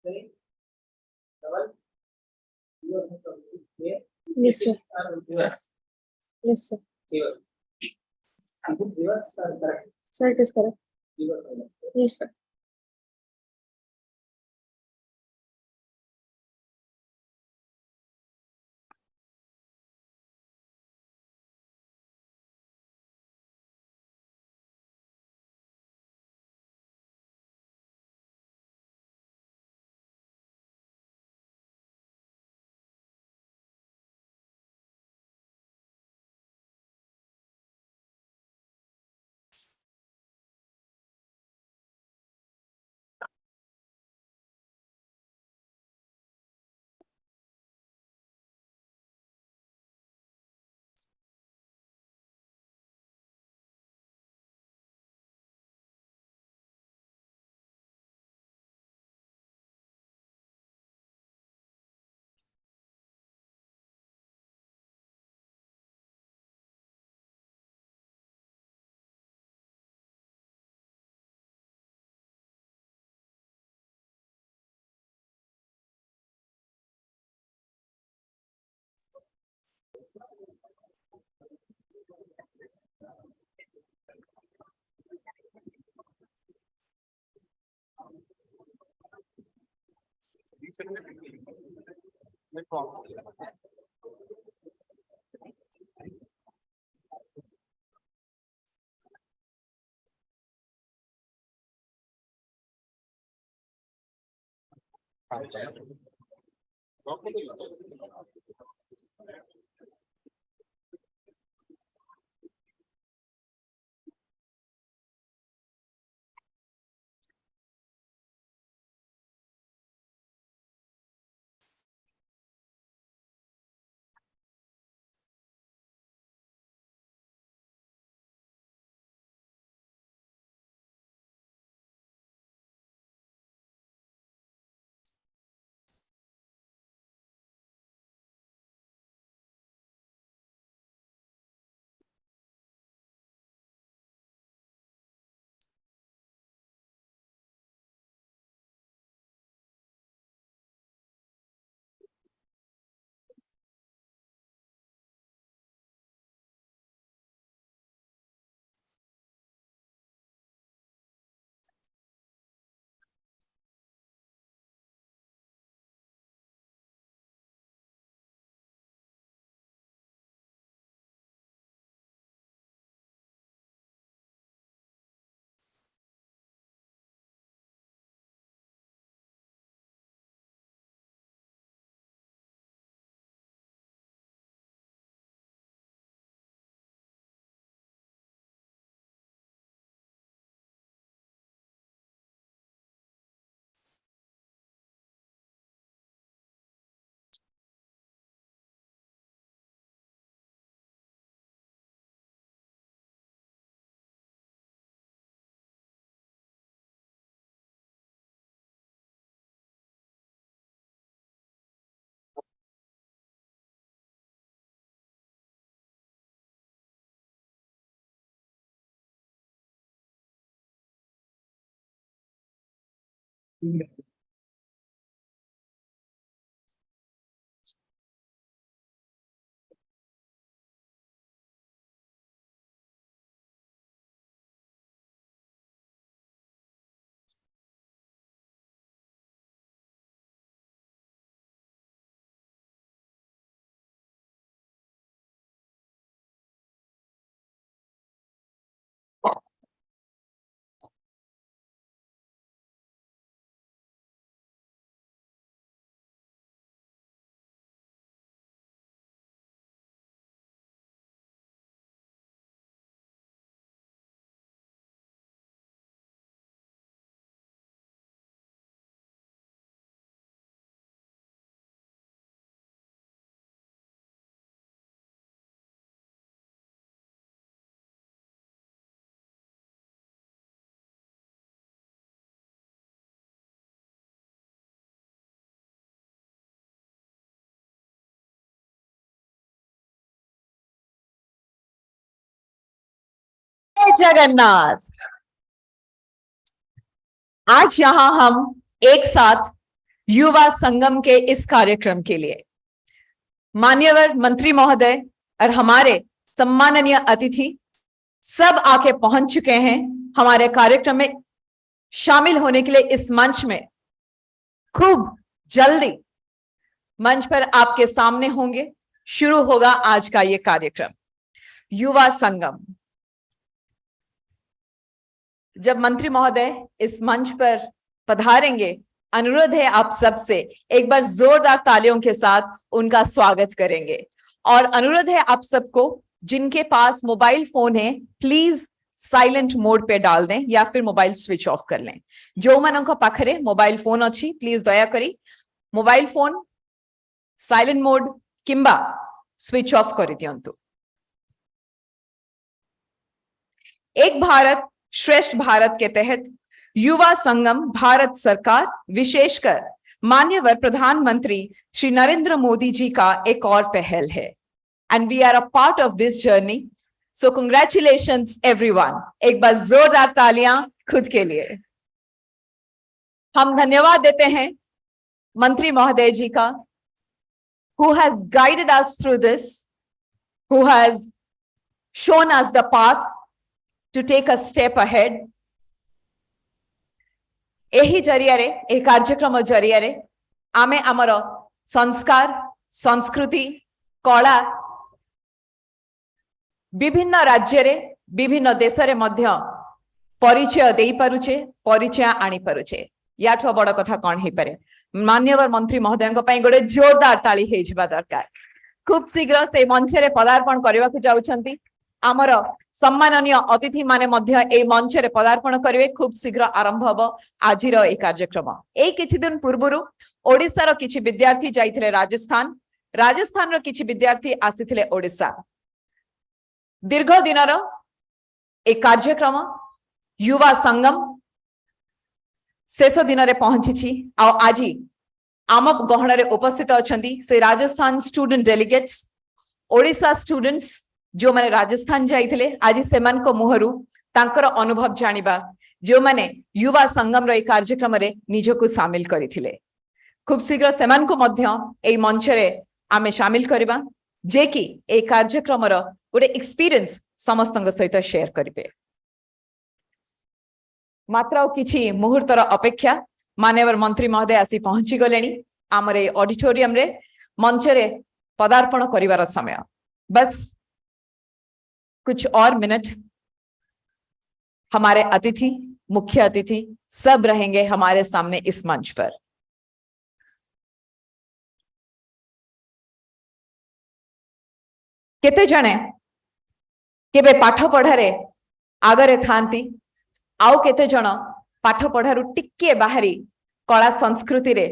Yes, sir. Yes, sir. Sir, it is correct. Yes, sir. जय जगन्नाथ। आज यहाँ हम एक साथ युवा संगम के इस कार्यक्रम के लिए। मान्यवर मंत्री महोदय और हमारे सम्माननीय अतिथि सब आके पहुंच चुके हैं हमारे कार्यक्रम में शामिल होने के लिए। इस मंच में खूब जल्दी मंच पर आपके सामने होंगे। शुरू होगा आज का ये कार्यक्रम युवा संगम। जब मंत्री महोदय इस मंच पर पधारेंगे, अनुरोध है आप सबसे एक बार जोरदार तालियों के साथ उनका स्वागत करेंगे। और अनुरोध है आप सबको, जिनके पास मोबाइल फोन है प्लीज साइलेंट मोड पे डाल दें या फिर मोबाइल स्विच ऑफ कर लें। जो मानक पाखरे मोबाइल फोन अच्छी प्लीज दया करी मोबाइल फोन साइलेंट मोड किंबा स्विच ऑफ कर दियंतु। एक भारत श्रेष्ठ भारत के तहत युवा संगम भारत सरकार विशेषकर माननीय प्रधानमंत्री श्री नरेंद्र मोदी जी का एक और पहल है। And we are a part of this journey. So congratulations everyone. एक बार जोरदार तालियां खुद के लिए। हम धन्यवाद देते हैं मंत्री महोदय जी का, who has guided us through this, who has shown us the path to take a step ahead. एही जरियारे ए कार्यक्रम जरियारे आमे आमर संस्कार संस्कृति कला विभिन्न राज्य रे विभिन्न देश रे मध्य परिचय देई पारुचे, परिचय आनी पारुचे। याठो बड़ कथा कौन हे पारे। मान्यवर मंत्री महोदय गोटे जोरदार ताली हे जिबा दरकार। खूब शीघ्र से मंच रे पदार्पण करबा को जाउछंती आमर सम्माननीय अतिथि माने मध्य ए मंच रे पदार्पण करिवे। खूब शीघ्र आरंभ हबो आजिर ए कार्यक्रम। ए किछि दिन पूर्वरु ओडिसा रो किछि विद्यार्थी जाइथिले राजस्थान, राजस्थान रो किछि विद्यार्थी आसिथिले ओडिसा। दीर्घ दिनर ए कार्यक्रम युवा संगम शेष दिन रे पहुंची आ आजी आम गहन रे उपस्थित अछंती से Rajasthan student delegates, Odisha students जो माने राजस्थान जाइथिले। आज सेमान को मुहरु तांकर अनुभव जानिबा, जो माने युवा संगम रे कार्यक्रम रे निजको शामिल करिथिले। खूब शीघ्र सेमान को मध्य ए मंच रे आमे शामिल करबा, जे कि ए कार्यक्रम रो गोटे एक्सपीरियंस समस्तंग सहित शेयर करिवे। मात्र किछि मुहूर्तर अपेक्षा माननीय मंत्री महोदय आसी पहुंची गलेनी आमर ऑडिटोरियम रे मंच रे पदार्पण करिवार समय। बस कुछ और मिनट हमारे अतिथि मुख्य अतिथि सब रहेंगे हमारे सामने इस मंच पर। केते जणे केबे पाठ पढ़ारे आगरे थांती, आउ केते जण पाठ पढ़ारु टिके बाहरी कला संस्कृति रे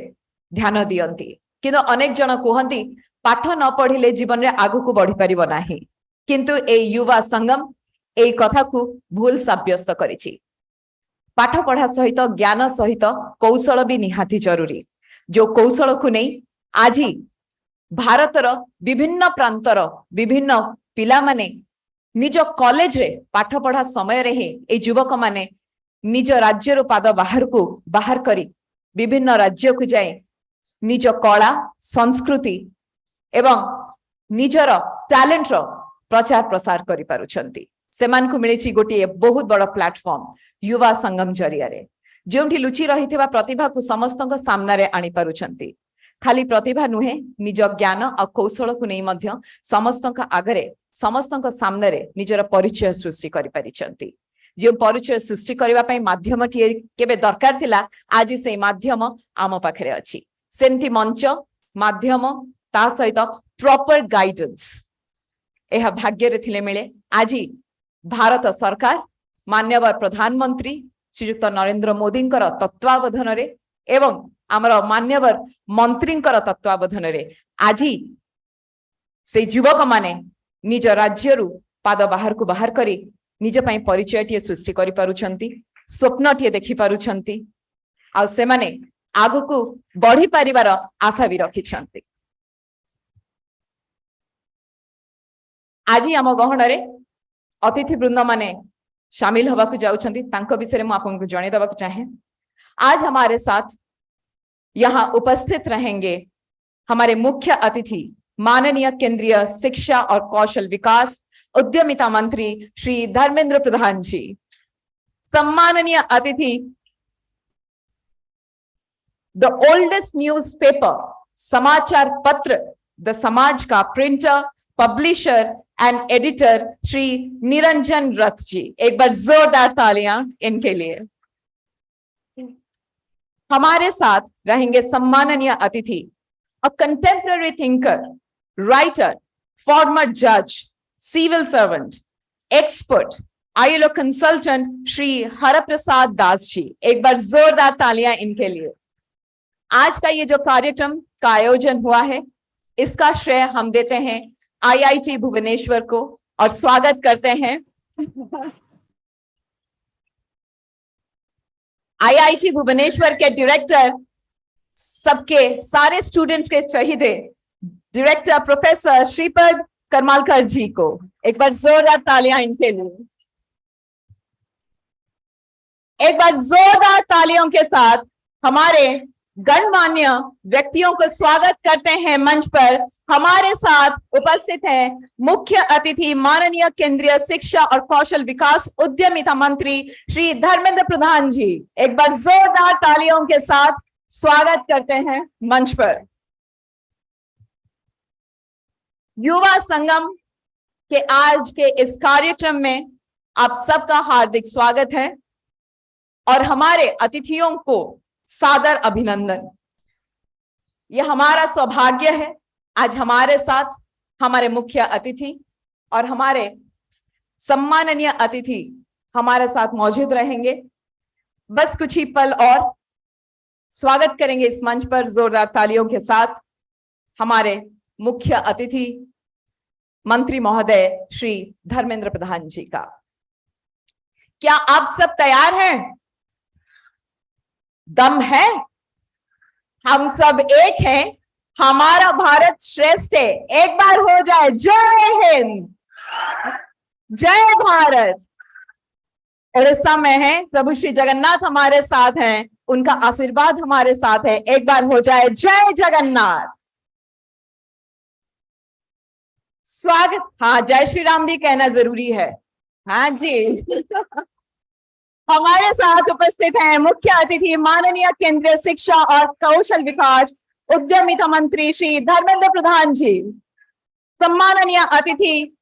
ध्यान दियंती। किंतु अनेक जण कहंती पाठ न पढ़िले जीवन रे आगु को बढ़ी परिबो नाही। किंतु ए युवा संगम ए कथा को भूल साब्यस्त करिछि। पाठ पढ़ा सहित ज्ञान सहित कौशल भी निहाती जरूरी। जो कौशल को नहीं आजी भारतर विभिन्न प्रांतर विभिन्न पिला माने निज कॉलेज रे पाठ पढ़ा समय रे ही ए युवक माने निज राज्य रो पाद बाहर करी विभिन्न राज्य को जाए निज कला संस्कृति एवं निजर टैलेंट रो प्रचार प्रसार करि पारुछंती। सेमान को मिलिछि गोटे बहुत बड़ प्लेटफॉर्म युवा संगम जरियारे, जोंठी लुचि रहिथिबा प्रतिभा को समस्तक सामना रे आनी पारुछंती। खाली प्रतिभा नुहे, निज ज्ञान और कौशल को नहीं मध्य समस्तक आगरे समस्तक सामने रे निजर परिचय सृष्टि करि पारिछंती। जो परिचय सृष्टि करबा पई माध्यम टी केबे दरकार थिला, आज से माध्यम आम पाखरे अछि। सेंती मंच माध्यम ता सहित प्रॉपर गाइडेंस यह भाग्य रे थिले मिले। आज भारत सरकार माननीय प्रधानमंत्री श्रीयुक्त नरेंद्र मोदी तत्वावधान रे एवं आमर माननीय मंत्री तत्वावधान रे आज से युवक माने निज राज्य पाद बाहर को बाहर करी निज पई परिचय टी सृष्टि करि पारुछंती, स्वप्न टी देखि पारुछंती आ से माने आगु को बढ़ी परिवार आशा भी रखिछंती। आज आम गहन रे अतिथि वृंद माने शामिल होगा जाउछंती, तांको विषय में आपको जणे देबा चाहे। आज हमारे साथ यहाँ उपस्थित रहेंगे हमारे मुख्य अतिथि माननीय केंद्रीय शिक्षा और कौशल विकास उद्यमिता मंत्री श्री धर्मेंद्र प्रधान जी। सम्माननीय अतिथि द ओल्डेस्ट न्यूज़पेपर समाचार पत्र द समाज का printer publisher and editor Shri Niranjan Rath जी। एक बार जोरदार तालियां इनके लिए। हमारे साथ रहेंगे सम्माननीय अतिथि a contemporary thinker writer former जज civil servant expert ILO consultant Shri Harprasad Das ji. एक बार जोरदार तालियां इनके लिए। आज का ये जो कार्यक्रम का आयोजन हुआ है इसका श्रेय हम देते हैं IIT भुवनेश्वर को और स्वागत करते हैं IIT भुवनेश्वर के डायरेक्टर, सबके सारे स्टूडेंट्स के चहीते डायरेक्टर प्रोफेसर श्रीपद करमालकर जी को। एक बार जोरदार तालियां इनके लिए। एक बार जोरदार तालियों के साथ हमारे गणमान्य व्यक्तियों को स्वागत करते हैं मंच पर। हमारे साथ उपस्थित हैं मुख्य अतिथि माननीय केंद्रीय शिक्षा और कौशल विकास उद्यमिता मंत्री श्री धर्मेंद्र प्रधान जी। एक बार जोरदार तालियों के साथ स्वागत करते हैं मंच पर। युवा संगम के आज के इस कार्यक्रम में आप सबका हार्दिक स्वागत है और हमारे अतिथियों को सादर अभिनंदन। यह हमारा सौभाग्य है आज हमारे साथ हमारे मुख्य अतिथि और हमारे सम्माननीय अतिथि हमारे साथ मौजूद रहेंगे। बस कुछ ही पल और स्वागत करेंगे इस मंच पर जोरदार तालियों के साथ हमारे मुख्य अतिथि मंत्री महोदय श्री धर्मेंद्र प्रधान जी का। क्या आप सब तैयार हैं? दम है? हम सब एक हैं, हमारा भारत श्रेष्ठ है। एक बार हो जाए जय हिंद, जय भारत। और इस समय है प्रभु श्री जगन्नाथ हमारे साथ हैं, उनका आशीर्वाद हमारे साथ है। एक बार हो जाए जय जगन्नाथ। स्वागत। हाँ, जय श्री राम भी कहना जरूरी है। हाँ जी हमारे साथ उपस्थित हैं मुख्य अतिथि माननीय केंद्रीय शिक्षा और कौशल विकास उद्यमिता मंत्री श्री धर्मेंद्र प्रधान जी। सम्माननीय अतिथि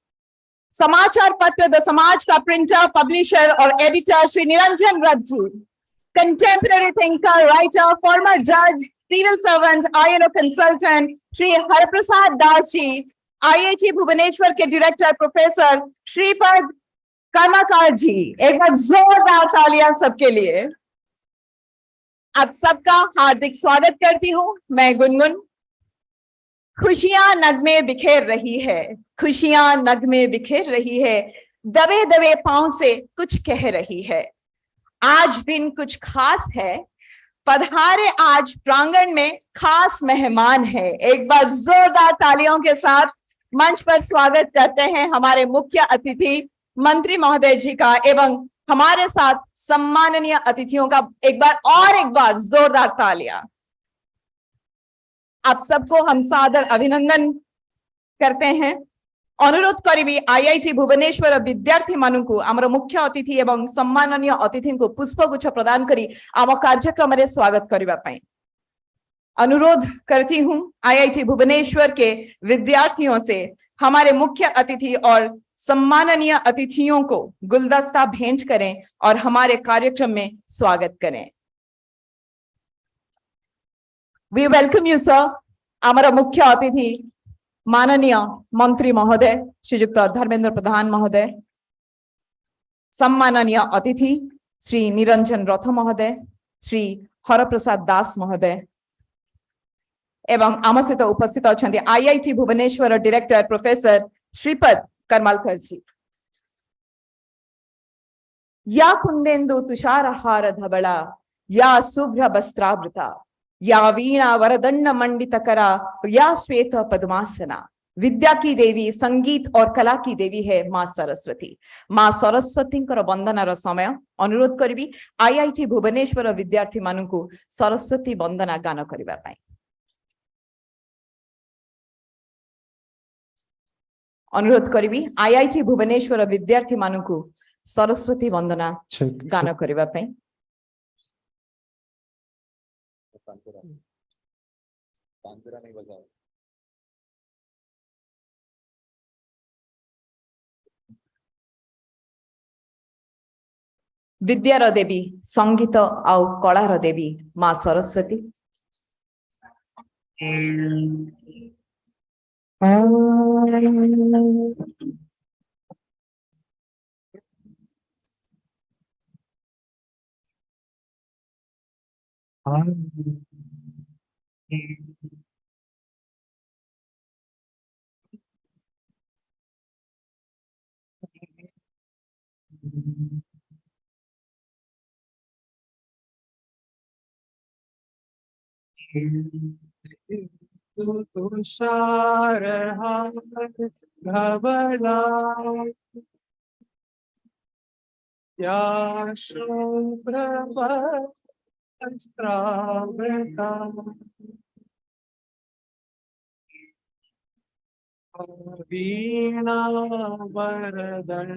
समाचार पत्र द समाज का प्रिंटर पब्लिशर और editor Shri Niranjan Rath ji. Contemporary thinker writer former जज civil servant ILO consultant Shri Harprasad Das ji. IIT Bhubaneswar के डायरेक्टर प्रोफेसर श्रीपद करमालकर जी। एक बार जोरदार तालियां सबके लिए। आप सबका हार्दिक स्वागत करती हूं मैं गुनगुन। खुशियां नगमे बिखेर रही है, खुशियां नगमे बिखेर रही है, दबे दबे पांव से कुछ कह रही है। आज दिन कुछ खास है, पधारे आज प्रांगण में खास मेहमान है। एक बार जोरदार तालियों के साथ मंच पर स्वागत करते हैं हमारे मुख्य अतिथि मंत्री महोदय जी का एवं हमारे साथ सम्माननीय अतिथियों का। एक बार जोरदार तालियां। आप सबको हम सादर अभिनंदन करते हैं। अनुरोध करी IIT भुवनेश्वर विद्यार्थी मानू आमर मुख्य अतिथि एवं सम्माननीय अतिथि को पुष्पगुच्छ प्रदान करी आम कार्यक्रम में स्वागत करने। अनुरोध करती हूं IIT भुवनेश्वर के विद्यार्थियों से हमारे मुख्य अतिथि और सम्माननीय अतिथियों को गुलदस्ता भेंट करें और हमारे कार्यक्रम में स्वागत करें। We welcome you sir. हमारा मुख्य अतिथि माननीय मंत्री महोदय श्रीयुक्त धर्मेंद्र प्रधान महोदय, सम्माननीय अतिथि श्री निरंजन रथ महोदय, श्री हरप्रसाद दास महोदय एवं आम सहित उपस्थित अच्छा IIT Bhubaneswar director professor Shripad Karmalkar ji. या कुंदेन्दु तुषारहार धबला, या शुभ्र वस्त्रावृता, या वीणा वरदंड मंडित करा, या श्वेत पद्मासना, विद्या की देवी, संगीत और कला की देवी है मां सरस्वती। मां सरस्वती वंदनार समय अनुरोध करी आईआईटी भुवनेश्वर विद्यार्थी मानू सरस्वती वंदना गान करने। अनुरोध करी आईआईटी भुवनेश्वर विद्यार्थी मानू सरस्वती वंदना गान करने। विद्यार देवी, संगीत आउ कलार देवी मां सरस्वती। तुषार धवला या शुभ्र वस्त्रावृता वीणा वरदण्डमण्डितकरा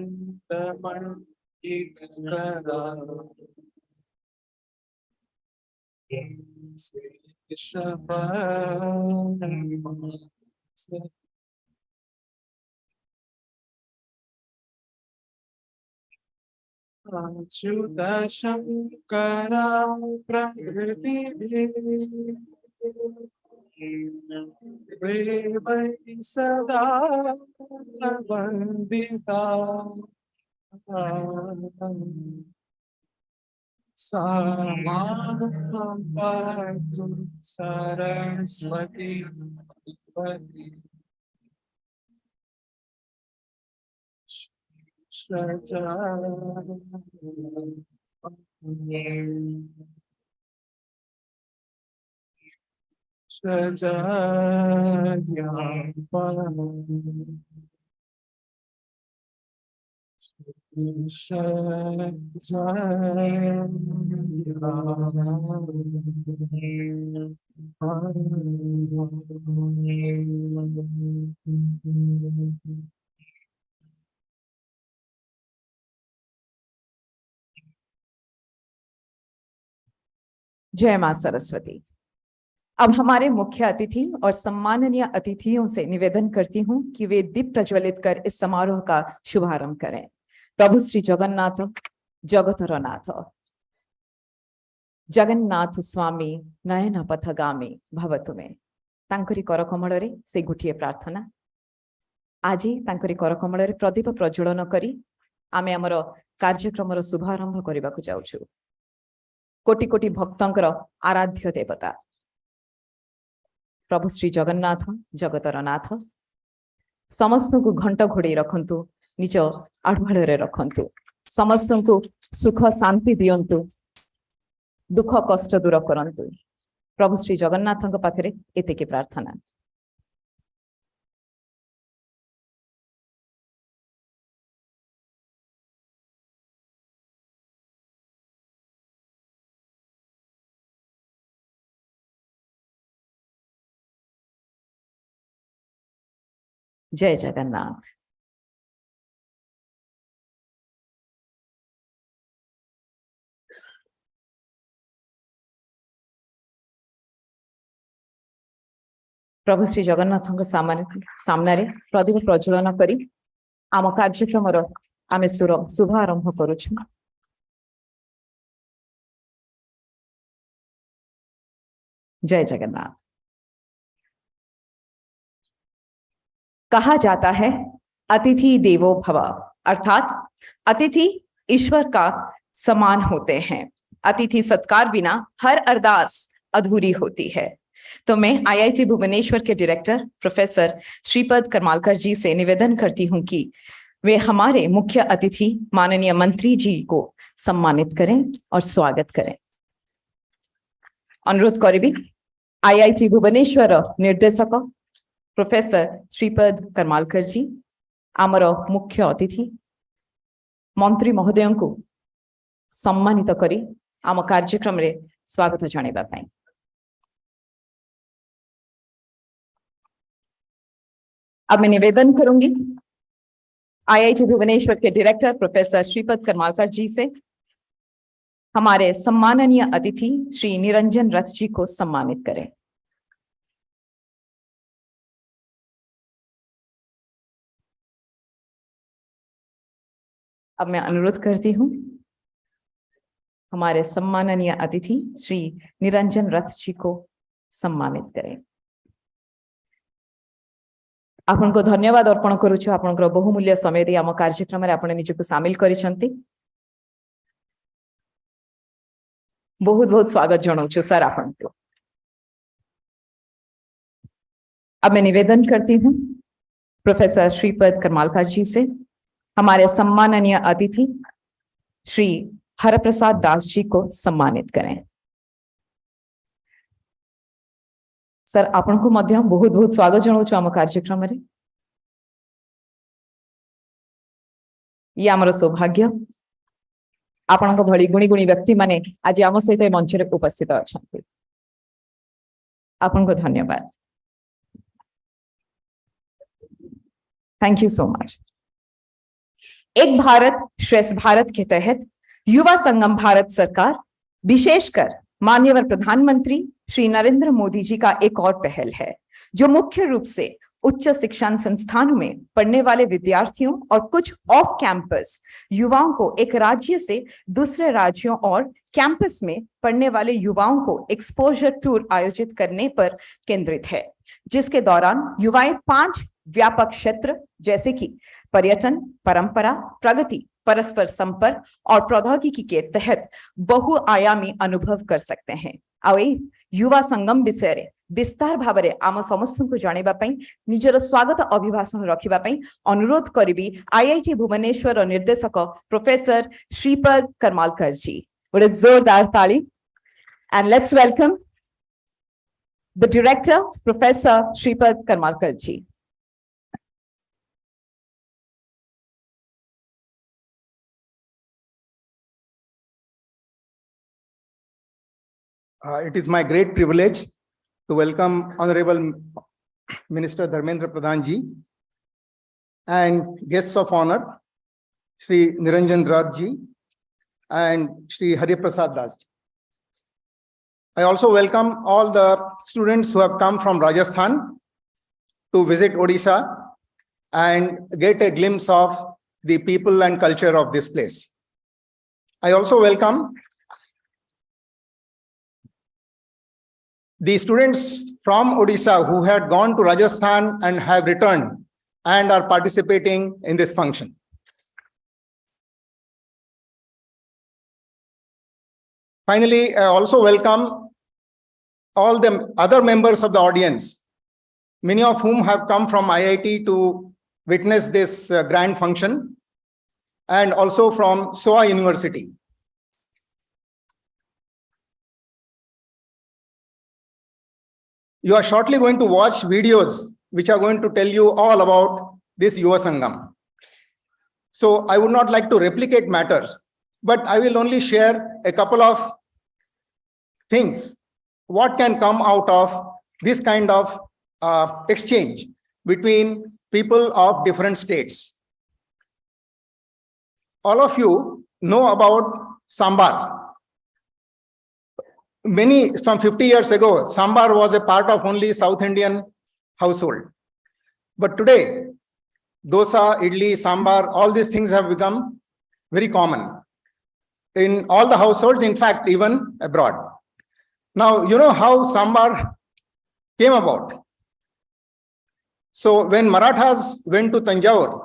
अच्युत शंकरा प्रकृति वै सदा वंदिता सामापातु सरस्वती जय मां सरस्वती। अब हमारे मुख्य अतिथि और सम्माननीय अतिथियों से निवेदन करती हूं कि वे दीप प्रज्वलित कर इस समारोह का शुभारंभ करें। प्रभु श्री जगन्नाथ जगतर नाथ जगन्नाथ स्वामी नयन पथगामी भवतु में तांकरी करकमल रे से गुटिए प्रार्थना। आज तांकरी करकमल रे प्रदीप प्रज्वलन करी आमे हमर कार्यक्रम शुभारंभ करने को जाउछु। कोटि कोटि भक्तंकर आराध्य देवता प्रभु श्री जगन्नाथ जगतर नाथ समस्त को घंट घोड़े रखंतु, निज आढ़वाल रखंतु, समस्त को सुख शांति दियंतु, दुख कष्ट दूर करंतु। प्रभु श्री जगन्नाथ पाखरे एतिकी प्रार्थना। जय जगन्नाथ। प्रभु श्री जगन्नाथ सामने प्रदीप प्रज्वलन करी आम कार्यक्रम आमे शुभारंभ करुछु। जय जगन्नाथ। कहा जाता है अतिथि देवो भव, अर्थात अतिथि ईश्वर का समान होते हैं। अतिथि सत्कार बिना हर अरदास अधूरी होती है। तो मैं आईआईटी भुवनेश्वर के डायरेक्टर प्रोफेसर श्रीपद करमालकर जी से निवेदन करती हूं कि वे हमारे मुख्य अतिथि माननीय मंत्री जी को सम्मानित करें और स्वागत करें। अनुरोध करी आईआईटी भुवनेश्वर निर्देशक प्रोफेसर श्रीपद करमालकर जी आमर मुख्य अतिथि मंत्री महोदय को सम्मानित करी आम कार्यक्रम रे स्वागत जणाइबा पई अब मैं निवेदन करूंगी आईआईटी भुवनेश्वर के डायरेक्टर प्रोफेसर श्रीपद करमालकर जी से हमारे सम्माननीय अतिथि श्री निरंजन रथ जी को सम्मानित करें। अब मैं अनुरोध करती हूं हमारे सम्माननीय अतिथि श्री निरंजन रथ जी को सम्मानित करें। आपन को धन्यवाद अर्पण करूछु आपनकर बहुमूल्य समय दे आम कार्यक्रम रे आपन निजको शामिल करिसंती। बहुत बहुत स्वागत जनाऊछु सर आपन को। अब मैं निवेदन करती हूं प्रोफेसर श्रीपद करमालकर जी से हमारे सम्माननीय अतिथि श्री हरप्रसाद दास जी को सम्मानित करें। सर आपन को मध्य बहुत बहुत स्वागत जनाऊछु आम कार्यक्रम रे। ये आमर सौभाग्य आपन को भली गुणी गुणी व्यक्ति माने आज आम सहित मंच रे उपस्थित अछंती। आपन को धन्यवाद। Thank you so much. एक भारत श्रेष्ठ भारत के तहत युवा संगम भारत सरकार विशेषकर माननीय प्रधानमंत्री श्री नरेंद्र मोदी जी का एक और पहल है जो मुख्य रूप से उच्च शिक्षण संस्थानों में पढ़ने वाले विद्यार्थियों और कुछ ऑफ कैंपस युवाओं को एक राज्य से दूसरे राज्यों और कैंपस में पढ़ने वाले युवाओं को एक्सपोजर टूर आयोजित करने पर केंद्रित है, जिसके दौरान युवाएं 5 व्यापक क्षेत्र जैसे कि पर्यटन, परंपरा, प्रगति, परस्पर संपर्क और प्रौद्योगिकी के तहत बहुआयामी अनुभव कर सकते हैं। आ युवा संगम विषय विस्तार भाव में आम समस्त को जाना निजर स्वागत अभिभाषण रखा अनुरोध करी आईआईटी भुवनेश्वर निर्देशक प्रोफेसर श्रीपद करमालकर जी। गोटे जोरदार ताली and let's welcome the director professor Shripad Karmalkar ji. It is my great privilege to welcome Honorable Minister Dharmendra Pradhan ji and guests of honor, Shri Niranjan Rath ji and Shri Hari Prasad Das ji. I also welcome all the students who have come from Rajasthan to visit Odisha and get a glimpse of the people and culture of this place. I also welcome the students from Odisha who had gone to Rajasthan and have returned and are participating in this function. Finally, I also welcome all the other members of the audience, many of whom have come from IIT to witness this grand function, and also from SOA University. You are shortly going to watch videos which are going to tell you all about this Yuva Sangam. So I would not like to replicate matters, but I will only share a couple of things. What can come out of this kind of exchange between people of different states? All of you know about sambar. Some 50 years ago, sambar was a part of only South Indian household. But today, dosa, idli, sambar, all these things have become very common in all the households, in fact, even abroad. Now, you know how sambar came about. So when Marathas went to Tanjore,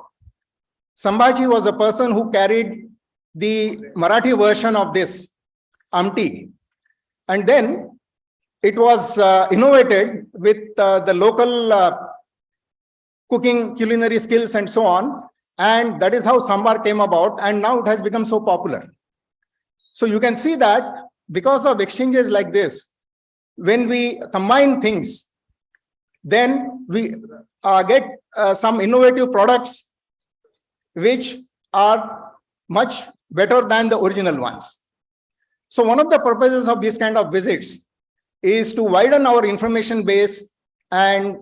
Sambhaji was a person who carried the Marathi version of this amti. And then it was innovated with the local cooking, culinary skills and so on. And that is how sambar came about. And now it has become so popular. So you can see that because of exchanges like this, when we combine things, then we get some innovative products which are much better than the original ones. So one of the purposes of these kind of visits is to widen our information base and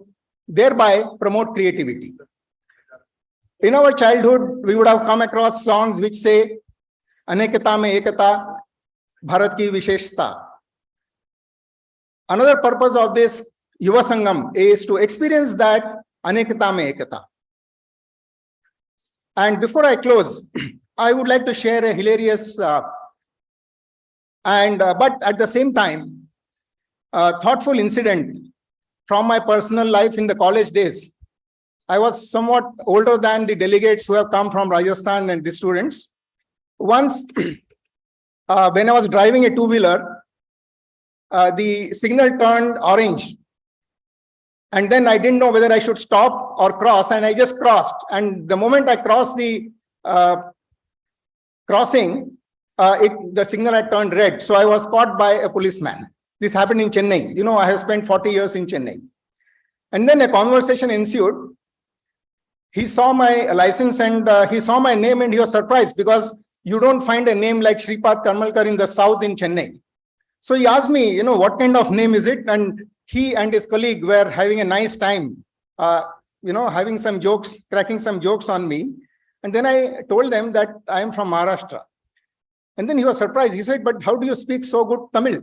thereby promote creativity. In our childhood, we would have come across songs which say, Anekata mein ekata, Bharat ki visheshta. Another purpose of this Yuva Sangam is to experience that Anekata mein ekata. And before I close, I would like to share a hilarious but at the same time, thoughtful incident from my personal life in the college days. I was somewhat older than the delegates who have come from Rajasthan and the students. Once, when I was driving a two-wheeler, the signal turned orange. And then I didn't know whether I should stop or cross, and I just crossed. And the moment I crossed the crossing, the signal had turned red. So I was caught by a policeman. This happened in Chennai. You know, I have spent 40 years in Chennai. And then a conversation ensued. He saw my license and he saw my name, and he was surprised because you don't find a name like Shripad Karmalkar in the south in Chennai. So he asked me, you know, what kind of name is it? And he and his colleague were having a nice time, you know, having some jokes, cracking some jokes on me. And then I told them that I am from Maharashtra. And then he was surprised. He said, but how do you speak so good Tamil?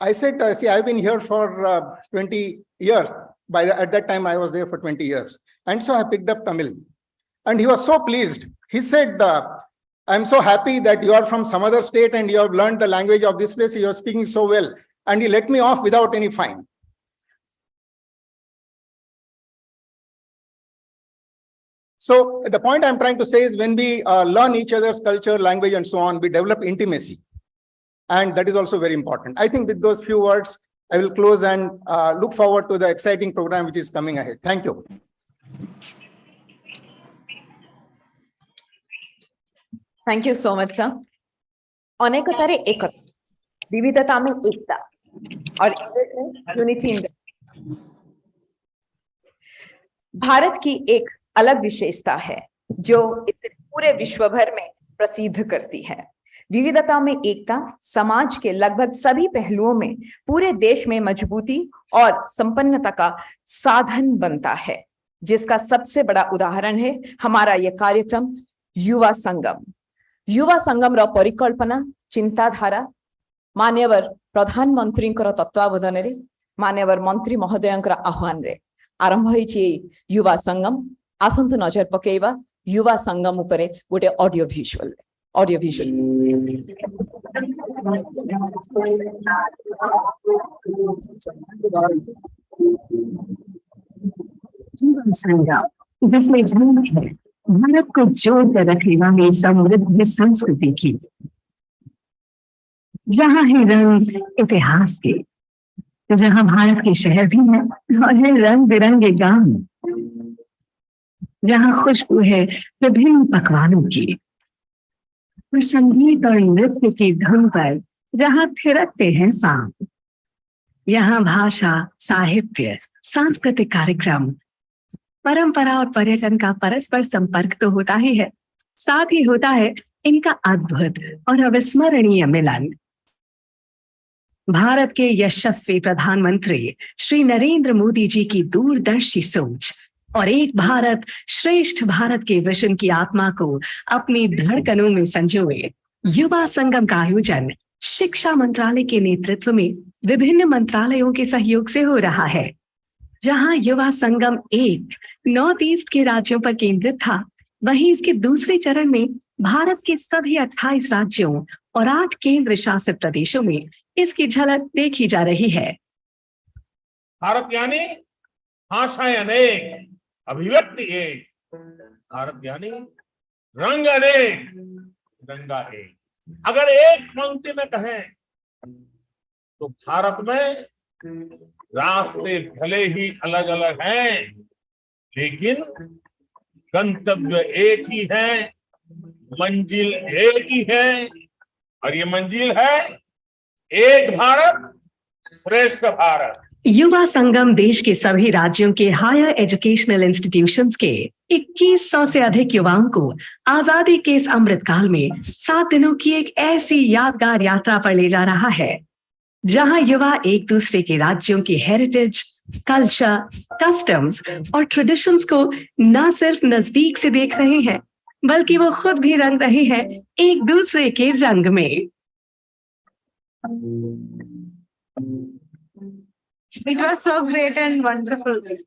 I said, see, I've been here for 20 years. At that time, I was there for 20 years. And so I picked up Tamil. And he was so pleased. He said, I'm so happy that you are from some other state and you have learned the language of this place. You are speaking so well. And he let me off without any fine. So the point I'm trying to say is when we learn each other's culture, language, and so on, we develop intimacy. And that is also very important. I think with those few words, I will close and look forward to the exciting program which is coming ahead. Thank you. Thank you so much, sir. अनेकता रे एकता, विविधता में एकता और unity in Bharat की एक अलग विशेषता है जो इसे पूरे विश्व भर में प्रसिद्ध करती है। विविधता में एकता समाज के लगभग सभी पहलुओं में पूरे देश में मजबूती और संपन्नता का साधन बनता है, जिसका सबसे बड़ा उदाहरण है हमारा यह कार्यक्रम युवा संगम। युवा संगम रो परिकल्पना चिंताधारा मान्यवर प्रधानमंत्री तत्वावधान रे मान्यवर मंत्री महोदय आह्वान रे आरंभ होइछि युवा संगम। आसंतु नजर पकेइबा युवा संगम उपरे गोटे ऑडियो विजुअल संगम जिसमें झूम है भारत को जोड़कर रखने वाली समृद्ध संस्कृति की, जहाँ है रंग इतिहास के, जहाँ भारत के शहर भी हैं और है रंग बिरंगे गांव, जहाँ खुशबू है विभिन्न पकवानों की और संगीत और नृत्य की धुन पर जहाँ थिरकते हैं पांव। यहाँ भाषा, साहित्य, सांस्कृतिक कार्यक्रम, परंपरा और पर्यटन का परस्पर संपर्क तो होता ही है, साथ ही होता है इनका अद्भुत और अविस्मरणीय मिलन। भारत के यशस्वी प्रधानमंत्री श्री नरेंद्र मोदी जी की दूरदर्शी सोच और एक भारत श्रेष्ठ भारत के विजन की आत्मा को अपनी धड़कनों में संजोए युवा संगम का आयोजन शिक्षा मंत्रालय के नेतृत्व में विभिन्न मंत्रालयों के सहयोग से हो रहा है। जहां युवा संगम एक नॉर्थ ईस्ट के राज्यों पर केंद्रित था, वहीं इसके दूसरे चरण में भारत के सभी 28 राज्यों और 8 केंद्र शासित प्रदेशों में इसकी झलक देखी जा रही है। भारत यानी भाषाएं अनेक, अभिव्यक्ति एक। भारत यानी रंग अनेक, रंगा एक। अगर एक पंक्ति में कहें तो भारत में रास्ते भले ही अलग अलग हैं, लेकिन गंतव्य एक ही है, मंजिल एक ही है, और ये मंजिल है एक भारत श्रेष्ठ भारत। युवा संगम देश के सभी राज्यों के हायर एजुकेशनल इंस्टीट्यूशंस के 2100 से अधिक युवाओं को आजादी के इस अमृत काल में 7 दिनों की एक ऐसी यादगार यात्रा पर ले जा रहा है जहां युवा एक दूसरे के राज्यों की हेरिटेज, कल्चर, कस्टम्स और ट्रेडिशंस को न सिर्फ नजदीक से देख रहे हैं बल्कि वो खुद भी रंग रहे हैं एक दूसरे के रंग में। It was so great and wonderful. It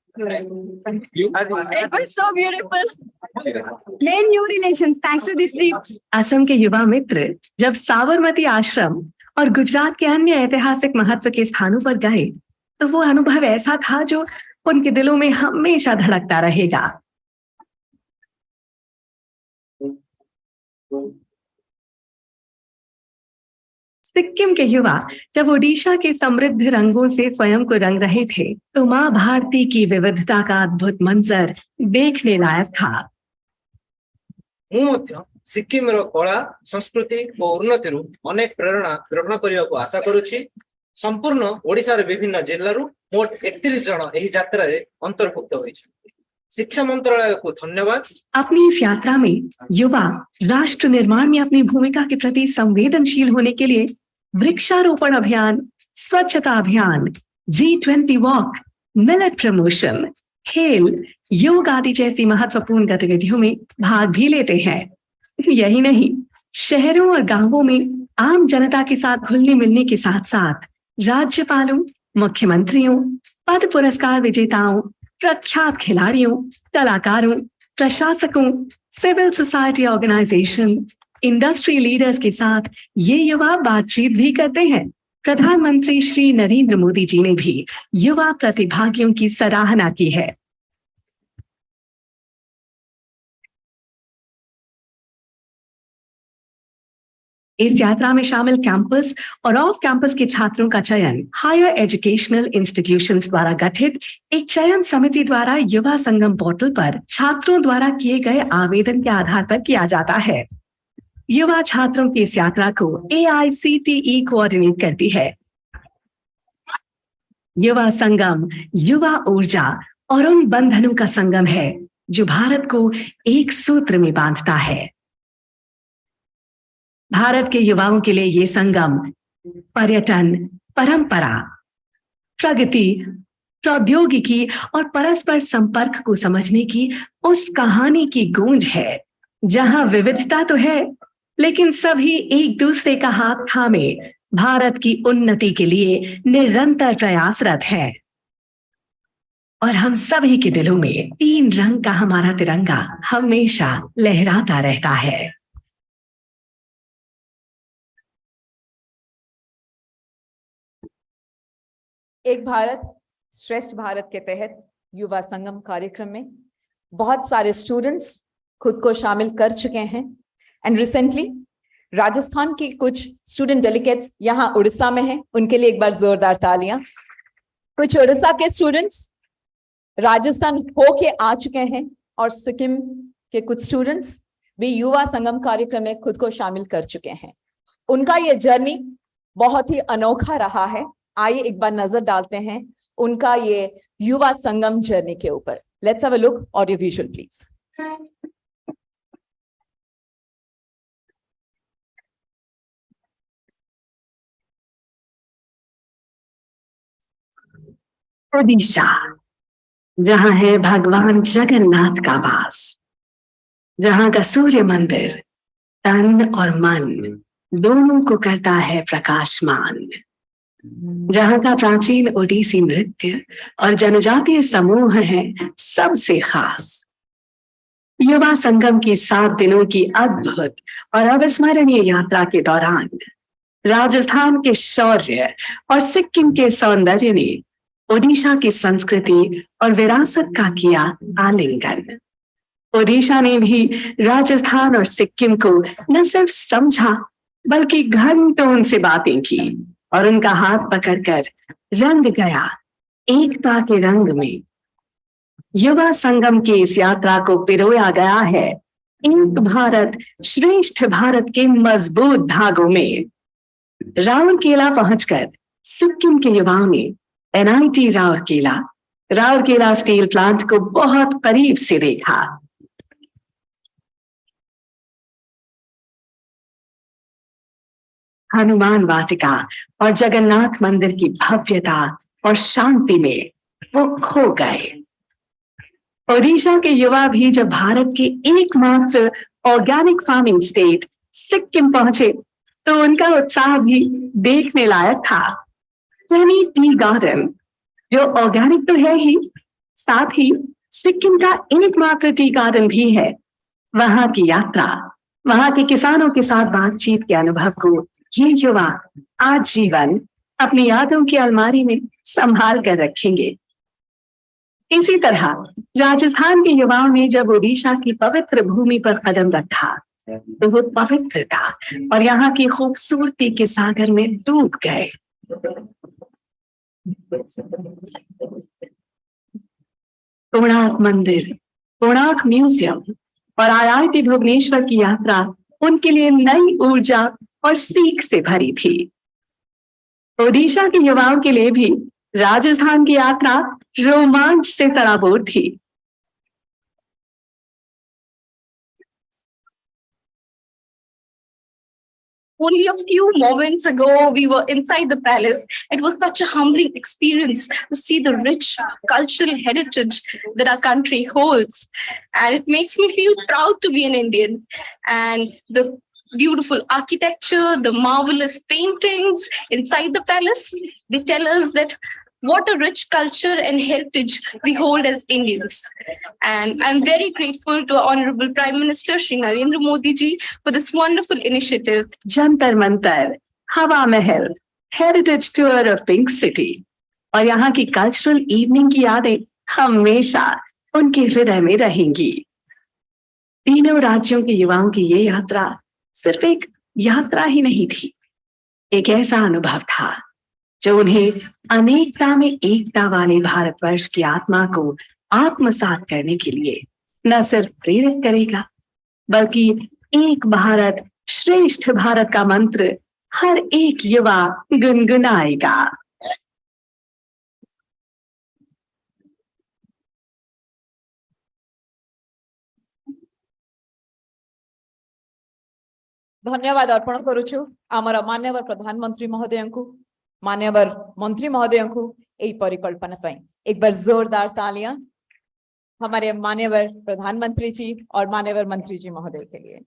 was so beautiful. Made new relations thanks to this trip. Assam के युवा मित्र जब साबरमती आश्रम और गुजरात के अन्य ऐतिहासिक महत्व के स्थानों पर गए तो वो अनुभव ऐसा था जो उनके दिलों में हमेशा धड़कता रहेगा। सिक्किम के युवा जब ओडिशा के समृद्ध रंगों से स्वयं को रंग रहे थे तो मां भारती की विविधता का अद्भुत मंजर देखने लायक था। ମୁଁ ମଧ୍ୟ ସିକ୍କିମର କଳା ସଂସ୍କୃତି ଓ ଉନ୍ନତିରୁ ଅନେକ ପ୍ରେରଣା ଗ୍ରହଣ କରିବାକୁ ଆଶା କରୁଛି। ସମ୍ପୂର୍ଣ୍ଣ ଓଡ଼ିଶାର ବିଭିନ୍ନ ଜିଲ୍ଲାରୁ ମୋଟ 31 ଜଣ ଏହି ଯାତ୍ରାରେ ଅନ୍ତର୍ଭୁକ୍ତ ହୋଇଛନ୍ତି। शिक्षा मंत्रालय को धन्यवाद। अपनी इस यात्रा में युवा राष्ट्र निर्माण में अपनी भूमिका के प्रति संवेदनशील होने के लिए वृक्षारोपण अभियान, स्वच्छता अभियान, G20 वॉक, मिलेट प्रमोशन, खेल, योग आदि जैसी महत्वपूर्ण गतिविधियों में भाग भी लेते हैं। यही नहीं, शहरों और गांवों में आम जनता के साथ घुलने मिलने के साथ साथ राज्यपालों, मुख्यमंत्रियों, पद्म पुरस्कार विजेताओं, प्रख्यात खिलाड़ियों, कलाकारों, प्रशासकों, civil society organization, industry leaders के साथ ये युवा बातचीत भी करते हैं। प्रधानमंत्री श्री नरेंद्र मोदी जी ने भी युवा प्रतिभागियों की सराहना की है। इस यात्रा में शामिल कैंपस और ऑफ कैंपस के छात्रों का चयन हायर एजुकेशनल इंस्टीट्यूशंस द्वारा गठित एक चयन समिति द्वारा युवा संगम पोर्टल पर छात्रों द्वारा किए गए आवेदन के आधार पर किया जाता है। युवा छात्रों की इस यात्रा को AICTE कोऑर्डिनेट करती है। युवा संगम युवा ऊर्जा और उन बंधनों का संगम है जो भारत को एक सूत्र में बांधता है। भारत के युवाओं के लिए ये संगम पर्यटन, परंपरा, प्रगति, प्रौद्योगिकी और परस्पर संपर्क को समझने की उस कहानी की गूंज है जहां विविधता तो है लेकिन सभी एक दूसरे का हाथ थामे भारत की उन्नति के लिए निरंतर प्रयासरत है। और हम सभी के दिलों में 3 रंग का हमारा तिरंगा हमेशा लहराता रहता है। एक भारत श्रेष्ठ भारत के तहत युवा संगम कार्यक्रम में बहुत सारे स्टूडेंट्स खुद को शामिल कर चुके हैं एंड रिसेंटली राजस्थान की कुछ स्टूडेंट डेलीगेट्स यहाँ उड़ीसा में हैं, उनके लिए एक बार जोरदार तालियां। कुछ उड़ीसा के स्टूडेंट्स राजस्थान होके आ चुके हैं और सिक्किम के कुछ स्टूडेंट्स भी युवा संगम कार्यक्रम में खुद को शामिल कर चुके हैं। उनका ये जर्नी बहुत ही अनोखा रहा है। आइए एक बार नजर डालते हैं उनका ये युवा संगम जर्नी के ऊपर। Let's have a look, audio visual please. Odisha, जहां है भगवान जगन्नाथ का वास, जहां का सूर्य मंदिर तन और मन दोनों को करता है प्रकाशमान, जहां का प्राचीन ओडिसी नृत्य और जनजातीय समूह है सबसे खास। युवा संगम की 7 दिनों की अद्भुत और अविस्मरणीय यात्रा के दौरान राजस्थान के शौर्य और सिक्किम के सौंदर्य ने ओडिशा की संस्कृति और विरासत का किया आलिंगन। ओडिशा ने भी राजस्थान और सिक्किम को न सिर्फ समझा बल्कि घंटों उनसे बातें की और उनका हाथ पकड़कर रंग गया एकता के रंग में। युवा संगम की इस यात्रा को पिरोया गया है एक भारत श्रेष्ठ भारत के मजबूत धागों में। राउरकेला पहुंचकर सिक्किम के युवाओं ने NIT राउरकेला स्टील प्लांट को बहुत करीब से देखा। हनुमान वाटिका और जगन्नाथ मंदिर की भव्यता और शांति में वो खो गए। ओडिशा के युवा भी जब भारत के एकमात्र ऑर्गेनिक फार्मिंग स्टेट सिक्किम पहुंचे तो उनका उत्साह भी देखने लायक था। टनी टी गार्डन जो ऑर्गेनिक तो है ही, साथ ही सिक्किम का एकमात्र टी गार्डन भी है। वहां की यात्रा, वहां के किसानों के साथ बातचीत के अनुभव को ये युवा आजीवन अपनी यादों की अलमारी में संभाल कर रखेंगे। इसी तरह राजस्थान के युवाओं ने जब ओडिशा की पवित्र भूमि पर कदम रखा तो वो पवित्रता और यहाँ की खूबसूरती के सागर में डूब गए। कोणार्क मंदिर, कोणार्क म्यूजियम और IIT भुवनेश्वर की यात्रा उनके लिए नई ऊर्जा और सीख से भरी थी। ओडिशा के युवाओं के लिए भी राजस्थान की यात्रा रोमांच से सराबोर थी। Only a few moments ago, we were inside the palace. It was such a humbling experience to see the rich cultural heritage that our country holds. And it makes me feel proud to be an Indian. And the beautiful architecture, the marvelous paintings inside the palace, they tell us that what a rich culture and heritage we hold as Indians. And I'm very grateful to our Honorable Prime Minister Shri Narendra Modi ji for this wonderful initiative. Jantar Mantar, हवा महल, heritage tour of pink city और यहाँ की cultural evening की यादें हमेशा उनके हृदय में रहेंगी। तीनों राज्यों के युवाओं की ये यात्रा सिर्फ एक यात्रा ही नहीं थी, एक ऐसा अनुभव था जो उन्हें अनेकता में एकता वाले भारतवर्ष की आत्मा को आत्मसात करने के लिए न सिर्फ प्रेरित करेगा, बल्कि एक भारत श्रेष्ठ भारत का मंत्र हर एक युवा गुनगुनाएगा। धन्यवाद अर्पण करुछु आमर मान्यवर प्रधानमंत्री महोदय को, मान्यवर मंत्री महोदय को यही परिकल्पना पाई एक बार जोरदार तालियां हमारे मान्यवर प्रधानमंत्री जी और मान्यवर मंत्री जी महोदय के लिए।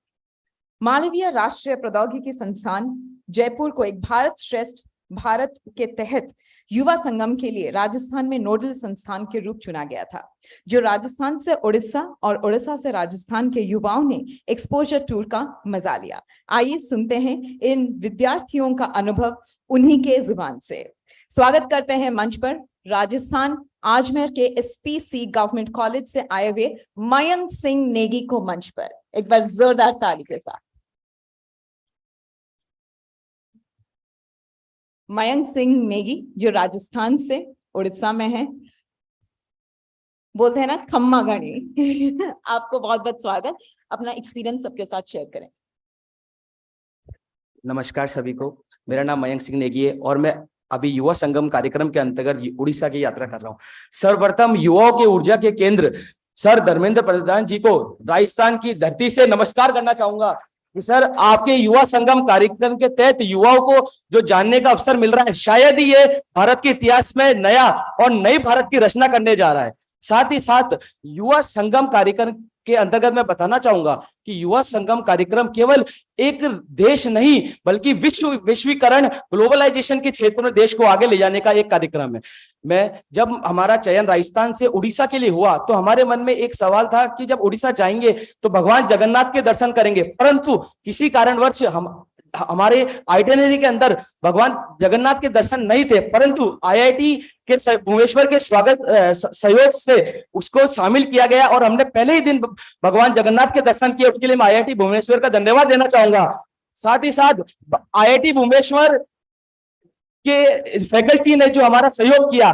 मालवीय राष्ट्रीय प्रौद्योगिकी संस्थान जयपुर को एक भारत श्रेष्ठ भारत के तहत युवा संगम के लिए राजस्थान में नोडल संस्थान के रूप चुना गया था, जो राजस्थान से उड़ीसा और उड़ीसा से राजस्थान के युवाओं ने एक्सपोजर टूर का मजा लिया। आइए सुनते हैं इन विद्यार्थियों का अनुभव उन्हीं के जुबान से। स्वागत करते हैं मंच पर राजस्थान आजमेर के SPC गवर्नमेंट कॉलेज से आए हुए मयंक सिंह नेगी को मंच पर एक बार जोरदार ताली के साथ। मयंक सिंह नेगी जो राजस्थान से उड़ीसा में है, बोलते हैं ना खम्मा गणी। आपको बहुत बहुत स्वागत, अपना एक्सपीरियंस सबके साथ शेयर करें। नमस्कार सभी को, मेरा नाम मयंक सिंह नेगी है और मैं अभी युवा संगम कार्यक्रम के अंतर्गत उड़ीसा की यात्रा कर रहा हूँ। सर्वप्रथम युवाओं के ऊर्जा के केंद्र सर धर्मेंद्र प्रधान जी को राजस्थान की धरती से नमस्कार करना चाहूंगा कि सर आपके युवा संगम कार्यक्रम के तहत युवाओं को जो जानने का अवसर मिल रहा है, शायद ही ये भारत के इतिहास में नया और नई भारत की रचना करने जा रहा है। साथ ही साथ युवा संगम कार्यक्रम के अंतर्गत मैं बताना चाहूंगा कि युवा संगम कार्यक्रम केवल एक देश नहीं बल्कि विश्वीकरण ग्लोबलाइजेशन के क्षेत्र में देश को आगे ले जाने का एक कार्यक्रम है। जब हमारा चयन राजस्थान से उड़ीसा के लिए हुआ तो हमारे मन में एक सवाल था कि जब उड़ीसा जाएंगे तो भगवान जगन्नाथ के दर्शन करेंगे, परंतु किसी कारणवश हमारे आइटिनरी के अंदर भगवान जगन्नाथ के दर्शन नहीं थे, परंतु IIT के भुवनेश्वर के सहयोग से उसको शामिल किया गया और हमने पहले ही दिन भगवान जगन्नाथ के दर्शन किए। उसके लिए मैं IIT भुवनेश्वर का धन्यवाद देना चाहूंगा। साथ ही साथ IIT भुवनेश्वर के फैकल्टी ने जो हमारा सहयोग किया,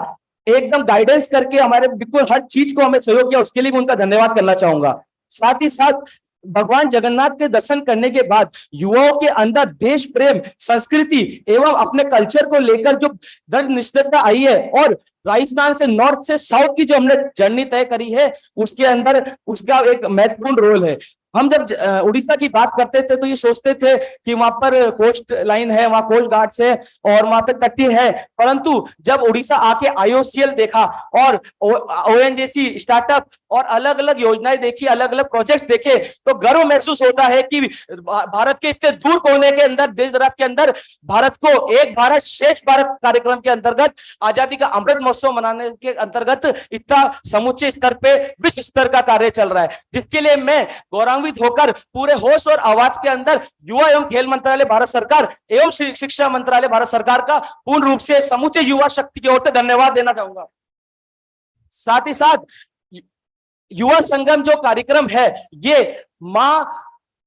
एकदम गाइडेंस करके हमारे बिल्कुल हर चीज को हमें सहयोग किया, उसके लिए मैं उनका धन्यवाद करना चाहूंगा। साथ ही साथ भगवान जगन्नाथ के दर्शन करने के बाद युवाओं के अंदर देश प्रेम, संस्कृति एवं अपने कल्चर को लेकर जो दृढ़ निश्चयता आई है, और राजस्थान से नॉर्थ से साउथ की जो हमने जर्नी तय करी है, उसके अंदर उसका एक महत्वपूर्ण रोल है। हम जब उड़ीसा की बात करते थे तो ये सोचते थे कि वहां पर कोस्ट लाइन है, वहां कोस्ट गार्ड्स है और वहां पे तटीय है, परंतु जब उड़ीसा आके आईओसीएल देखा और ओएनजीसी स्टार्टअप और अलग अलग योजनाएं देखी, अलग अलग प्रोजेक्ट्स देखे, तो गर्व महसूस होता है कि भारत के इतने दूर कोने के अंदर, देश दराज के अंदर, भारत को एक भारत श्रेष्ठ भारत कार्यक्रम के अंतर्गत, आजादी का अमृत महोत्सव मनाने के अंतर्गत इतना समूचे स्तर पे विश्व स्तर का कार्य चल रहा है, जिसके लिए मैं गौरवान्वित होकर पूरे होश और आवाज के अंदर युवा एवं खेल मंत्रालय भारत सरकार एवं शिक्षा मंत्रालय भारत सरकार का पूर्ण रूप से समूचे युवा शक्ति की ओर से धन्यवाद देना चाहूंगा। साथ ही साथ युवा संगम जो कार्यक्रम है, ये मां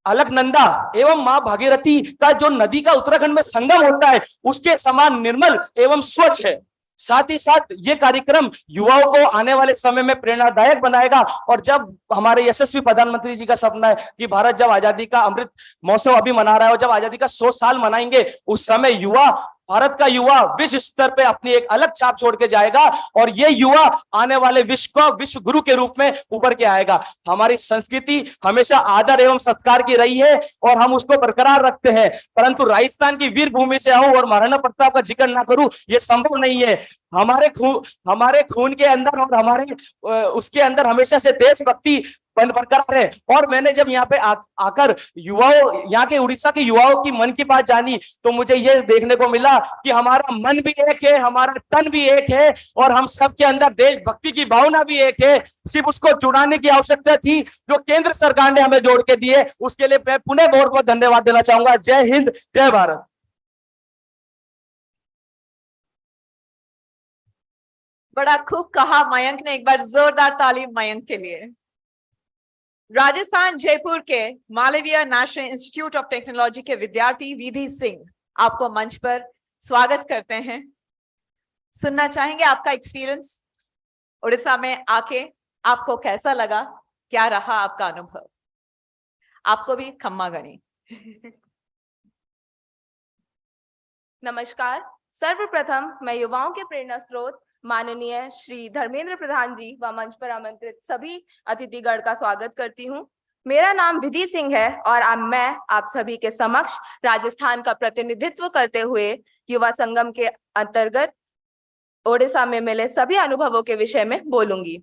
अलकनंदा एवं मां भागीरथी का जो नदी का उत्तराखंड में संगम होता है, उसके समान निर्मल एवं स्वच्छ है। साथ ही साथ ये कार्यक्रम युवाओं को आने वाले समय में प्रेरणादायक बनाएगा, और जब हमारे यशस्वी प्रधानमंत्री जी का सपना है कि भारत जब आजादी का अमृत महोत्सव अभी मना रहा है और जब आजादी का 100 साल मनाएंगे, उस समय युवा, भारत का युवा विश्व स्तर पे अपनी एक अलग छाप छोड़ के जाएगा, और ये युवा आने वाले विश्व का विश्व गुरु के रूप में उभर के आएगा। हमारी संस्कृति हमेशा आदर एवं सत्कार की रही है और हम उसको बरकरार रखते हैं, परंतु राजस्थान की वीर भूमि से आऊं और महाराणा प्रताप का जिक्र ना करूं, ये संभव नहीं है। हमारे खून के अंदर और हमारे उसके अंदर हमेशा से देशभक्ति बरकरार है। और मैंने जब यहाँ पे आकर युवाओं, यहाँ के उड़ीसा के युवाओं की मन की बात जानी, तो मुझे ये देखने को मिला कि हमारा मन भी एक है, हमारा तन भी एक है, और हम सबके अंदर देशभक्ति की भावना भी एक है। सिर्फ उसको जुड़ाने की आवश्यकता थी, जो केंद्र सरकार ने हमें जोड़ के दिए, उसके लिए मैं पुनः बहुत बहुत धन्यवाद देना चाहूंगा। जय हिंद, जय भारत। बड़ा खूब कहा मयंक ने, एक बार जोरदार तालीम मयंक के लिए। राजस्थान जयपुर के Malviya national institute of technology के विद्यार्थी विधि सिंह आपको मंच पर स्वागत करते हैं। सुनना चाहेंगे आपका एक्सपीरियंस उड़ीसा में आके, आपको कैसा लगा, क्या रहा आपका अनुभव? आपको भी खम्मा गणी। नमस्कार। सर्वप्रथम मैं युवाओं के प्रेरणा स्रोत माननीय श्री धर्मेंद्र प्रधान जी व मंच पर आमंत्रित सभी अतिथिगण का स्वागत करती हूँ। मेरा नाम विधि सिंह है और अब मैं आप सभी के समक्ष राजस्थान का प्रतिनिधित्व करते हुए युवा संगम के अंतर्गत ओडिशा में मिले सभी अनुभवों के विषय में बोलूंगी।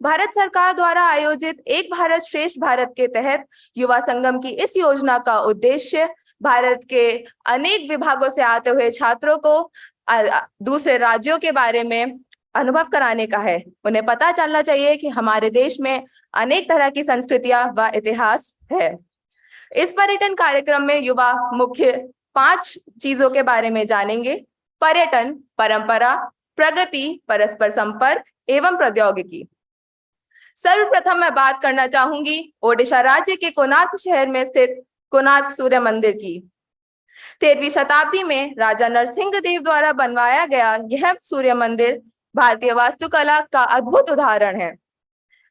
भारत सरकार द्वारा आयोजित एक भारत श्रेष्ठ भारत के तहत युवा संगम की इस योजना का उद्देश्य भारत के अनेक विभागों से आते हुए छात्रों को दूसरे राज्यों के बारे में अनुभव कराने का है। उन्हें पता चलना चाहिए कि हमारे देश में अनेक तरह की संस्कृतियां व इतिहास है। इस पर्यटन कार्यक्रम में युवा मुख्य 5 चीजों के बारे में जानेंगे: पर्यटन, परंपरा, प्रगति, परस्पर संपर्क एवं प्रौद्योगिकी। सर्वप्रथम मैं बात करना चाहूंगी ओडिशा राज्य के कोणार्क शहर में स्थित कोणार्क सूर्य मंदिर की। 13वीं शताब्दी में राजा नरसिंह देव द्वारा बनवाया गया यह सूर्य मंदिर भारतीय वास्तुकला का अद्भुत उदाहरण है।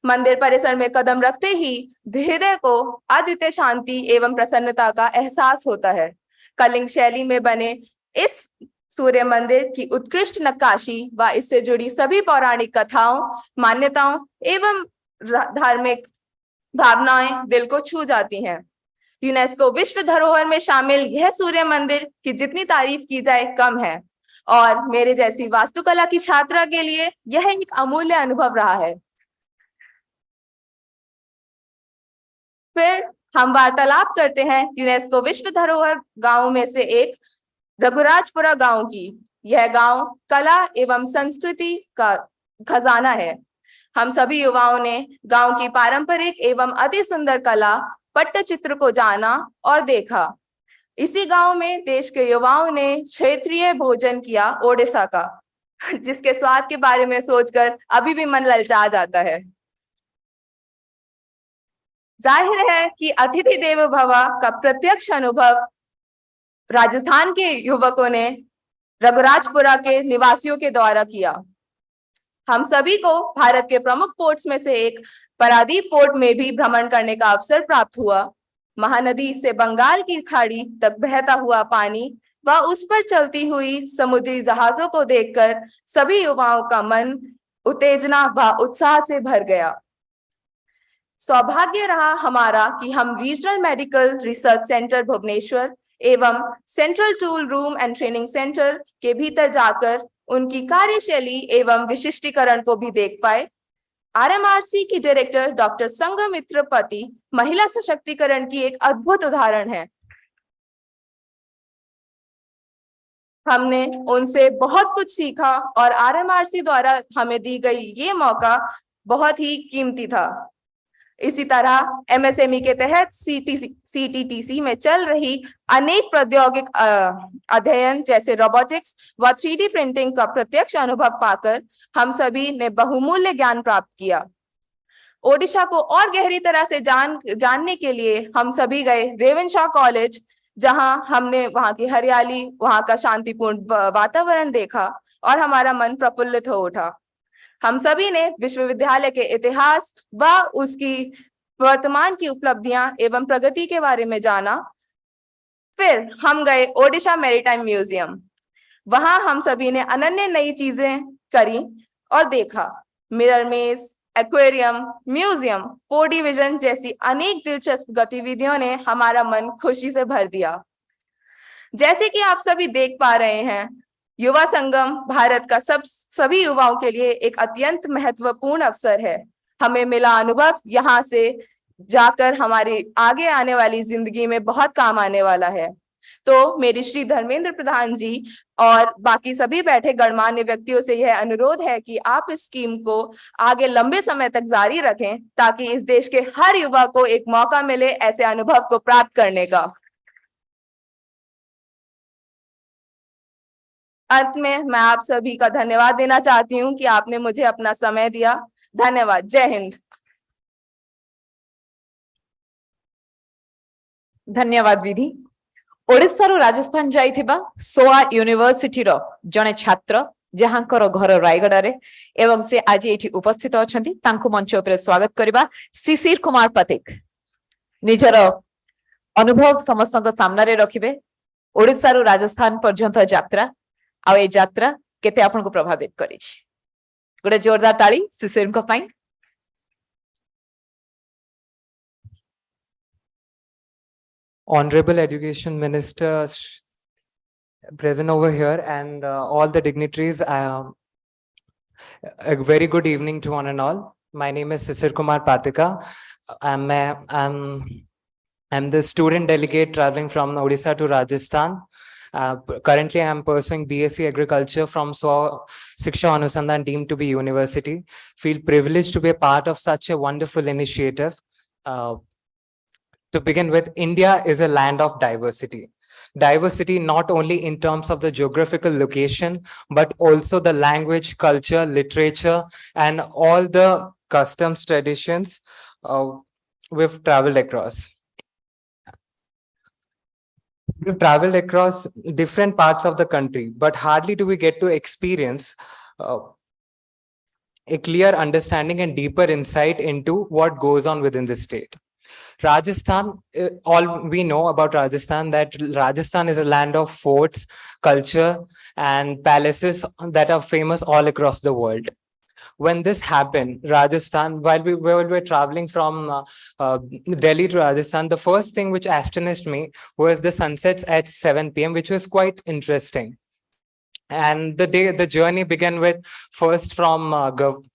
मंदिर परिसर में कदम रखते ही हृदय को अद्वितीय शांति एवं प्रसन्नता का एहसास होता है। कलिंग शैली में बने इस सूर्य मंदिर की उत्कृष्ट नक्काशी व इससे जुड़ी सभी पौराणिक कथाओं, मान्यताओं एवं धार्मिक भावनाएं दिल को छू जाती हैं। यूनेस्को विश्व धरोहर में शामिल यह सूर्य मंदिर की जितनी तारीफ की जाए कम है, और मेरे जैसी वास्तुकला की छात्रा के लिए यह एक अमूल्य अनुभव रहा है। फिर हम वार्तालाप करते हैं यूनेस्को विश्व धरोहर गांव में से एक रघुराजपुरा गांव की। यह गांव कला एवं संस्कृति का खजाना है। हम सभी युवाओं ने गांव की पारंपरिक एवं अति सुंदर कला पट्टचित्र को जाना और देखा। इसी गांव में देश के युवाओं ने क्षेत्रीय भोजन किया ओडिशा का, जिसके स्वाद के बारे में सोचकर अभी भी मन ललचा जाता है। जाहिर है कि अतिथि देवो भव का प्रत्यक्ष अनुभव राजस्थान के युवकों ने रघुराजपुरा के निवासियों के द्वारा किया। हम सभी को भारत के प्रमुख पोर्ट्स में से एक पारादीप पोर्ट में भी भ्रमण करने का अवसर प्राप्त हुआ। महानदी से बंगाल की खाड़ी तक बहता हुआ पानी व उस पर चलती हुई समुद्री जहाजों को देखकर सभी युवाओं का मन उत्तेजना व उत्साह से भर गया। सौभाग्य रहा हमारा कि हम regional medical research centre Bhubaneswar एवं central tool room and training centre के भीतर जाकर उनकी कार्यशैली एवं विशिष्टीकरण को भी देख पाए। आरएमआरसी की डायरेक्टर डॉक्टर संगम मित्रपति महिला सशक्तिकरण की एक अद्भुत उदाहरण है। हमने उनसे बहुत कुछ सीखा और आरएमआरसी द्वारा हमें दी गई ये मौका बहुत ही कीमती था। इसी तरह एमएसएमई के तहत सीटीटीसी में चल रही अनेक प्रौद्योगिक अध्ययन जैसे रोबोटिक्स व 3D प्रिंटिंग का प्रत्यक्ष अनुभव पाकर हम सभी ने बहुमूल्य ज्ञान प्राप्त किया। ओडिशा को और गहरी तरह से जानने के लिए हम सभी गए रेवेनशा कॉलेज, जहां हमने वहां की हरियाली, वहां का शांतिपूर्ण वातावरण देखा और हमारा मन प्रफुल्लित हो उठा। हम सभी ने विश्वविद्यालय के इतिहास व उसकी वर्तमान की उपलब्धियां एवं प्रगति के बारे में जाना। फिर हम गए ओडिशा मैरीटाइम म्यूजियम। वहां हम सभी ने अनन्य नई चीजें करी और देखा। मिरर मेज, एक्वेरियम, म्यूजियम, 4D विजन जैसी अनेक दिलचस्प गतिविधियों ने हमारा मन खुशी से भर दिया। जैसे कि आप सभी देख पा रहे हैं, युवा संगम भारत का सभी युवाओं के लिए एक अत्यंत महत्वपूर्ण अवसर है। हमें मिला अनुभव यहाँ से जाकर हमारी आगे आने वाली जिंदगी में बहुत काम आने वाला है। तो मेरी श्री धर्मेंद्र प्रधान जी और बाकी सभी बैठे गणमान्य व्यक्तियों से यह अनुरोध है कि आप इस स्कीम को आगे लंबे समय तक जारी रखें, ताकि इस देश के हर युवा को एक मौका मिले ऐसे अनुभव को प्राप्त करने का। अंत में मैं आप सभी का धन्यवाद देना चाहती हूँ कि आपने मुझे अपना समय दिया। धन्यवाद। जय हिंद। धन्यवाद विधि। ओडिशा रो राजस्थान जाइथिबा सोआ यूनिवर्सिटी रो जने छात्र जहांकर घर रायगड़ा रे एवं से आज एठी उपस्थित अछंती, तांको मंच उपरे स्वागत करबा। शिशिर कुमार पथिक निजर अनुभव समस्त सामने रे रखिबे। ओडिशा रो राजस्थान पर्यंत यात्रा आ ए यात्रा केते आपन को प्रभावित करी छी। गोटे जोरदार ताली शिशिर को पाई। Honorable Education Minister present over here and all the dignitaries, a very good evening to one and all. My name is Sisir Kumar Patika. I'm the student delegate traveling from Odisha to Rajasthan. Currently, I'm pursuing BSc Agriculture from Shiksha Anusandhan deemed to be university. Feel privileged to be a part of such a wonderful initiative. To begin with, India is a land of diversity. Diversity not only in terms of the geographical location, but also the language, culture, literature, and all the customs, traditions we've traveled across. We've traveled across different parts of the country, but hardly do we get to experience a clear understanding and deeper insight into what goes on within the state. Rajasthan, all we know about Rajasthan, that Rajasthan is a land of forts, culture, and palaces that are famous all across the world. When this happened, Rajasthan, while we were traveling from Delhi to Rajasthan, the first thing which astonished me was the sunsets at 7 p.m., which was quite interesting. And the journey began with first from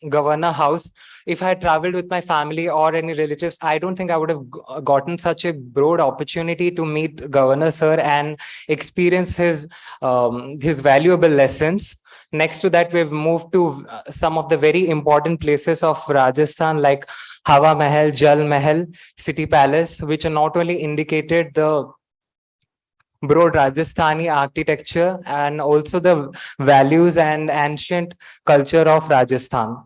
Governor House. If I had traveled with my family or any relatives, I don't think I would have gotten such a broad opportunity to meet Governor Sir and experience his valuable lessons. Next to that, we've moved to some of the very important places of Rajasthan, like Hawa Mahal, Jal Mahal, City Palace, which are not only indicated the broad Rajasthani architecture and also the values and ancient culture of Rajasthan.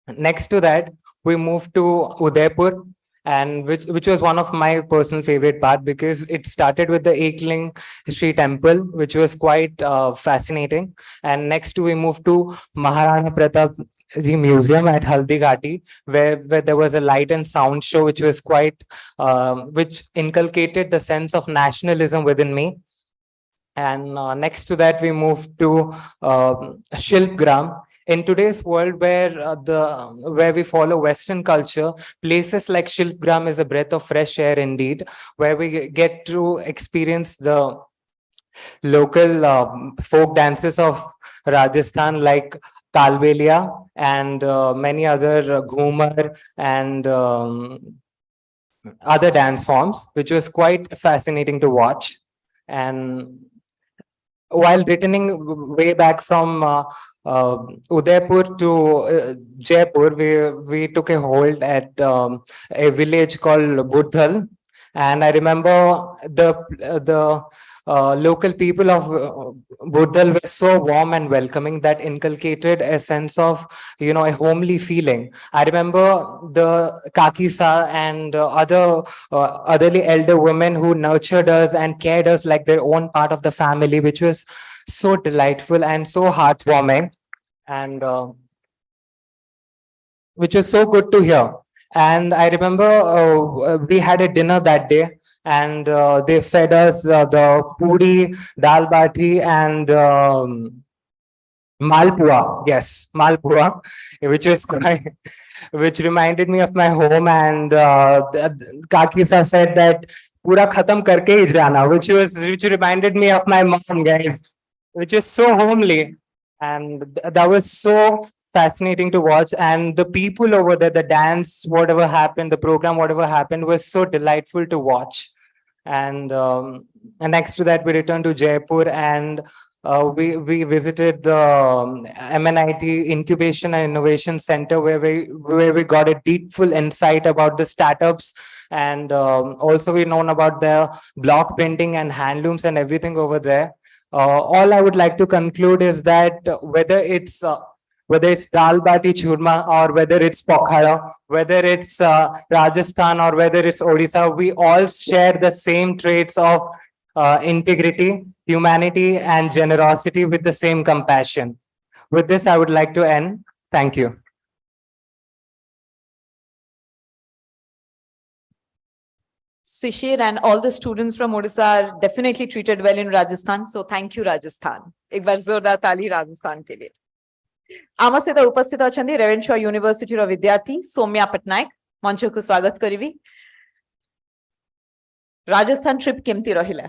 Next to that, we moved to Udaipur, and which was one of my personal favorite part, because it started with the Ekling Shri Temple, which was quite fascinating. And next we moved to Maharana Pratap Ji Museum at Haldi Ghati, where there was a light and sound show, which was quite which inculcated the sense of nationalism within me. And next to that, we moved to Shilpgram. In today's world, where we follow Western culture, places like Shilpgram is a breath of fresh air indeed, where we get to experience the local folk dances of Rajasthan, like Kalbelia and many other Ghumar and other dance forms, which was quite fascinating to watch. And while returning way back from Udaipur to Jaipur, we took a hold at a village called Budhal, and I remember the local people of Budhal were so warm and welcoming that inculcated a sense of, a homely feeling. I remember the Kakisa and otherly elder women who nurtured us and cared us like their own part of the family, which was so delightful and so heartwarming, and which was so good to hear. And I remember we had a dinner that day, and they fed us the puri, dal bati, and malpua. Yes, malpua, which was quite, which reminded me of my home. And Kakisa said that pura khatam karke hi jana, which reminded me of my mom, guys, which is so homely, and that was so fascinating to watch. And the people over there, the dance, whatever happened, the program, whatever happened, was so delightful to watch. And next to that, we returned to Jaipur, and we visited the MNIT Incubation and Innovation Center, where we got a deep full insight about the startups, and also we known about the block printing and handlooms and everything over there. All I would like to conclude is that whether it's dal bati churma, or whether it's pokhara, whether it's Rajasthan, or whether it's Odisha, we all share the same traits of integrity, humanity, and generosity with the same compassion. With this, I would like to end. Thank you. Sishir and all the students from Odisha are definitely treated well in Rajasthan. So thank you, Rajasthan. एक बार जोरदार ताली राजस्थान के लिए. आम सहित उपस्थित अच्छा रेवेन्शा यूनिवर्सिटी विद्यार्थी सौम्या पट्टनायक मंच को स्वागत करी. राजस्थान ट्रिप केमती रहिला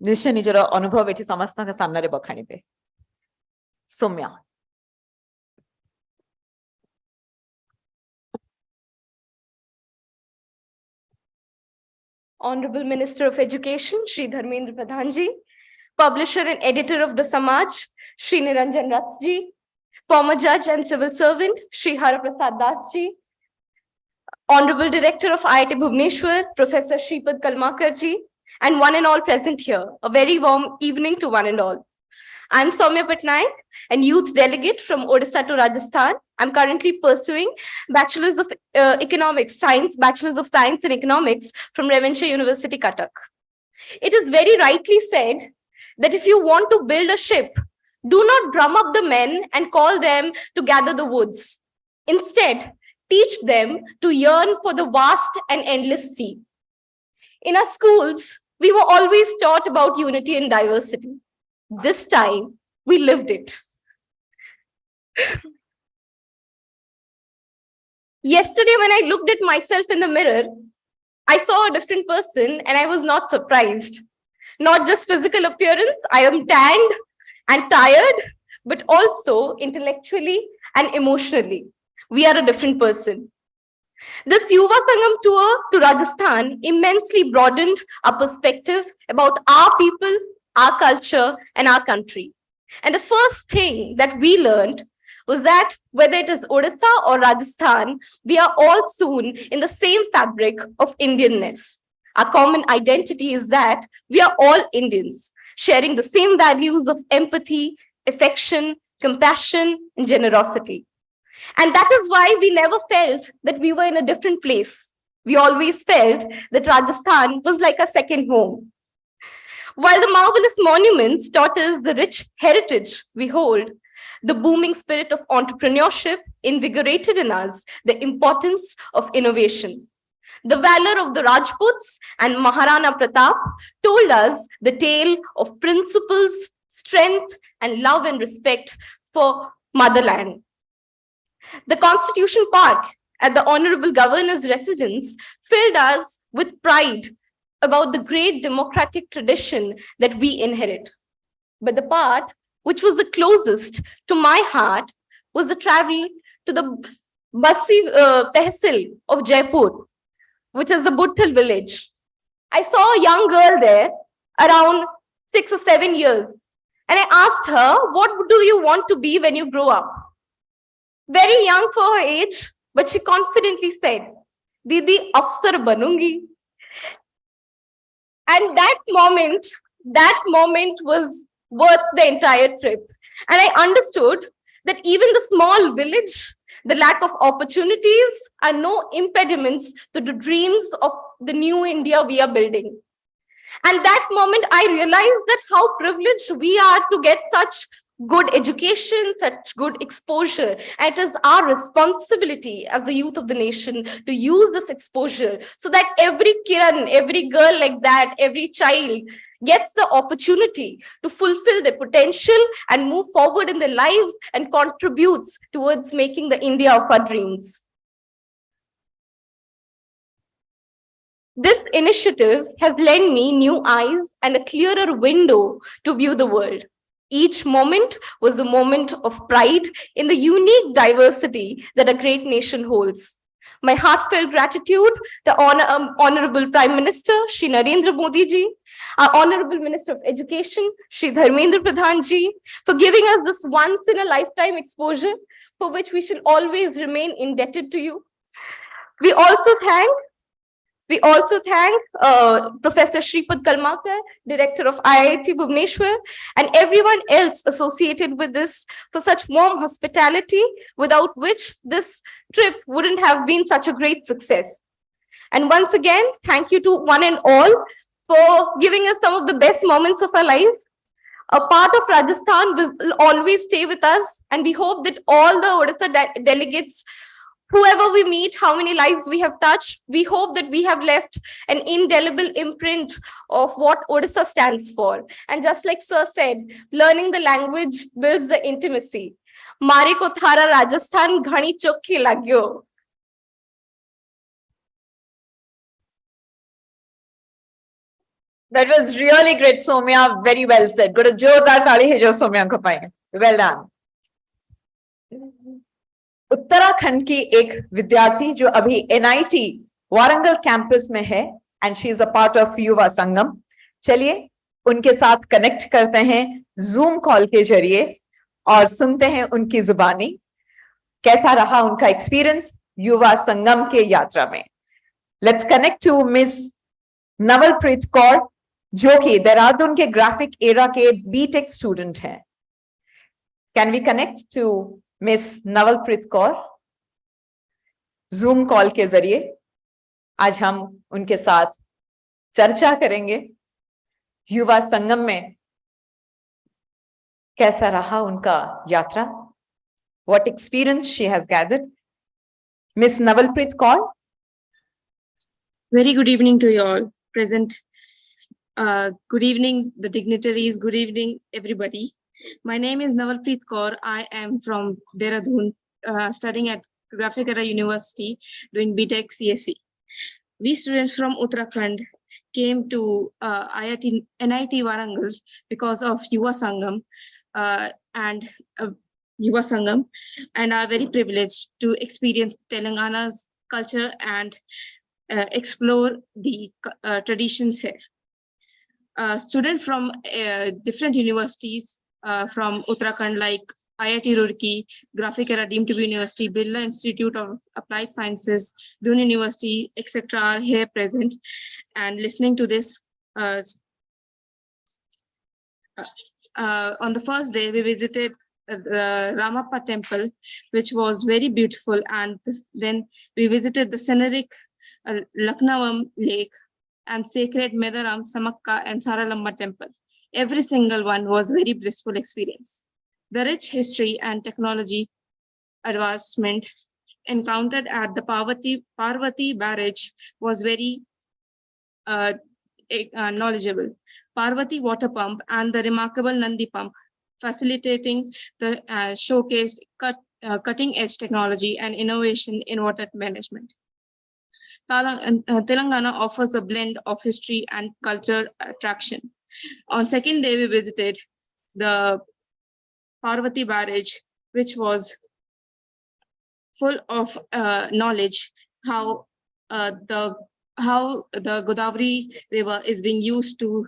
निश्चय निजर अनुभव एठी समस्त सामने बखाणीबे. Saumya. Honorable Minister of Education, Shri Dharmendra Pradhan Ji, Publisher and Editor of the Samaj, Shri Niranjan Rath Ji, former Judge and Civil Servant, Shri Haraprasad Das Ji, Honorable Director of IIT Bhubaneswar, Professor Shripad Kalmakar Ji, and one and all present here. A very warm evening to one and all. I'm Soumya Patnaik, and youth delegate from Odisha to Rajasthan. I'm currently pursuing Bachelor's of Economics, Bachelor's of Science in Economics from Ravencha University, Cuttack. It is very rightly said that if you want to build a ship, do not drum up the men and call them to gather the woods. Instead, teach them to yearn for the vast and endless sea. In our schools, we were always taught about unity and diversity. This time, we lived it. Yesterday, when I looked at myself in the mirror, I saw a different person and I was not surprised. Not just physical appearance, I am tanned and tired, but also intellectually and emotionally. We are a different person. This Yuva Sangam tour to Rajasthan immensely broadened our perspective about our people, our culture, and our country. And the first thing that we learned was that whether it is Odisha or Rajasthan, we are all sewn in the same fabric of Indianness. Our common identity is that we are all Indians, sharing the same values of empathy, affection, compassion, and generosity. And that is why we never felt that we were in a different place. We always felt that Rajasthan was like a second home. While the marvelous monuments taught us the rich heritage we hold, the booming spirit of entrepreneurship invigorated in us the importance of innovation. The valor of the Rajputs and Maharana Pratap told us the tale of principles, strength, and love and respect for motherland. The Constitution Park at the Honorable Governor's residence filled us with pride about the great democratic tradition that we inherit. But the part which was the closest to my heart was the travel to the Bassi Tehsil of Jaipur, which is the Butthal village. I saw a young girl there around 6 or 7 years, and I asked her, what do you want to be when you grow up? Very young for her age, but she confidently said, Didi, afsar banungi. And that moment was worth the entire trip. And I understood that even the small village, the lack of opportunities are no impediments to the dreams of the new India we are building. And that moment I realized that how privileged we are to get such good education, such good exposure. And it is our responsibility as the youth of the nation to use this exposure so that every Kiran, every girl like that, every child gets the opportunity to fulfill their potential and move forward in their lives and contributes towards making the India of our dreams. This initiative has lent me new eyes and a clearer window to view the world. Each moment was a moment of pride in the unique diversity that a great nation holds. My heartfelt gratitude to Honorable Prime Minister Shri Narendra Modi ji, our Honorable Minister of Education Shri Dharmendra Pradhan ji, for giving us this once in a lifetime exposure for which we shall always remain indebted to you. We also thank Professor Shripad Kalmakar, Director of IIT Bhubaneswar, and everyone else associated with this for such warm hospitality, without which this trip wouldn't have been such a great success. And once again, thank you to one and all for giving us some of the best moments of our lives. A part of Rajasthan will always stay with us, and we hope that all the Odisha delegates, whoever we meet, how many lives we have touched, we hope that we have left an indelible imprint of what Odisha stands for. And just like Sir said, learning the language builds the intimacy. Mari ko thara Rajasthan ghani chokhi lagyo. That was really great, Soumya. Very well said. Good. Jodar taali hai jo Soumya ko paye. Well done. Uttarakhand की एक विद्यार्थी जो अभी NIT Warangal campus में है and she is a part of Yuva संगम. चलिए उनके साथ कनेक्ट करते हैं जूम कॉल के जरिए और सुनते हैं उनकी जुबानी, कैसा रहा उनका एक्सपीरियंस युवा संगम के यात्रा में. Let's connect to miss Navalpreet Kaur, जो कि देहरादून के ग्राफिक एरा के बीटेक स्टूडेंट हैं. Can we connect to miss Navalpreet Kaur Zoom call के जरिए? आज हम उनके साथ चर्चा करेंगे युवा संगम में कैसा रहा उनका यात्रा, what experience she has gathered. Miss Navalpreet Kaur. Very good evening to you all present. Good evening, the dignitaries. Good evening, everybody. My name is Navalpreet Kaur. I am from Dehradun, studying at Graphic Era University, doing BTech CSE. We students from Uttarakhand came to NIT Warangal because of Yuva Sangam and Yuva Sangam, and are very privileged to experience Telangana's culture and explore the traditions here. Students from different universities from Uttarakhand, like IIT Roorkee, Graphic Era deemed to be university, Birla Institute of Applied Sciences, Dun University, etc. are here present and listening to this. On the first day, we visited the Ramappa temple, which was very beautiful, and then we visited the scenic Lucknowam Lake, and sacred Medaram, Samakka, and Saralamba temple. Every single one was very blissful experience. The rich history and technology advancement encountered at the Parvati barrage was very knowledgeable. Parvati water pump and the remarkable Nandi pump facilitating the showcase cutting edge technology and innovation in water management. Telangana offers a blend of history and cultural attraction. On second day, we visited the Parvati barrage, which was full of knowledge how the Godavari river is being used to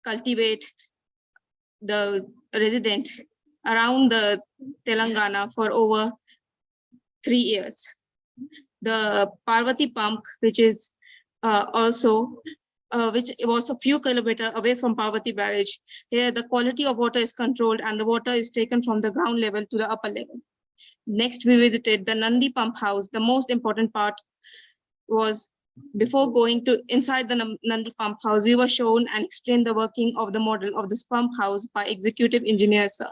cultivate the resident around the Telangana for over 3 years. The Parvati pump, which is which was a few kilometers away from Parvati barrage. Here, the quality of water is controlled and the water is taken from the ground level to the upper level. Next, we visited the Nandi pump house. The most important part was before going to inside the Nandi pump house, we were shown and explained the working of the model of this pump house by executive engineer, sir.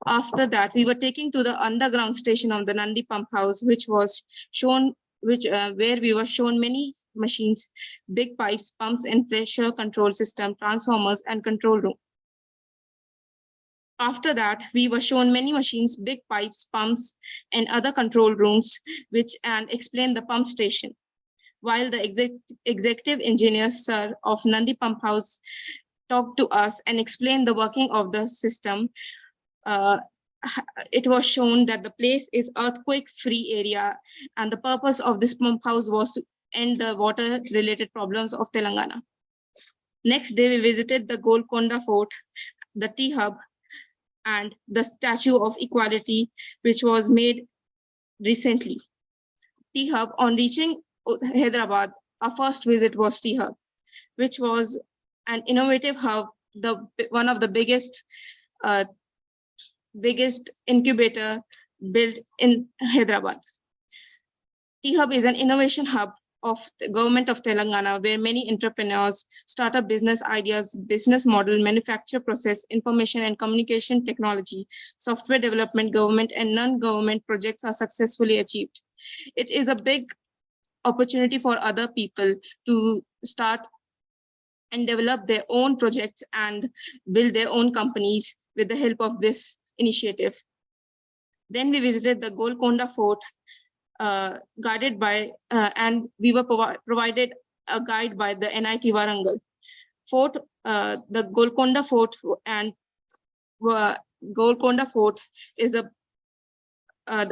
After that, we were taken to the underground station of the Nandi pump house, which was shown, where we were shown many machines, big pipes, pumps, and pressure control system, transformers, and control room. After that, we were shown many machines, big pipes, pumps, and other control rooms, and explained the pump station. While the executive engineer, sir, of Nandi pump house talked to us and explained the working of the system, it was shown that the place is earthquake-free area, and the purpose of this pump house was to end the water-related problems of Telangana. Next day, we visited the Golconda Fort, the tea hub, and the Statue of Equality, which was made recently. Tea hub, on reaching Hyderabad, our first visit was tea hub, which was an innovative hub, one of the biggest incubator built in Hyderabad. Tea hub is an innovation hub of the government of Telangana, where many entrepreneurs, startup business ideas, business model, manufacture process, information and communication technology, software development, government and non-government projects are successfully achieved. It is a big opportunity for other people to start and develop their own projects and build their own companies with the help of this initiative. Then we visited the Golconda Fort, guided by, and we were provided a guide by the NIT Warangal. Fort, the Golconda Fort and Golconda Fort is the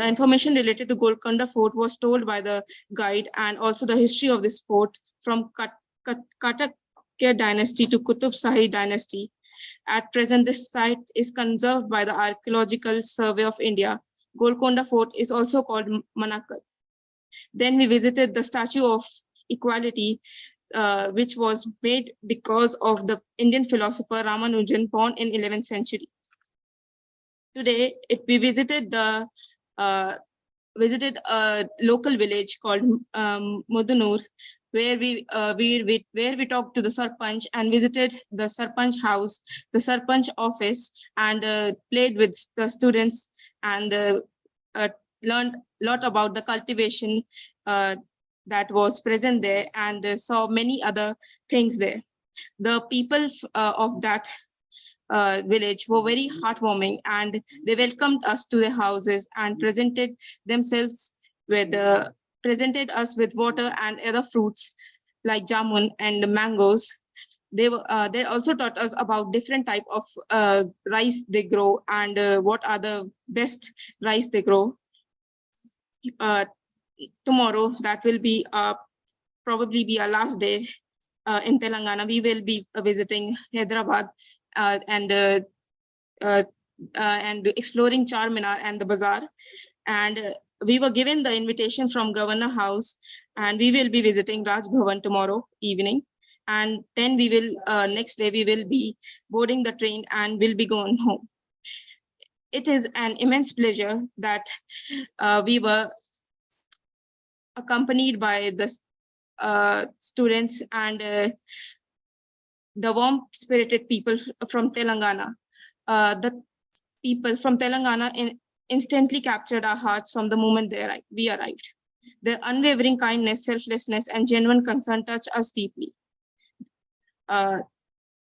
information related to Golconda Fort was told by the guide, and also the history of this fort from Katakya dynasty to Qutub Shahi dynasty. At present, this site is conserved by the Archaeological Survey of India. Golconda Fort is also called Manakal. Then we visited the Statue of Equality, which was made because of the Indian philosopher Ramanujan, born in 11th century. Today, we visited a local village called Mudunur, where we talked to the Sarpanch and visited the Sarpanch house, the Sarpanch office, and played with the students and learned a lot about the cultivation that was present there, and saw many other things there. The people of that village were very heartwarming, and they welcomed us to their houses and presented us with water and other fruits like jamun and mangoes. They also taught us about different type of rice they grow and what are the best rice they grow. Tomorrow, that will be probably be our last day in Telangana. We will be visiting Hyderabad and exploring Charminar and the bazaar. And we were given the invitation from Governor House, and we will be visiting Raj Bhavan tomorrow evening. And then we will next day we will be boarding the train and will be going home. It is an immense pleasure that we were accompanied by the students and the warm-spirited people from Telangana. The people from Telangana instantly captured our hearts from the moment we arrived. Their unwavering kindness, selflessness, and genuine concern touched us deeply.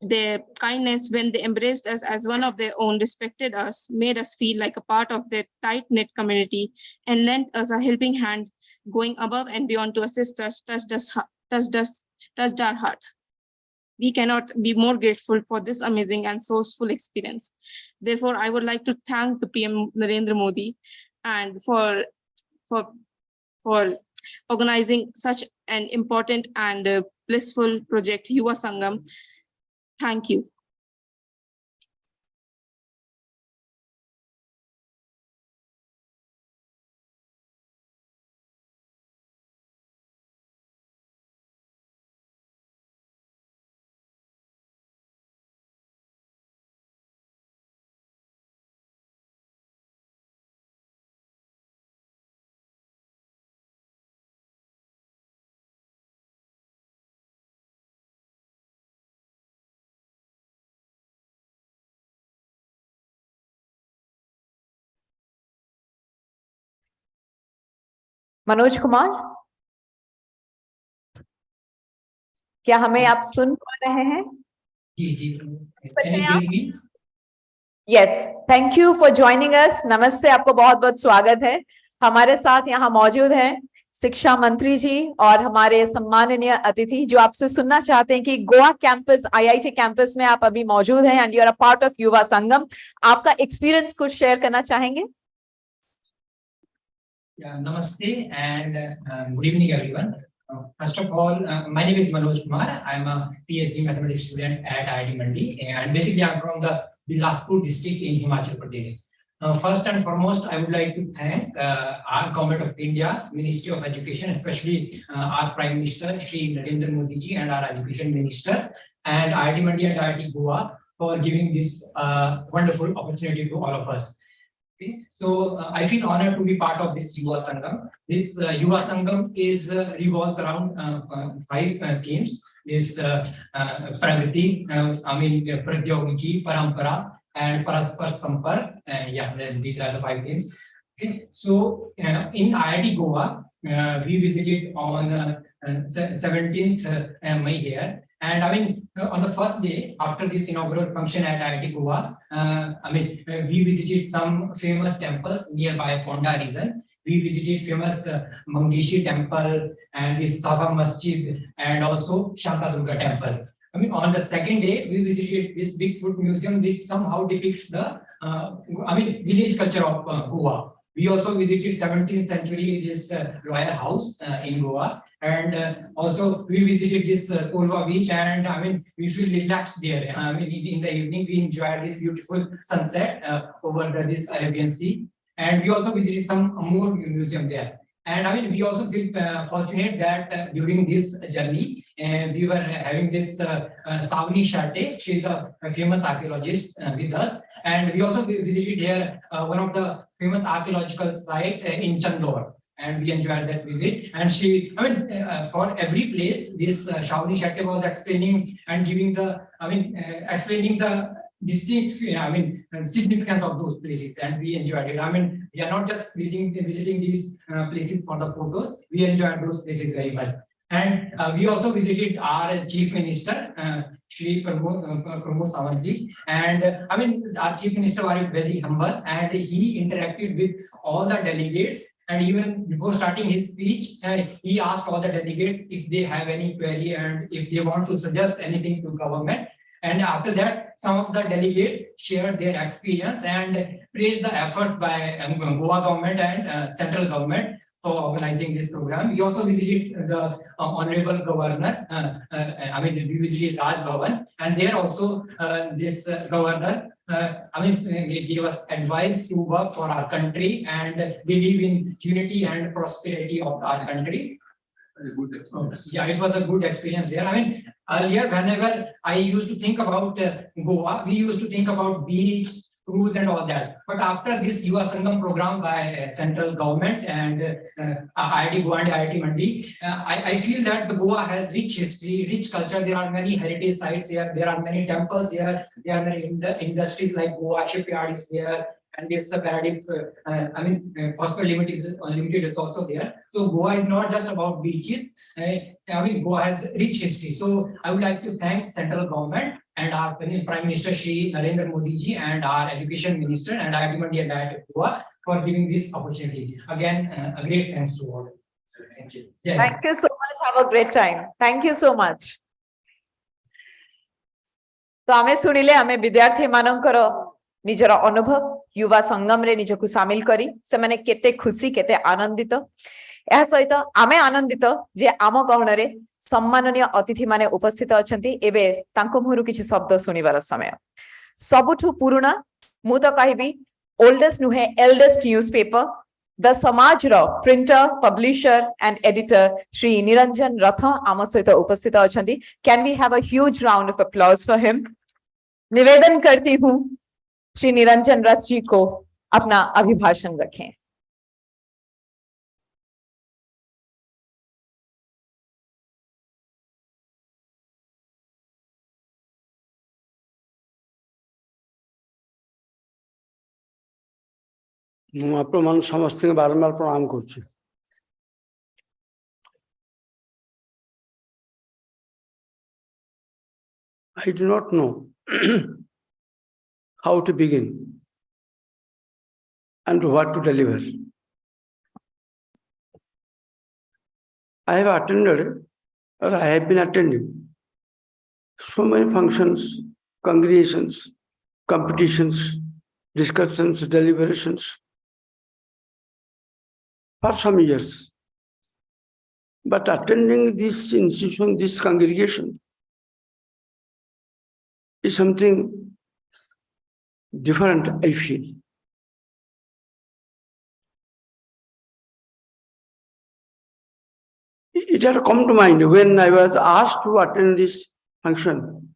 Their kindness, when they embraced us as one of their own, respected us, made us feel like a part of their tight-knit community, and lent us a helping hand, going above and beyond to assist us, touched our heart. We cannot be more grateful for this amazing and sourceful experience. Therefore, I would like to thank the PM Narendra Modi and for organizing such an important and blissful project, Yuva Sangam. Thank you. Manoj Kumar, क्या हमें आप सुन पा रहे हैं? जी। Yes, thank you for joining us. नमस्ते, आपको बहुत बहुत स्वागत है। हमारे साथ यहाँ मौजूद हैं शिक्षा मंत्री जी और हमारे सम्माननीय अतिथि जो आपसे सुनना चाहते हैं कि गोवा कैंपस, IIT कैंपस में आप अभी मौजूद हैं and you are a part of Yuva Sangam. आपका एक्सपीरियंस कुछ शेयर करना चाहेंगे? Namaste and good evening, everyone. First of all, my name is Manoj Kumar. I am a PhD mathematics student at IIT Mandi, and basically I am from the Bilaspur district in Himachal Pradesh. First and foremost, I would like to thank our Government of India, Ministry of Education, especially our Prime Minister, Shri Narendra Modi ji, and our Education Minister, and IIT Mandi and IIT Goa for giving this wonderful opportunity to all of us. Okay. So I feel honored to be part of this Yuva Sangam. This Yuva Sangam revolves around 5 themes. This Pragati, Pradyogiki, Parampara, and Paraspar Sampark. These are the 5 themes. Okay. So in IIT Goa, we visited on 17th May here. And on the first day after this inaugural function at IIT Goa, we visited some famous temples nearby Ponda region. We visited famous Mangeshi temple and this Sava Masjid and also Shantadurga temple. On the second day, we visited this big food museum which somehow depicts the village culture of Goa. We also visited 17th century this royal house in Goa, and also we visited this Kolva beach, and we feel relaxed there. In the evening we enjoyed this beautiful sunset over this Arabian Sea, and we also visited some more museum there. And we also feel fortunate that during this journey we were having this Savni Shate. She is a famous archaeologist with us, and we also visited here one of the famous archaeological site in Chandor, and we enjoyed that visit. And she, for every place, this Shawnee Shate was explaining and giving the, explaining the distinct, significance of those places, and we enjoyed it. We are not just visiting these places for the photos. We enjoyed those places very much. And we also visited our Chief Minister, Shri Pramod Sawantji, and our Chief Minister was very humble, and he interacted with all the delegates. And even before starting his speech, he asked all the delegates if they have any query and if they want to suggest anything to government. And after that, some of the delegates shared their experience and praised the efforts by Goa government and central government for organizing this program. We also visited the Honorable Governor. We visited Raj Bhavan, and there also this governor gave us advice to work for our country and believe in unity and prosperity of our country. Yeah, it was a good experience there. Earlier, whenever I used to think about Goa, we used to think about beach, cruise and all that. But after this Yuva Sangam program by central government and IIT Goa and IIT Mandi, I feel that the Goa has rich history, rich culture. There are many heritage sites here. There are many temples here. There are many industries like Goa shipyard is there. And this Paradigm, Hospital Limited is also there. So Goa is not just about beaches. Goa has rich history. So I would like to thank central government and our Prime Minister Shri Narendra Modi ji and our Education Minister and IIT Mandi and IIT Goa for giving this opportunity. Again, a great thanks to all. Thank you. Thank you so much. Have a great time. Thank you so much. तो आमे सुनिले आमे विद्यार्थी मानकर निजर अनुभव युवा संगम रे निजकु शामिल करी से माने केते खुशी केते आनंदित या सहित आमे आनंदित जे आम गहन रे सम्माननीय अतिथि माने उपस्थित अछंती एबे तांको मुहरु किछि शब्द सुनिबार समय सबुठु पुरुना मु तो कहिबी ओल्डेस्ट नुहे एल्डेस्ट न्यूज़पेपर द समाज रो printer publisher and editor Shri Niranjan Rath आम सहित उपस्थित अछंती can we have a huge round of applause for him निवेदन करती हूं श्री निरंजन रथ जी को अपना अभिभाषण रखें। ମୁଁ ଆପଣମାନେ ସମସ୍ତଙ୍କୁ ବାରମ୍ବାର ପ୍ରଣାମ କରୁଛି। I do not know how to begin and what to deliver. I have attended or I have been attending so many functions, congregations, competitions, discussions, deliberations for some years. But attending this institution, this congregation is something different, I feel. It had come to mind when I was asked to attend this function.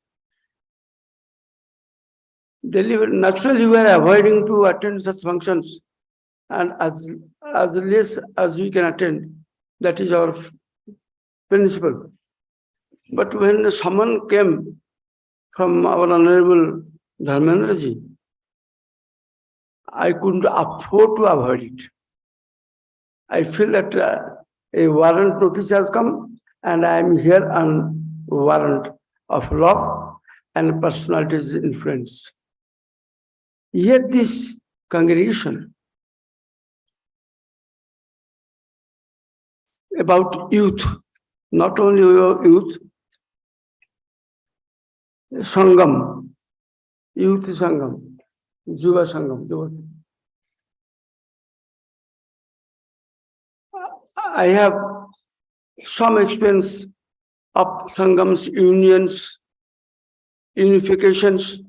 Naturally, we are avoiding to attend such functions, and as less as we can attend, that is our principle. But when someone came from our Honorable Dharmendra ji, I couldn't afford to avoid it. I feel that a warrant notice has come, and I am here on warrant of love and personality's influence. Yet this congregation about youth, not only youth, Sangam, youth Sangam, Yuva Sangam. I have some experience of Sangam's unions, unifications,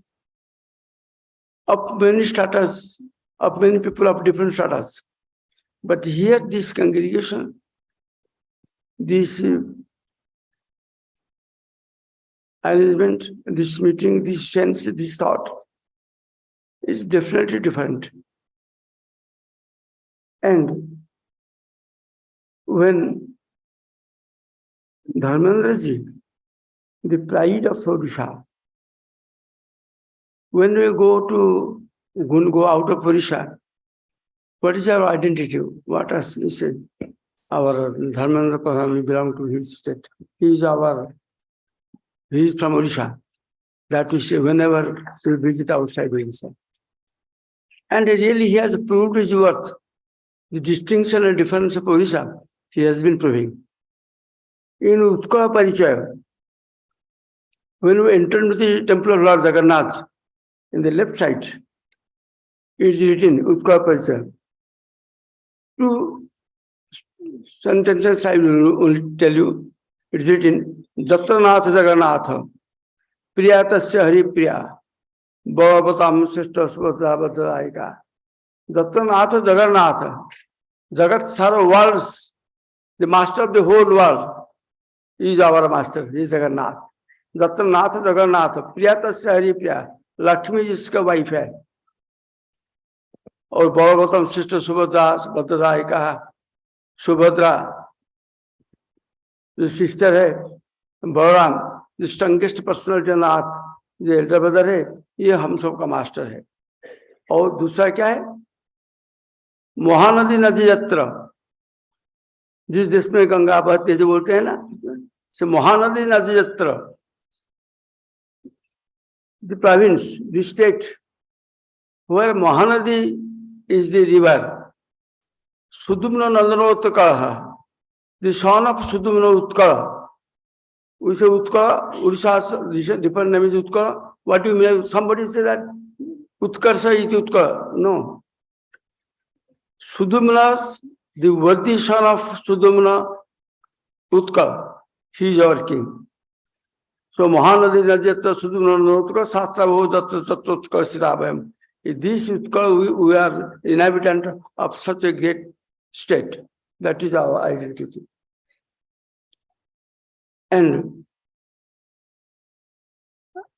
of many stratas, of many people of different stratas. But here, this congregation, this arrangement, this meeting, this sense, this thought is definitely different. And when Dharmendra ji, the pride of Odisha, when we go out of Odisha, what is our identity? What as we say, our Dharmendra Pradhan, we belong to his state. He is from Odisha. That we say whenever we visit outside Odisha. And really he has proved his worth. The distinction and difference of Odisha, he has been proving. In Utkala Parichaya, when we enter into the temple of Lord Jagannath, in the left side, it is written Utkala Parichaya. Two sentences I will only tell you. It is written Jatranath Jagannath, Priyatasya Hari Priya, Bhavatam Sishta Svadhavadayika. Jatranath Jagannath, Jagat Sara worlds, the master of the whole world, is our master, he is Jagannath. Jatranath Jagannath, Priyatasya Hari Priya, Lakshmi is his wife. और बलगौतम sister Subhadra भद्रदाई कहा सुभद्रा जो sister है, बलराम जो strongest personal जनाथ जो Elder brother है, ये हम सबका मास्टर है। और दूसरा क्या है, महानदी नदी यत्र, जिस देश में गंगा बहती है जो बोलते हैं ना, से महानदी नदी यत्र, the province, the state where Mahanadi is the river, Sudumna Nandana Utkala, the son of Sudumna Utkala. We say Utkala, Odisha's different name is Utkala. What do you mean? Somebody say that Utkarsa is Utkala. No. Sudumna's the worthy son of Sudumna Utkala. He is our king. So Mahanadi Najata Sudumna Utkala Satra Bhodatra Tattva Siddhabhayam. In this Utkala, we are inhabitant of such a great state. That is our identity. And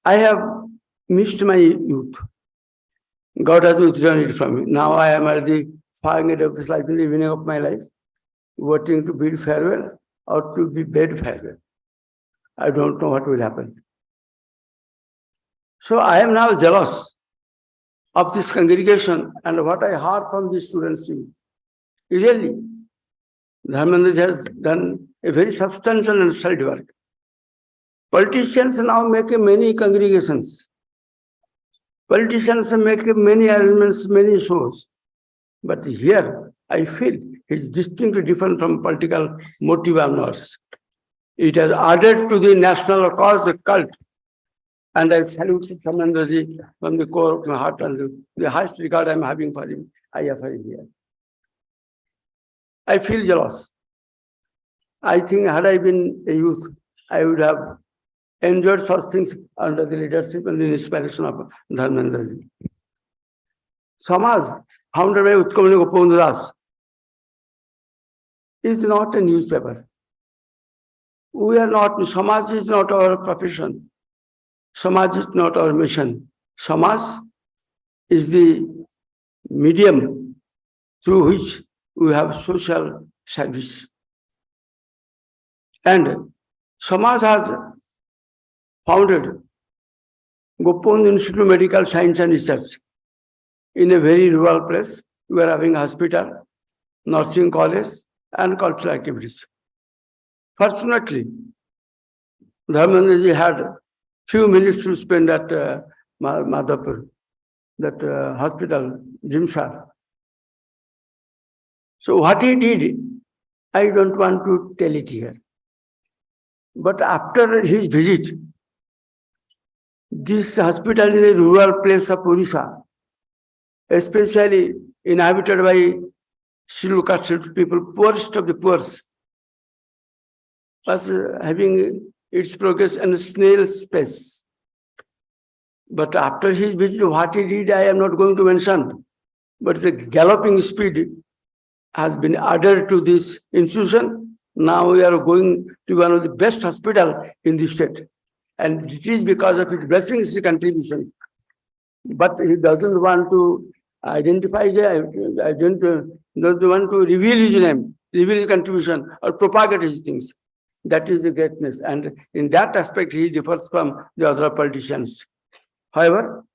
I have missed my youth. God has withdrawn it from me. Now I am at the far end of this life, in the evening of my life, waiting to bid farewell or to be bid farewell. I don't know what will happen. So I am now jealous of this congregation and what I heard from the students. Really, Dharmendra has done a very substantial and solid work. Politicians now make many congregations. Politicians make many arrangements, many shows. But here, I feel it's distinctly different from political motive and words. It has added to the national cause, the cult. And I salute Dharmendraji from the core of my heart and the highest regard I'm having for him. I have for him here. I feel jealous. I think had I been a youth, I would have enjoyed such things under the leadership and the inspiration of Dharmendraji. Samaj, founded by Utkamani Gopavendra Das, is not a newspaper. We are not, Samaj is not our profession. Samaj is not our mission. Samaj is the medium through which we have social service. And Samaj has founded Gopavendra Institute of Medical Science and Research in a very rural place. We are having a hospital, nursing college, and cultural activities. Fortunately, Dharmendraji had few minutes to spend at Madhapur, that hospital, Jimshar. So what he did, I don't want to tell it here. But after his visit, this hospital is a rural place of Odisha, especially inhabited by scheduled caste people, poorest of the poorest, was having its progress in a snail's pace. But after his visit, what he did, I am not going to mention. But the galloping speed has been added to this institution. Now we are going to one of the best hospitals in the state. And it is because of his blessings, his contribution. But he doesn't want to identify, I don't want to reveal his name, reveal his contribution, or propagate his things. That is the greatness. And in that aspect, he differs from the other politicians. However,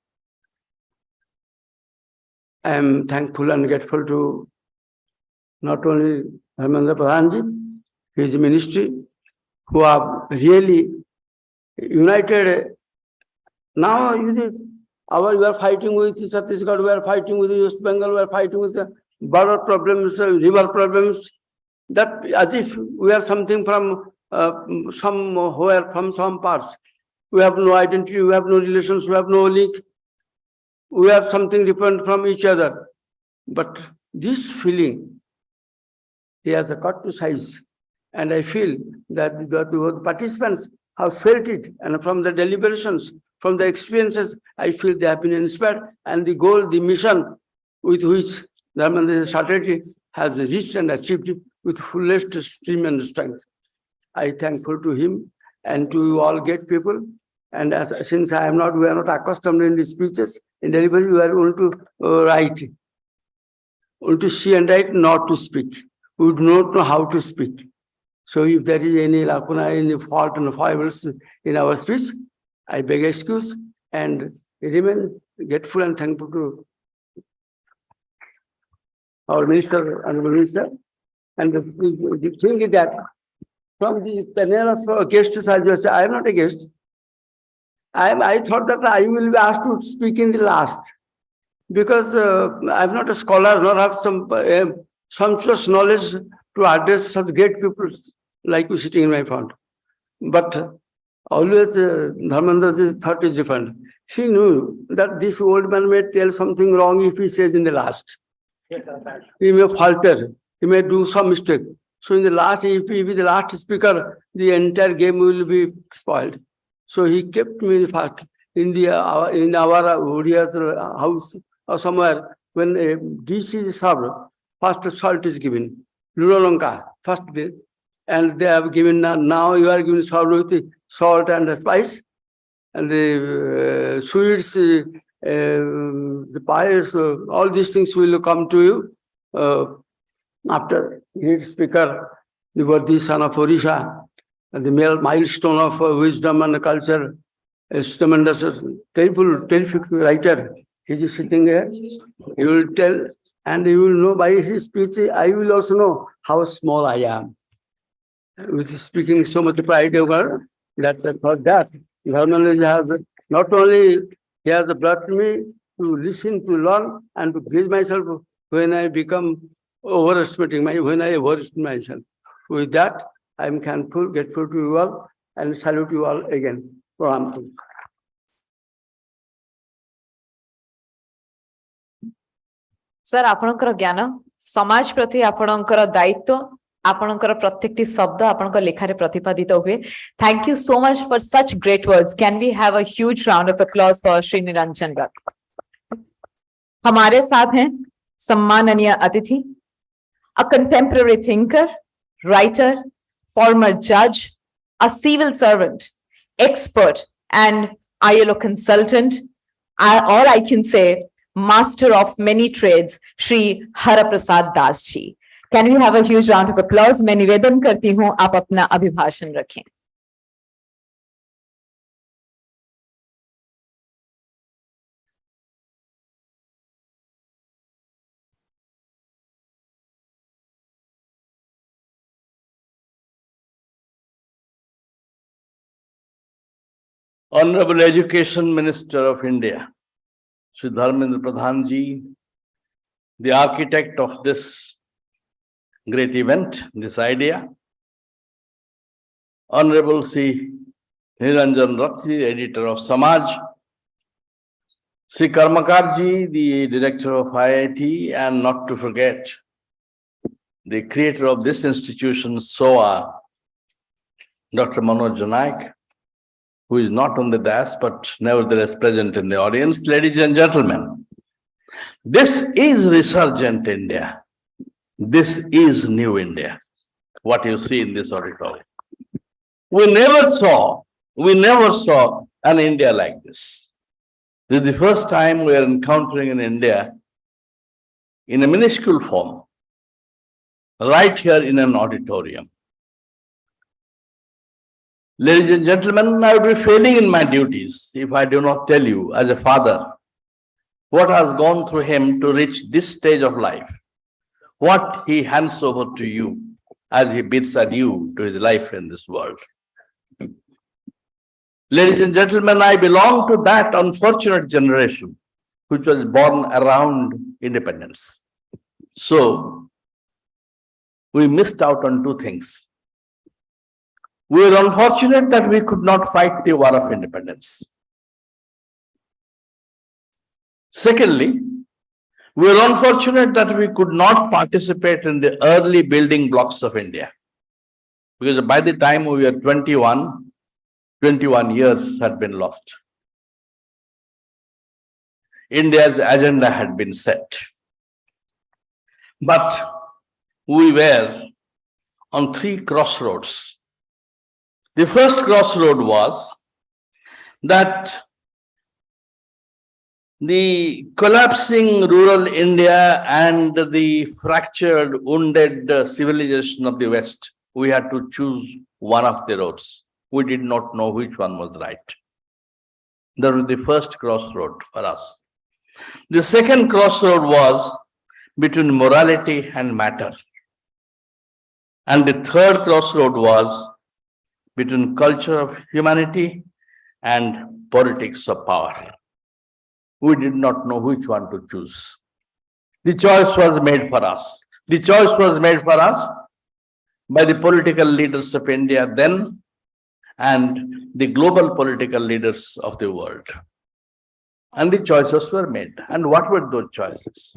I am thankful and grateful to not only Dharmendra Pradhanji, his ministry, who have really united. Now, we are fighting with Chhattisgarh, we are fighting with West Bengal, we are fighting with the border problems, river problems. That as if we are something from somewhere, from some parts. We have no identity, we have no relations, we have no link. We are something different from each other. But this feeling, he has a cut to size. And I feel that the participants have felt it. And from the deliberations, from the experiences, I feel they have been inspired. And the goal, the mission with which Dharmendra started it has reached and achieved it with fullest stream and strength. I am thankful to him and to all great people. And since we are not accustomed in the speeches, in delivery, we are going to write. only to see and write, not to speak. We do not know how to speak. So if there is any lacuna, any fault and foibles in our speech, I beg excuse and remain grateful and thankful to our minister, honorable minister. And the thing is that from the panel of guests, I am not a guest. I thought that I will be asked to speak in the last, because I'm not a scholar, nor have some sumptuous knowledge to address such great people like you sitting in my front. But always Dharmendra's thought is different. He knew that this old man may tell something wrong if he says in the last. He may falter, he may do some mistake. So in the last, if he be the last speaker, the entire game will be spoiled. So he kept me first in our Odia's house or somewhere. When a dish is served, first salt is given, Lulolanka, first day, and they have given now you are given served with salt and the spice, and the sweets, the pies, all these things will come to you after great speaker, the worthy son of Orisha, and the milestone of wisdom and culture, a tremendous, terrific writer. He is sitting here. He will tell, and you will know by his speech, I will also know how small I am. With speaking so much pride over that for that, Dharmanand has not only he has brought me to listen, to learn, and to gauge myself when I become overestimating when I overestimate myself. With that, I am thankful, grateful to you all, and salute you all again. Pranam. Sir आपणकर ज्ञान समाज प्रति आपणकर दायित्व आपणकर प्रत्येकटी शब्द आपणकर लेखारे प्रतिपादित हुए. Thank you so much for such great words. Can we have a huge round of applause for Shri Niranjan Rath. हमारे साथ हैं सम्माननीय अतिथि, a contemporary thinker, writer, former judge, a civil servant, expert, and ILO consultant, or I can say master of many trades, Shri Haraprasad Das ji. Can we have a huge round of applause? मैं निवेदन करती हूँ आप अपना अभिभाषण रखें. Honorable Education Minister of India, Shri Dharmendra Pradhan ji, the architect of this great event, this idea. Honorable Shri Niranjan Rath ji, editor of Samaj. Shri Karmakar ji, the director of IIT, and not to forget, the creator of this institution, SOA, Dr. Manoj Naik, who is not on the dais, but nevertheless present in the audience. Ladies and gentlemen, this is resurgent India. This is new India, what you see in this auditorium. We never saw an India like this. This is the first time we are encountering an India in a minuscule form, right here in an auditorium. Ladies and gentlemen, I would be failing in my duties if I do not tell you, as a father, what has gone through him to reach this stage of life, what he hands over to you as he bids adieu to his life in this world. Ladies and gentlemen, I belong to that unfortunate generation which was born around independence. So, we missed out on two things. We were unfortunate that we could not fight the war of independence. Secondly, we were unfortunate that we could not participate in the early building blocks of India. Because by the time we were 21 years had been lost. India's agenda had been set. But we were on three crossroads. The first crossroad was that the collapsing rural India and the fractured, wounded civilization of the West, we had to choose one of the roads. We did not know which one was right. That was the first crossroad for us. The second crossroad was between morality and matter. And the third crossroad was between culture of humanity and politics of power. We did not know which one to choose. The choice was made for us. The choice was made for us by the political leaders of India then and the global political leaders of the world. And the choices were made. And what were those choices?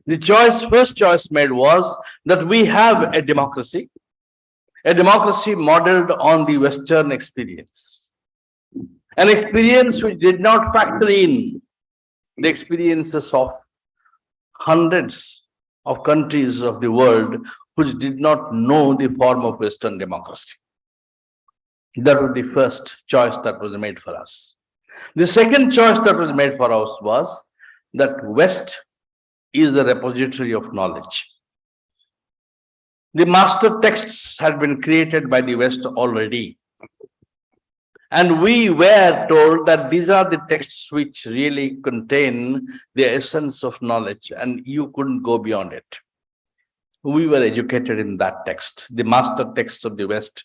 The first choice made was that we have a democracy modeled on the Western experience. An experience which did not factor in the experiences of hundreds of countries of the world which did not know the form of Western democracy. That was the first choice that was made for us. The second choice that was made for us was that West is a repository of knowledge. The master texts had been created by the West already. And we were told that these are the texts which really contain the essence of knowledge, and you couldn't go beyond it. We were educated in that text. The master texts of the West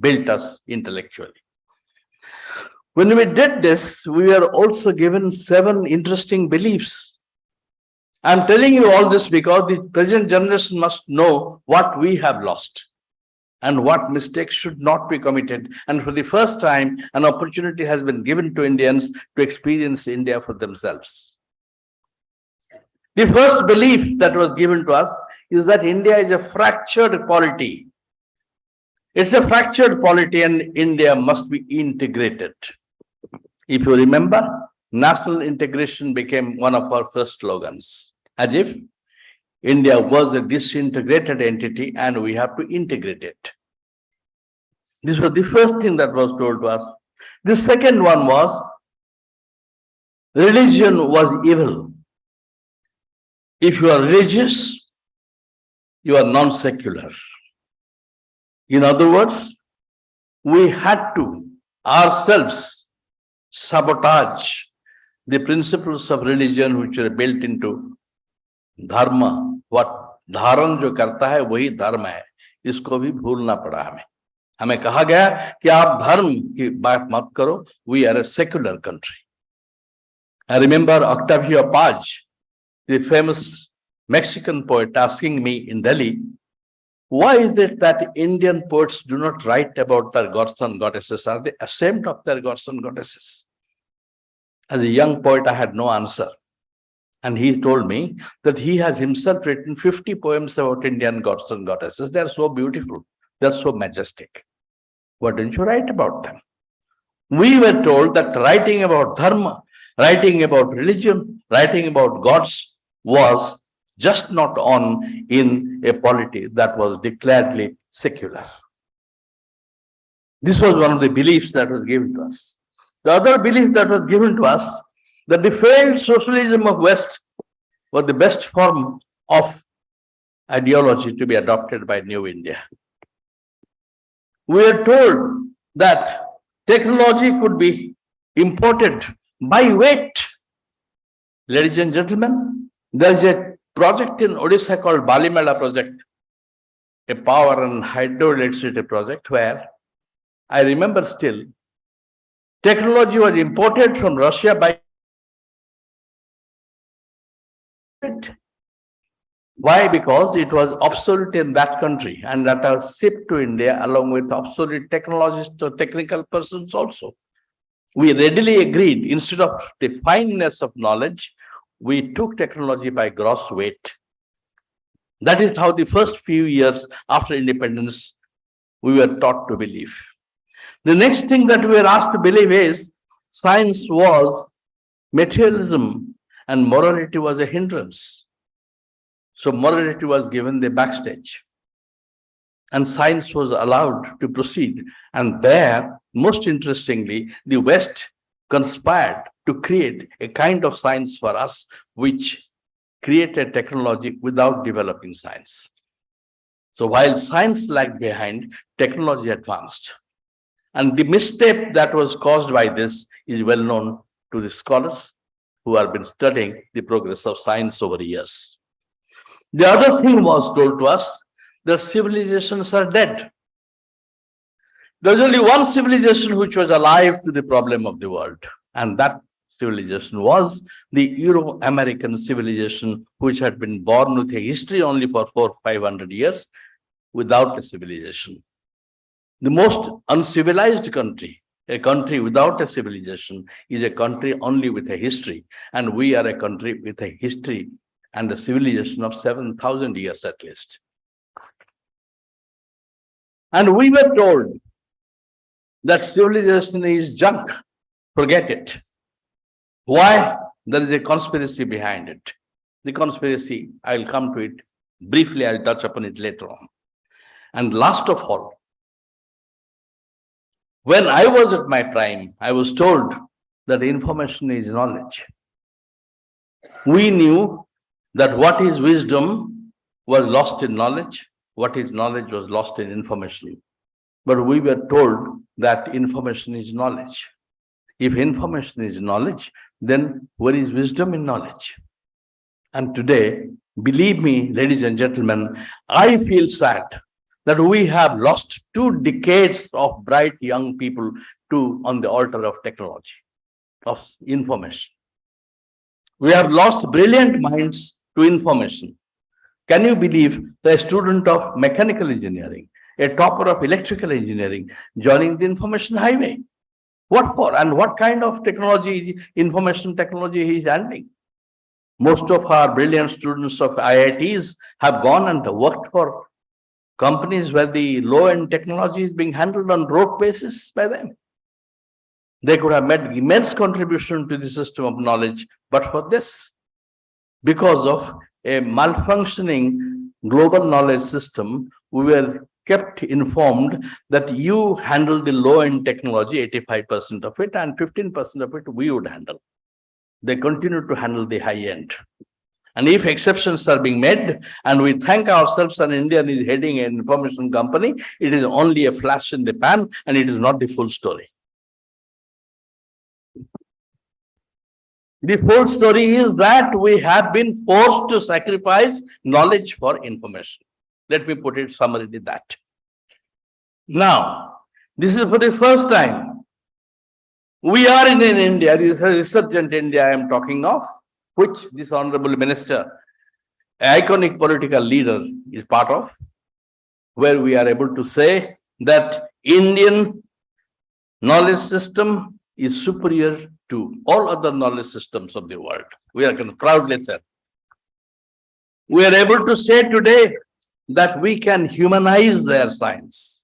built us intellectually. When we did this, we were also given 7 interesting beliefs. I'm telling you all this because the present generation must know what we have lost and what mistakes should not be committed. And for the first time, an opportunity has been given to Indians to experience India for themselves. The first belief that was given to us is that India is a fractured polity. It's a fractured polity and India must be integrated. If you remember, national integration became one of our first slogans, as if India was a disintegrated entity and we have to integrate it. This was the first thing that was told to us. The second one was religion was evil. If you are religious, you are non-secular. In other words, we had to ourselves sabotage the principles of religion which are built into dharma. What dharan jo karta hai wahi dharma hai. Isko bhi bhulna pada hame. हमें कहा गया कि आप धर्म की बात मत करो. We are a secular country. I remember Octavio Paz, the famous Mexican poet, asking me in Delhi, why is it that Indian poets do not write about their gods and goddesses? Are they ashamed of their gods and goddesses? As a young poet, I had no answer. And he told me that he has himself written 50 poems about Indian gods and goddesses. They are so beautiful. They're so majestic. Why don't you write about them? We were told that writing about dharma, writing about religion, writing about gods was just not on in a polity that was declaredly secular. This was one of the beliefs that was given to us. The other belief that was given to us, that the failed socialism of West was the best form of ideology to be adopted by New India. We are told that technology could be imported by weight. Ladies and gentlemen, there is a project in Odisha called Balimela project, a power and hydroelectricity project where I remember still technology was imported from Russia by weight. Why? Because it was obsolete in that country and that was shipped to India along with obsolete technologists or technical persons also. We readily agreed, instead of the fineness of knowledge, we took technology by gross weight. That is how the first few years after independence, we were taught to believe. The next thing that we were asked to believe is science was materialism and morality was a hindrance. So morality was given the backstage and science was allowed to proceed. And there, most interestingly, the West conspired to create a kind of science for us which created technology without developing science. So while science lagged behind, technology advanced. And the mistake that was caused by this is well known to the scholars who have been studying the progress of science over years. The other thing was told to us that civilizations are dead. There's only one civilization which was alive to the problem of the world, and that civilization was the Euro-American civilization, which had been born with a history only for 400-500 years without a civilization. The most uncivilized country, a country without a civilization, is a country only with a history, and we are a country with a history and a civilization of 7,000 years at least. And we were told that civilization is junk, forget it. Why? There is a conspiracy behind it. The conspiracy, I'll come to it briefly, I'll touch upon it later on. And last of all, when I was at my prime, I was told that information is knowledge. We knew that what is wisdom was lost in knowledge, what is knowledge was lost in information. But we were told that information is knowledge. If information is knowledge, then where is wisdom in knowledge? And today, believe me, ladies and gentlemen, I feel sad that we have lost 2 decades of bright young people on the altar of technology, of information. We have lost brilliant minds to information. Can you believe the student of mechanical engineering, a topper of electrical engineering, joining the information highway? What for? And what kind of technology, information technology he is handling? Most of our brilliant students of IITs have gone and worked for companies where the low-end technology is being handled on rote basis by them. They could have made immense contribution to the system of knowledge, but for this, because of a malfunctioning global knowledge system, we were kept informed that you handle the low-end technology, 85% of it, and 15% of it we would handle. They continue to handle the high-end. And if exceptions are being made, and we thank ourselves that India is heading an information company, it is only a flash in the pan, and it is not the full story. The full story is that we have been forced to sacrifice knowledge for information. Let me put it summarily that. Now, this is for the first time. We are in an India, this is a resurgent India I am talking of, which this honorable minister, an iconic political leader, is part of, where we are able to say that Indian knowledge system is superior to all other knowledge systems of the world. We are proudly said. We are able to say today that we can humanize their science.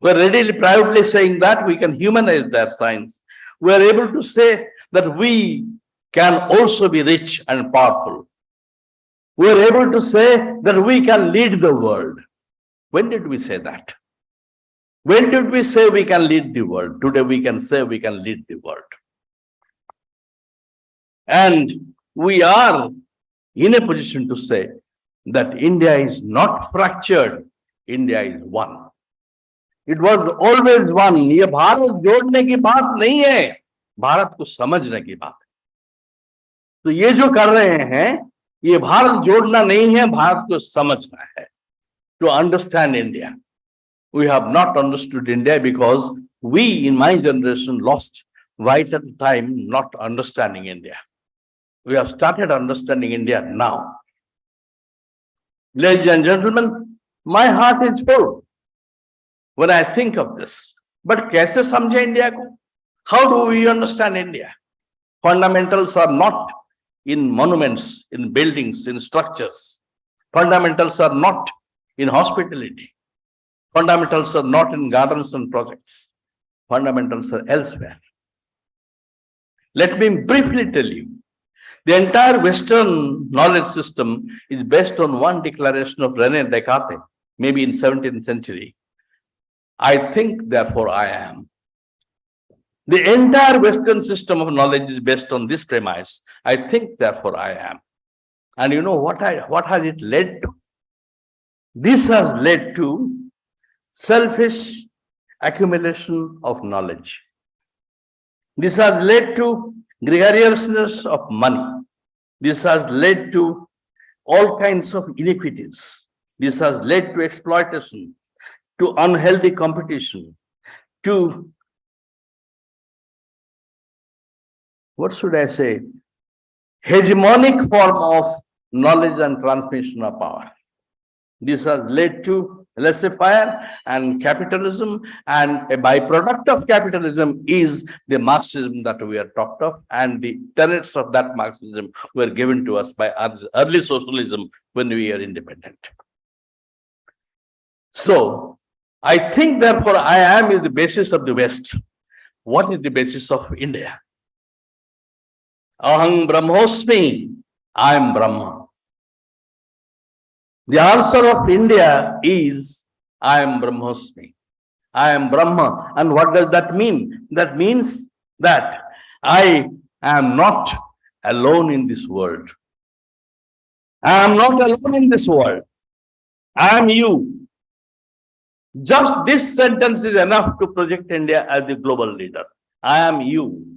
We are readily, proudly saying that we can humanize their science. We are able to say that we can also be rich and powerful. We are able to say that we can lead the world. When did we say that? When did we say we can lead the world? Today we can say we can lead the world. And we are in a position to say that India is not fractured, India is one. It was always one. ये भारत जोड़ने की बात नहीं है, भारत को समझने की बात है. तो ये जो कर रहे हैं, ये भारत जोड़ना नहीं है, भारत को समझना है. To understand India. We have not understood India because we, in my generation, lost vital time not understanding India. We have started understanding India now. Ladies and gentlemen, my heart is full when I think of this. But कैसे समझे India को? How do we understand India? Fundamentals are not in monuments, in buildings, in structures. Fundamentals are not in hospitality. Fundamentals are not in gardens and projects. Fundamentals are elsewhere. Let me briefly tell you. The entire Western knowledge system is based on one declaration of René Descartes, maybe in 17th century. I think, therefore I am. The entire Western system of knowledge is based on this premise. I think, therefore I am. And you know what has it led to? This has led to selfish accumulation of knowledge. This has led to gregariousness of money. This has led to all kinds of iniquities. This has led to exploitation, to unhealthy competition, to, what should I say, hegemonic form of knowledge and transmission of power. This has led to laissez-faire and capitalism, and a byproduct of capitalism is the Marxism that we are talked of, and the tenets of that Marxism were given to us by early socialism when we are independent. So, I think, therefore, I am is the basis of the West. What is the basis of India? Aham Brahmosmi, I am Brahma. The answer of India is, I am Brahmosmi. I am Brahma. And what does that mean? That means that I am not alone in this world. I am not alone in this world. I am you. Just this sentence is enough to project India as the global leader. I am you.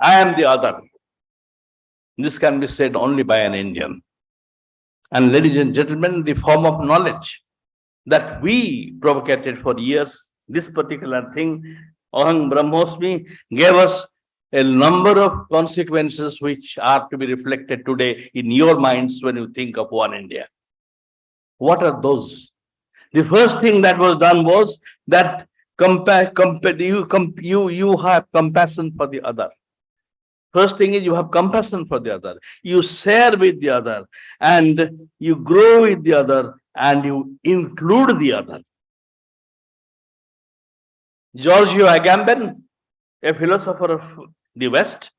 I am the other. This can be said only by an Indian. And ladies and gentlemen, the form of knowledge that we propagated for years, this particular thing, Aham Brahmosmi, gave us a number of consequences which are to be reflected today in your minds when you think of one India. What are those? The first thing that was done was that you have compassion for the other. First thing is you have compassion for the other. You share with the other, and you grow with the other, and you include the other. Giorgio Agamben, a philosopher of the West,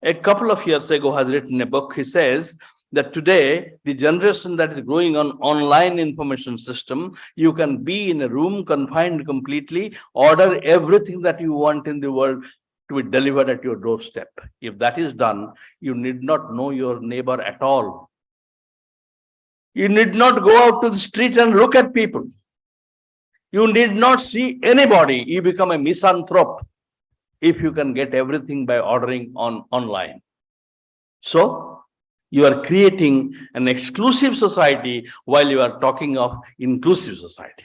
a couple of years ago has written a book. He says that today, the generation that is growing on online information system, you can be in a room confined completely, order everything that you want in the world to be delivered at your doorstep. If that is done, you need not know your neighbor at all. You need not go out to the street and look at people. You need not see anybody. You become a misanthrope if you can get everything by ordering online. So, you are creating an exclusive society while you are talking of inclusive society.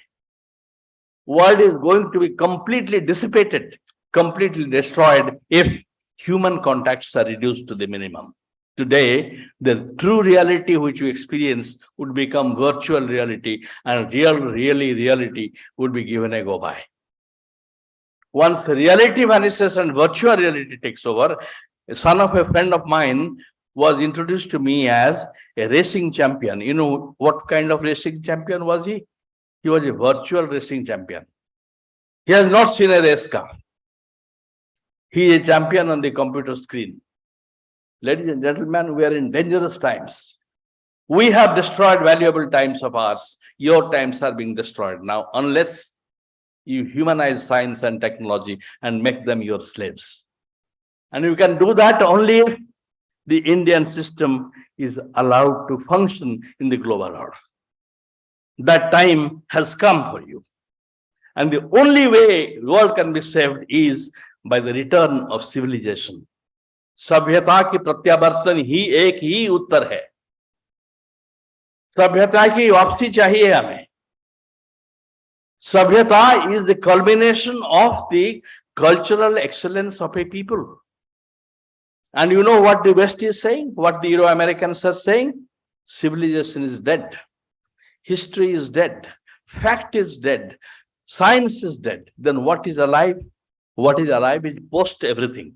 World is going to be completely dissipated, completely destroyed if human contacts are reduced to the minimum. Today, the true reality which you experience would become virtual reality, and reality would be given a go-by. Once reality vanishes and virtual reality takes over, a son of a friend of mine was introduced to me as a racing champion. You know what kind of racing champion was he? He was a virtual racing champion. He has not seen a race car. He is a champion on the computer screen. Ladies and gentlemen, we are in dangerous times. We have destroyed valuable times of ours. Your times are being destroyed now, unless you humanize science and technology and make them your slaves. And you can do that only if the Indian system is allowed to function in the global order. That time has come for you. And the only way the world can be saved is by the return of civilization. सभ्यता की प्रत्यावर्तन ही एक ही उत्तर है. सभ्यता की वापसी चाहिए हमें. Sabhyata is the culmination of the cultural excellence of a people. And you know what the West is saying? What the Euro-Americans are saying? Civilization is dead. History is dead. Fact is dead. Science is dead. Then what is alive? What is alive is post everything.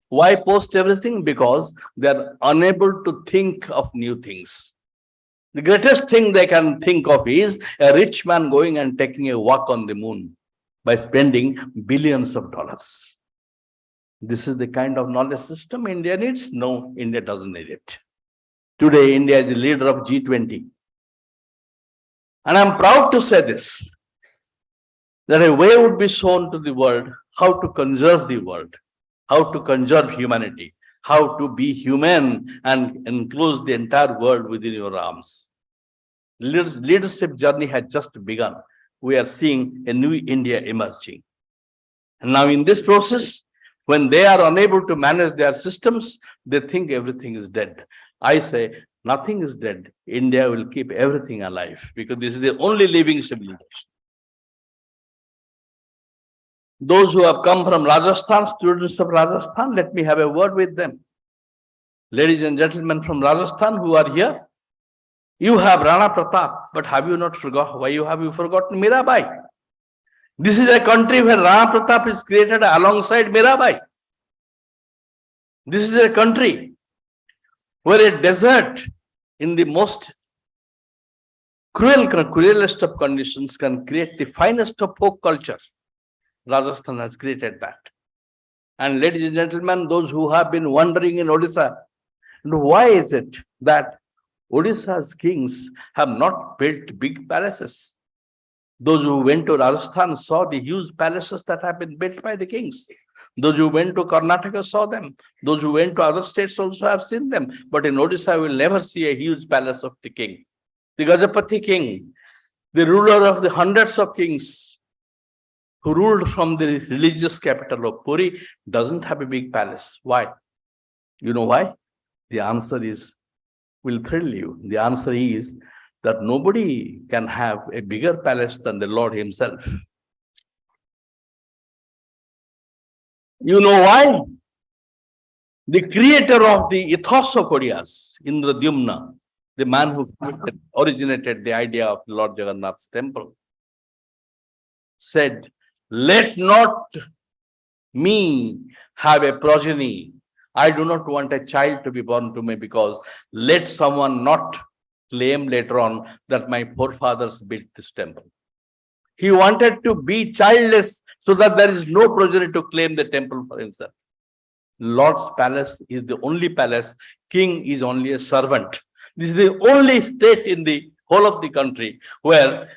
Why post everything? Because they are unable to think of new things. The greatest thing they can think of is a rich man going and taking a walk on the moon by spending billions of dollars. This is the kind of knowledge system India needs? No, India doesn't need it. Today, India is the leader of G20. And I'm proud to say this, that a way would be shown to the world how to conserve the world, how to conserve humanity, how to be human and enclose the entire world within your arms. Leadership journey has just begun. We are seeing a new India emerging. And now in this process, when they are unable to manage their systems, they think everything is dead. I say, nothing is dead. India will keep everything alive because this is the only living civilization. Those who have come from Rajasthan, students of Rajasthan, let me have a word with them. Ladies and gentlemen from Rajasthan who are here, you have Rana Pratap, but have you not forgotten? Why have you forgotten Mirabai? This is a country where Rana Pratap is created alongside Mirabai. This is a country where a desert in the most cruelest of conditions can create the finest of folk culture. Rajasthan has created that. And ladies and gentlemen, those who have been wandering in Odisha, why is it that Odisha's kings have not built big palaces? Those who went to Rajasthan saw the huge palaces that have been built by the kings. Those who went to Karnataka saw them. Those who went to other states also have seen them. But in Odisha, we will never see a huge palace of the king. The Gajapati king, the ruler of the hundreds of kings who ruled from the religious capital of Puri, doesn't have a big palace. Why? You know why? The answer will thrill you. The answer is that nobody can have a bigger palace than the Lord himself. You know why? The creator of the ethos of Odias, Indradyumna, the man who originated the idea of Lord Jagannath's temple, said, let not me have a progeny. I do not want a child to be born to me because let someone not claim later on that my forefathers built this temple. He wanted to be childless so that there is no progeny to claim the temple for himself. Lord's palace is the only palace. King is only a servant. This is the only state in the whole of the country where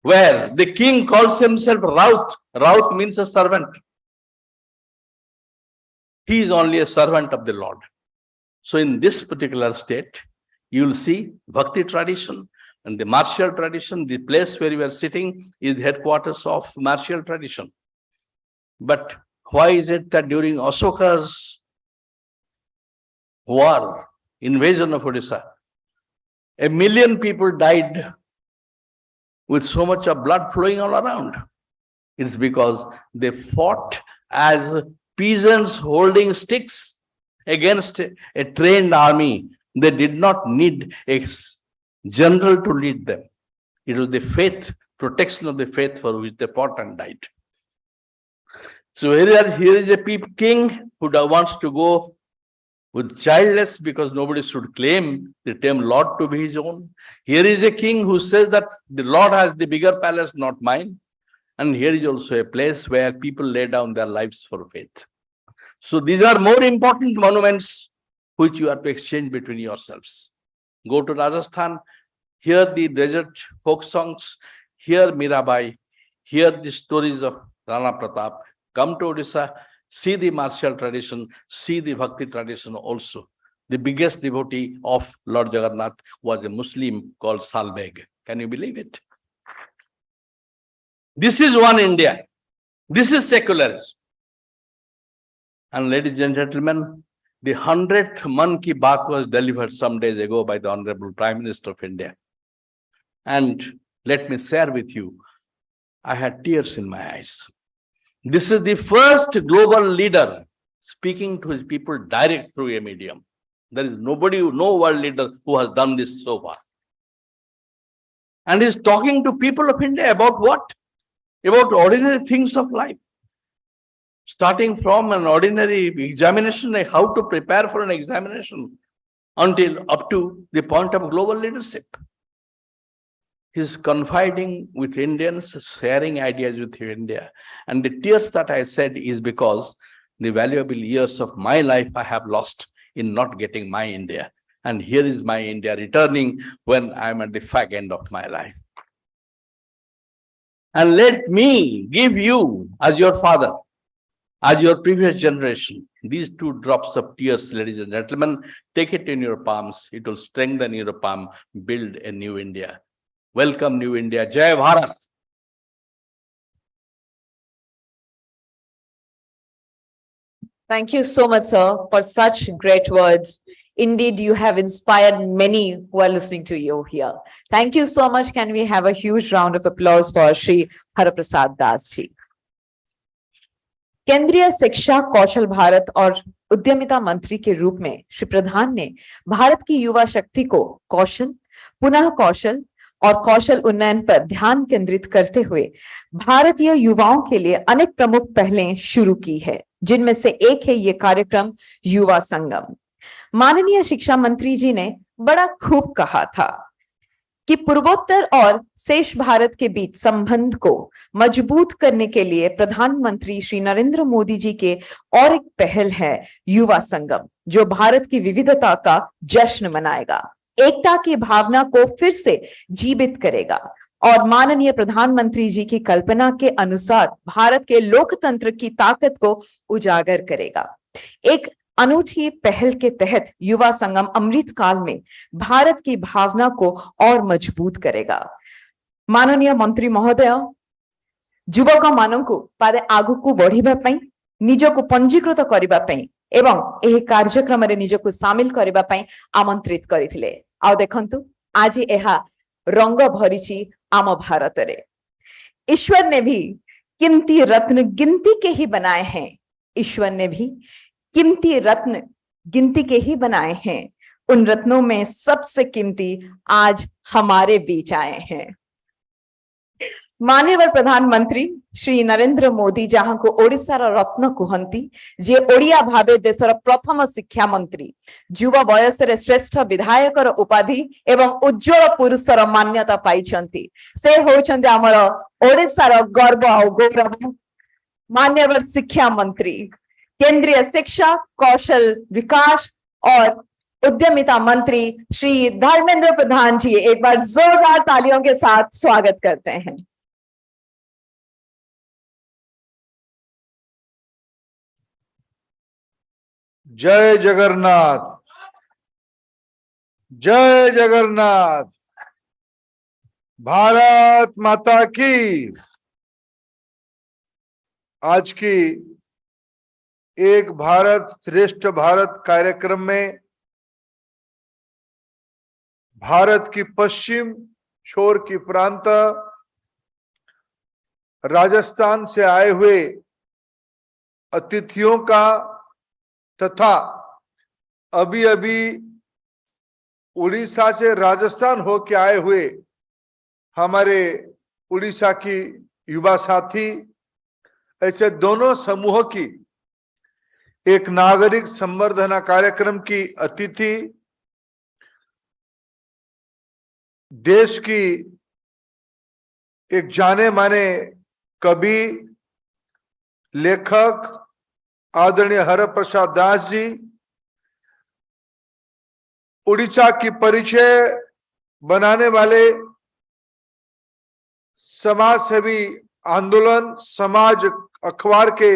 the king calls himself Raut. Raut means a servant. He is only a servant of the Lord. So in this particular state, you will see Bhakti tradition and the martial tradition. The place where you are sitting is the headquarters of martial tradition. But why is it that during Ashoka's war, invasion of Odisha, 1 million people died with so much of blood flowing all around? It's because they fought as peasants holding sticks against a trained army. They did not need a general to lead them. It was the faith, protection of the faith for which they fought and died. So here is a king who wants to go with childless because nobody should claim the term Lord to be his own. Here is a king who says that the Lord has the bigger palace, not mine. And here is also a place where people lay down their lives for faith. So these are more important monuments which you have to exchange between yourselves. Go to Rajasthan, hear the desert folk songs, hear Mirabai, hear the stories of Rana Pratap. Come to Odisha, see the martial tradition, see the Bhakti tradition also. The biggest devotee of Lord Jagannath was a Muslim called Salbeg. Can you believe it? This is one India. This is secularism. And ladies and gentlemen, the 100th Mann Ki Baat was delivered some days ago by the Honorable Prime Minister of India. And let me share with you, I had tears in my eyes. This is the first global leader speaking to his people direct through a medium. There is nobody, no world leader who has done this so far. And he's talking to people of India about what? About ordinary things of life. Starting from an ordinary examination, like how to prepare for an examination, until up to the point of global leadership. He's confiding with Indians, sharing ideas with India. And the tears that I said is because the valuable years of my life I have lost in not getting my India. And here is my India returning when I'm at the fag end of my life. And let me give you as your father, as your previous generation, these 2 drops of tears, ladies and gentlemen, take it in your palms. It will strengthen your palm, build a new India. Welcome, New India. Jai Bharat. Thank you so much, sir, for such great words. Indeed, you have inspired many who are listening to you here. Thank you so much. Can we have a huge round of applause for Shri Haraprasad Das ji? केंद्रीय शिक्षा, कौशल भारत और उद्यमिता मंत्री के रूप में श्री प्रधान ने भारत की युवा शक्ति को कौशल, पुनः कौशल और कौशल उन्नयन पर ध्यान केंद्रित करते हुए भारतीय युवाओं के लिए अनेक प्रमुख पहलें शुरू की है, जिनमें से एक है ये कार्यक्रम युवा संगम। माननीय शिक्षा मंत्री जी ने बड़ा खूब कहा था कि पूर्वोत्तर और शेष भारत के बीच संबंध को मजबूत करने के लिए प्रधानमंत्री श्री नरेंद्र मोदी जी के और एक पहल है युवा संगम, जो भारत की विविधता का जश्न मनाएगा, एकता की भावना को फिर से जीवित करेगा और माननीय प्रधानमंत्री जी की कल्पना के अनुसार भारत के लोकतंत्र की ताकत को उजागर करेगा। एक अनूठी पहल के तहत युवा संगम अमृत काल में भारत की भावना को और मजबूत करेगा। माननीय मंत्री महोदय, युवक मानू पादे आगु को बढ़िबा पई, निजको पंजीकृत करिबा पई एवं एही कार्यक्रम रे निजको शामिल करिबा पई आमंत्रित करिथिले। आ देखंतु आज एहा रंग भरिची आम भारत रे। ईश्वर ने भी कीमती रत्न गिनती के ही बनाए हैं। ईश्वर ने भी कीमती रत्न गिनती के ही बनाए हैं। उन रत्नों में सबसे कीमती आज हमारे बीच आए हैं। माननीय प्रधानमंत्री श्री नरेंद्र मोदी, जहां को ओडिशार रत्न कहती, जे ओडिया भावे देशर प्रथम शिक्षा मंत्री, युवा बयस रे श्रेष्ठ विधायकर उपाधि एवं उज्जवल पुरुषर मान्यता पाइछंती, से होचंती हमर ओडिशार गर्व और गौरव मान्यवर शिक्षा मंत्री, केंद्रीय शिक्षा, कौशल विकास और उद्यमिता मंत्री श्री धर्मेंद्र प्रधान जी। एक बार जोरदार तालियों के साथ स्वागत करते हैं। जय जगन्नाथ, जय जगन्नाथ, भारत माता की। आज की एक भारत श्रेष्ठ भारत कार्यक्रम में भारत की पश्चिम छोर की प्रांत राजस्थान से आए हुए अतिथियों का तथा अभी अभी उड़ीसा से राजस्थान होके आए हुए हमारे उड़ीसा की युवा साथी, ऐसे दोनों समूह की एक नागरिक संवर्धना कार्यक्रम की अतिथि, देश की एक जाने माने कवि, लेखक आदरणीय हरप्रसाद दास जी, उड़ीसा की परिचय बनाने वाले समाज सेवी आंदोलन समाज अखबार के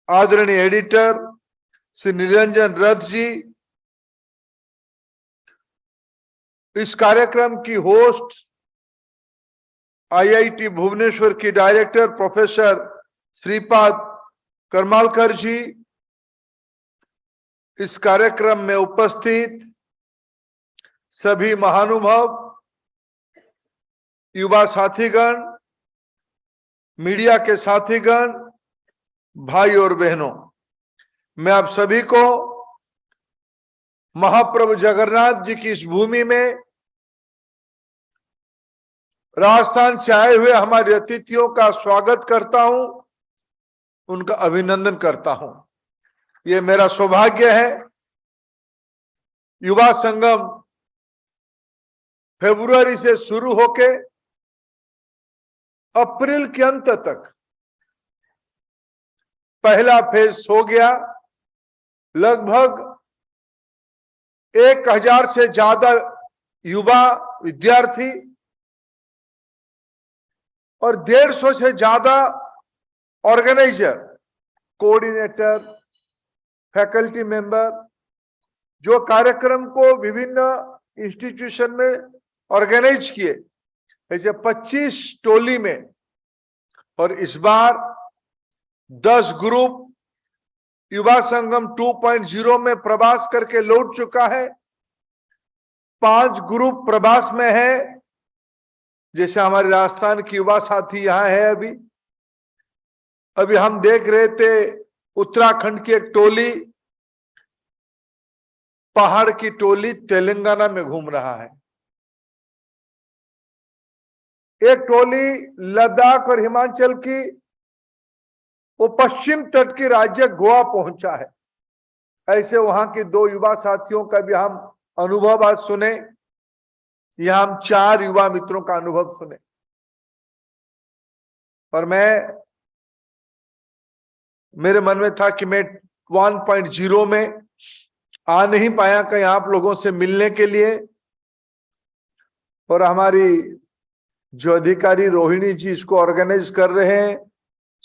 आदरणीय एडिटर श्री निरंजन रथ जी, इस कार्यक्रम की होस्ट आईआईटी भुवनेश्वर की डायरेक्टर प्रोफेसर श्रीपाद करमालकर जी, इस कार्यक्रम में उपस्थित सभी महानुभाव, युवा साथीगण, मीडिया के साथीगण, भाई और बहनों, मैं आप सभी को महाप्रभु जगन्नाथ जी की इस भूमि में राजस्थान से आए हुए हमारे अतिथियों का स्वागत करता हूं, उनका अभिनंदन करता हूं। ये मेरा सौभाग्य है। युवा संगम फरवरी से शुरू होके अप्रैल के अंत तक पहला फेज हो गया। लगभग 1000 से ज्यादा युवा विद्यार्थी और 150 से ज्यादा ऑर्गेनाइजर, कोऑर्डिनेटर, फैकल्टी मेंबर जो कार्यक्रम को विभिन्न इंस्टीट्यूशन में ऑर्गेनाइज किए, ऐसे 25 टोली में। और इस बार 10 ग्रुप युवा संगम 2.0 में प्रवास करके लौट चुका है। 5 ग्रुप प्रवास में है, जैसे हमारे राजस्थान की युवा साथी यहाँ है। अभी हम देख रहे थे उत्तराखंड की एक टोली, पहाड़ की टोली तेलंगाना में घूम रहा है। एक टोली लद्दाख और हिमाचल की, वो पश्चिम तट की राज्य गोवा पहुंचा है। ऐसे वहां के 2 युवा साथियों का भी हम अनुभव आज सुने। यहां हम 4 युवा मित्रों का अनुभव सुने। और मेरे मन में था कि मैं 1.0 में आ नहीं पाया कहीं आप लोगों से मिलने के लिए। और हमारी जो अधिकारी रोहिणी जी इसको ऑर्गेनाइज कर रहे हैं,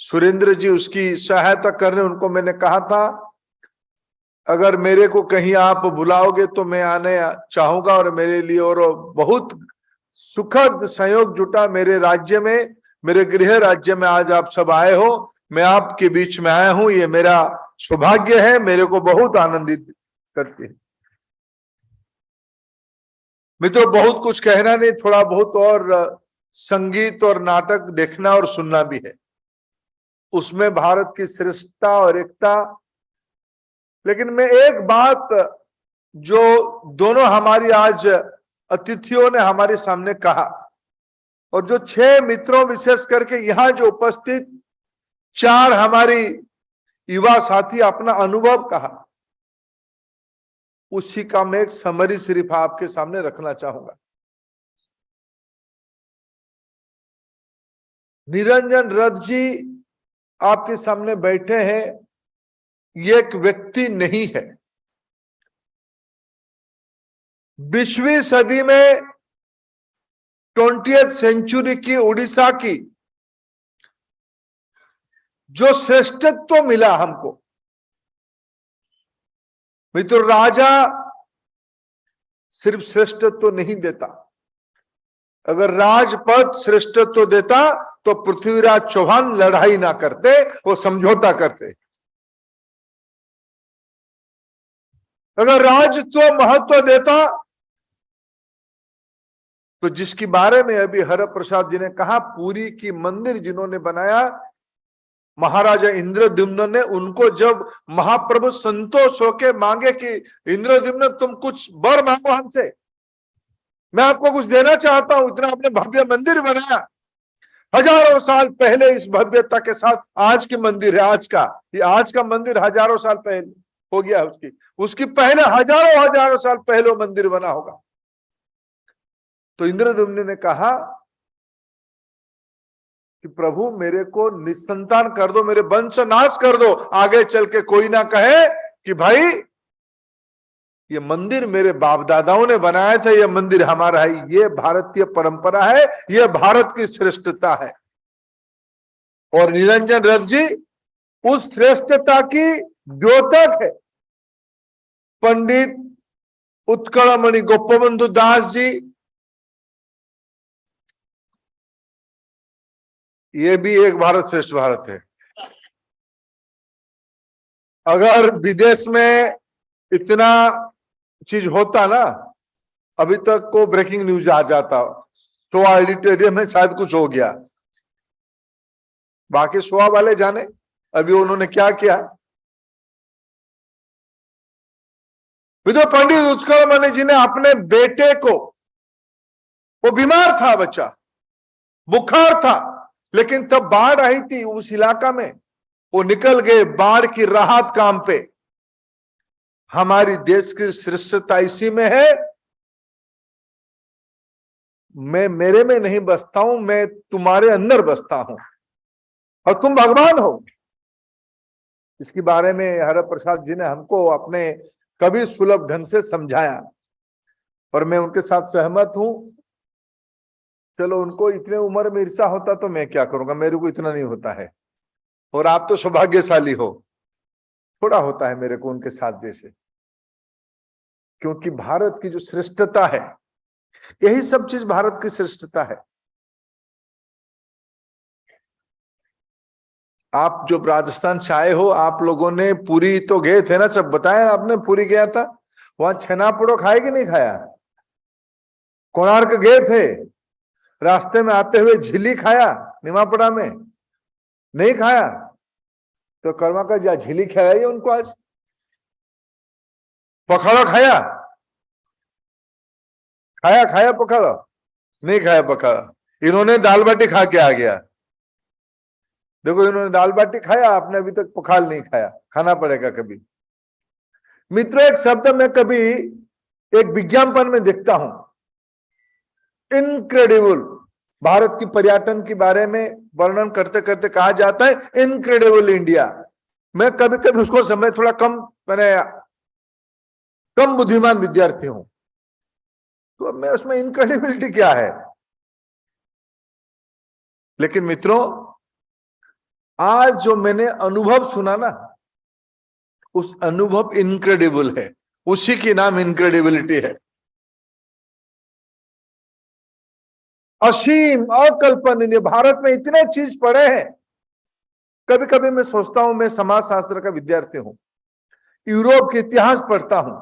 सुरेंद्र जी उसकी सहायता कर रहे हैं, उनको मैंने कहा था अगर मेरे को कहीं आप बुलाओगे तो मैं आने चाहूंगा। और मेरे लिए और बहुत सुखद संयोग जुटा मेरे राज्य में, मेरे गृह राज्य में आज आप सब आए हो। मैं आपके बीच में आया हूं, ये मेरा सौभाग्य है, मेरे को बहुत आनंदित करती है। मित्रों, बहुत कुछ कहना नहीं, थोड़ा बहुत और संगीत और नाटक देखना और सुनना भी है। उसमें भारत की श्रेष्ठता और एकता। लेकिन मैं एक बात जो दोनों हमारी आज अतिथियों ने हमारे सामने कहा, और जो 6 मित्रों विशेष करके यहाँ जो उपस्थित 4 हमारी युवा साथी अपना अनुभव कहा, उसी का मैं एक समरी सिर्फ आपके सामने रखना चाहूंगा। निरंजन रथ जी आपके सामने बैठे हैं, ये एक व्यक्ति नहीं है। 20वीं सदी में 20th सेंचुरी की उड़ीसा की जो श्रेष्ठत्व मिला हमको, मित्र, राजा सिर्फ श्रेष्ठत्व नहीं देता। अगर राजपद श्रेष्ठत्व देता तो पृथ्वीराज चौहान लड़ाई ना करते, वो समझौता करते। अगर राजत्व महत्व देता तो जिसके बारे में अभी हर प्रसाद जी ने कहा, पुरी की मंदिर जिन्होंने बनाया महाराजा इंद्रद्युम्न ने, उनको जब महाप्रभु संतोष होके मांगे कि इंद्रद्युम्न तुम कुछ वर मांगो हमसे, मैं आपको कुछ देना चाहता हूं, इतना आपने भव्य मंदिर बनाया। हजारों साल पहले इस भव्यता के साथ आज की मंदिर है, आज का मंदिर हजारों साल पहले हो गया, उसकी पहले हजारों साल पहले मंदिर बना होगा। तो इंद्रद्युम्न ने कहा कि प्रभु मेरे को निसंतान कर दो, मेरे वंश नाश कर दो, आगे चल के कोई ना कहे कि भाई ये मंदिर मेरे बाप दादाओं ने बनाया था, ये मंदिर हमारा है। ये भारतीय परंपरा है, ये भारत की श्रेष्ठता है। और निरंजन रथ जी उस श्रेष्ठता की द्योतक है। पंडित उत्कलमणि गोपबंधु दास जी, ये भी एक भारत श्रेष्ठ भारत है। अगर विदेश में इतना चीज होता ना, अभी तक को ब्रेकिंग न्यूज आ जाता, शोआ ऑडिटोरियम में शायद कुछ हो गया। बाकी शोआ वाले जाने अभी उन्होंने क्या किया। विदो पंडित उत्कलमणि जी ने अपने बेटे को, वो बीमार था बच्चा, बुखार था, लेकिन तब बाढ़ आई थी उस इलाका में, वो निकल गए बाढ़ की राहत काम पे। हमारी देश की श्रेष्ठता इसी में है, मैं मेरे में नहीं बसता हूं, मैं तुम्हारे अंदर बसता हूं और तुम भगवान हो। इसके बारे में हर प्रसाद जी ने हमको अपने कभी सुलभ ढंग से समझाया और मैं उनके साथ सहमत हूं। चलो उनको इतने उम्र में ईर्ष्या होता तो मैं क्या करूंगा, मेरे को इतना नहीं होता है। और आप तो सौभाग्यशाली हो, थोड़ा होता है मेरे को उनके साथ जैसे, क्योंकि भारत की जो श्रेष्ठता है, यही सब चीज भारत की श्रेष्ठता है। आप जो राजस्थान से आए हो, आप लोगों ने पुरी तो गए थे ना, सब बताया आपने, पुरी गया था, वहां छेनापोड़ो खाए कि नहीं खाया? कोणार्क गए थे, रास्ते में आते हुए झिल्ली खाया निमापड़ा में? नहीं खाया? तो कर्मा का जा झिल्ली खिलाइए उनको आज। पखाड़ा खाया? खाया खाया पखाड़ा? नहीं खाया पखाड़ा। इन्होंने दाल बाटी खा के आ गया। देखो इन्होंने दाल बाटी खाया, आपने अभी तक पखाल नहीं खाया, खाना पड़ेगा कभी। मित्रों, एक शब्द मैं कभी एक विज्ञापन में देखता हूं, इनक्रेडिबल। भारत की पर्यटन के बारे में वर्णन करते करते कहा जाता है इनक्रेडिबल इंडिया। मैं कभी कभी उसको समय थोड़ा कम, मैंने कम बुद्धिमान विद्यार्थी हूं, तो अब मैं उसमें इनक्रेडिबिलिटी क्या है। लेकिन मित्रों, आज जो मैंने अनुभव सुना ना, उस अनुभव इनक्रेडिबल है, उसी की नाम इनक्रेडिबिलिटी है। असीम, अकल्पनीय, भारत में इतने चीज पड़े हैं। कभी कभी मैं सोचता हूं, मैं समाज शास्त्र का विद्यार्थी हूं, यूरोप के इतिहास पढ़ता हूं।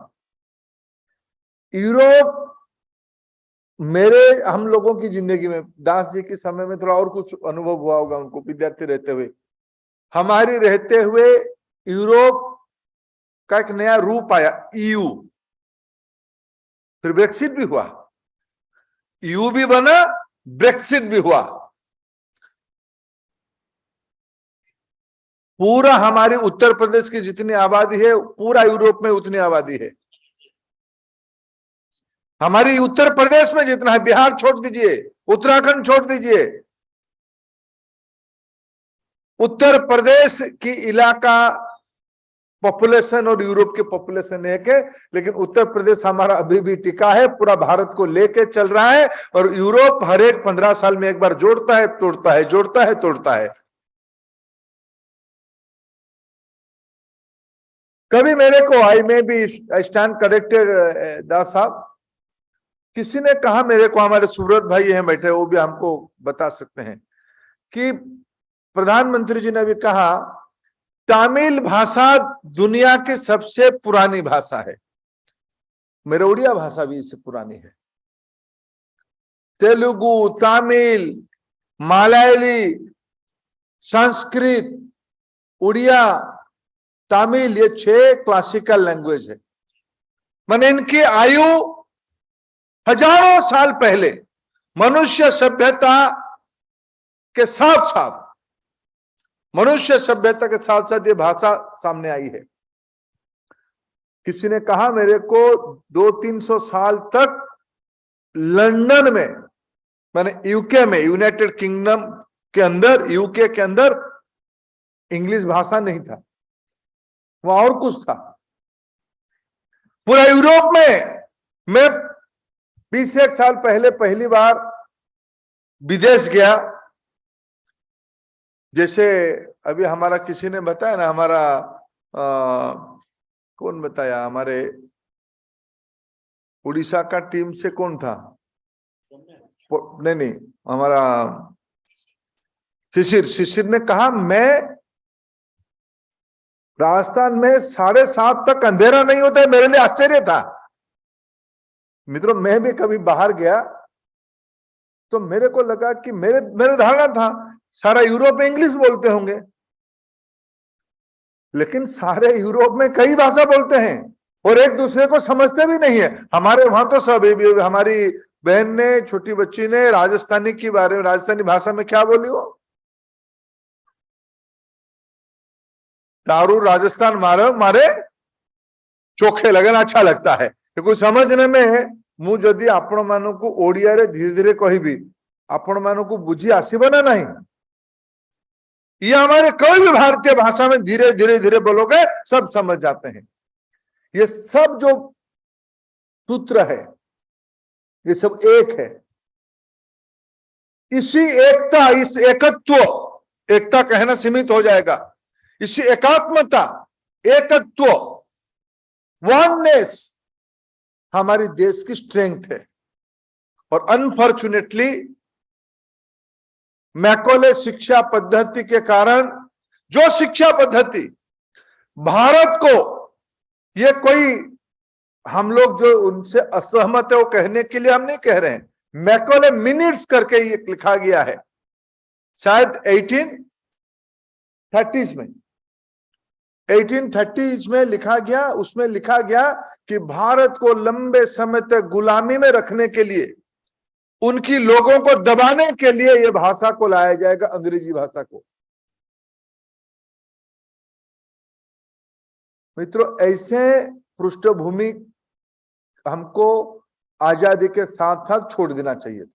यूरोप मेरे हम लोगों की जिंदगी में, दास जी के समय में थोड़ा और कुछ अनुभव हुआ होगा उनको विद्यार्थी रहते हुए, हमारी रहते हुए यूरोप का एक नया रूप आया, ईयू। फिर ब्रेक्सिट भी हुआ, यू भी बना, ब्रेक्सिट भी हुआ। पूरा हमारी उत्तर प्रदेश की जितनी आबादी है, पूरा यूरोप में उतनी आबादी है। हमारी उत्तर प्रदेश में जितना है, बिहार छोड़ दीजिए, उत्तराखंड छोड़ दीजिए, उत्तर प्रदेश की इलाका पॉपुलेशन और यूरोप के पॉपुलेशन एक है, लेकिन उत्तर प्रदेश हमारा अभी भी टिका है, पूरा भारत को लेके चल रहा है। और यूरोप हर एक 15 साल में एक बार जोड़ता है, तोड़ता है, जोड़ता है, तोड़ता है। कभी मेरे को, आई में भी स्टैंड करेक्टेड दास साहब, किसी ने कहा मेरे को, हमारे सूरत भाई हैं बैठे, वो भी हमको बता सकते हैं, कि प्रधानमंत्री जी ने भी कहा तमिल भाषा दुनिया की सबसे पुरानी भाषा है। मेरे उड़िया भाषा भी इससे पुरानी है। तेलुगु, तमिल, मलयाली, संस्कृत, उड़िया, तमिल, ये 6 क्लासिकल लैंग्वेज है। माने इनकी आयु हजारों साल पहले मनुष्य सभ्यता के साथ साथ, मनुष्य सभ्यता के साथ साथ ये भाषा सामने आई है। किसी ने कहा मेरे को 200-300 साल तक लंदन में, माने यूके में, यूनाइटेड किंगडम के अंदर, यूके के अंदर इंग्लिश भाषा नहीं था, वहां और कुछ था। पूरा यूरोप में मैं 20 साल पहले पहली बार विदेश गया। जैसे अभी हमारा किसी ने बताया ना, हमारा कौन बताया, हमारे उड़ीसा का टीम से कौन था, नहीं, हमारा शिशिर ने कहा मैं राजस्थान में 7:30 तक अंधेरा नहीं होता है। मेरे लिए आश्चर्य था। मित्रों, मैं भी कभी बाहर गया तो मेरे को लगा कि मेरे धारणा था सारा यूरोप में इंग्लिश बोलते होंगे, लेकिन सारे यूरोप में कई भाषा बोलते हैं और एक दूसरे को समझते भी नहीं है। हमारे वहां तो सब, हमारी बहन ने, छोटी बच्ची ने राजस्थानी के बारे में, राजस्थानी भाषा में क्या बोली, वो दारू राजस्थान मारे चोखे लगन अच्छा लगता है। कुछ समझने में मु जदि आपण मानू ओडिया रे धीरे धीरे कहबी, आपण मानू बुझी आसीब ना नहीं। ये हमारे कोई भी भारतीय भाषा में धीरे धीरे धीरे बोलोगे सब समझ जाते हैं। ये सब जो सूत्र है, ये सब एक है। इसी एकता, इस एकत्व, एकता कहना सीमित हो जाएगा, इसी एकात्मता, एकत्व, वननेस हमारी देश की स्ट्रेंथ है। और अनफॉर्चुनेटली मैकोले शिक्षा पद्धति के कारण, जो शिक्षा पद्धति भारत को, ये कोई हम लोग जो उनसे असहमत है वो कहने के लिए हम नहीं कह रहे हैं, मैकोले मिनट्स करके ये लिखा गया है, शायद 1830s में, 1830s में लिखा गया। उसमें लिखा गया कि भारत को लंबे समय तक गुलामी में रखने के लिए, उनकी लोगों को दबाने के लिए ये भाषा को लाया जाएगा, अंग्रेजी भाषा को। मित्रों, ऐसे पृष्ठभूमि हमको आजादी के साथ साथ छोड़ देना चाहिए था,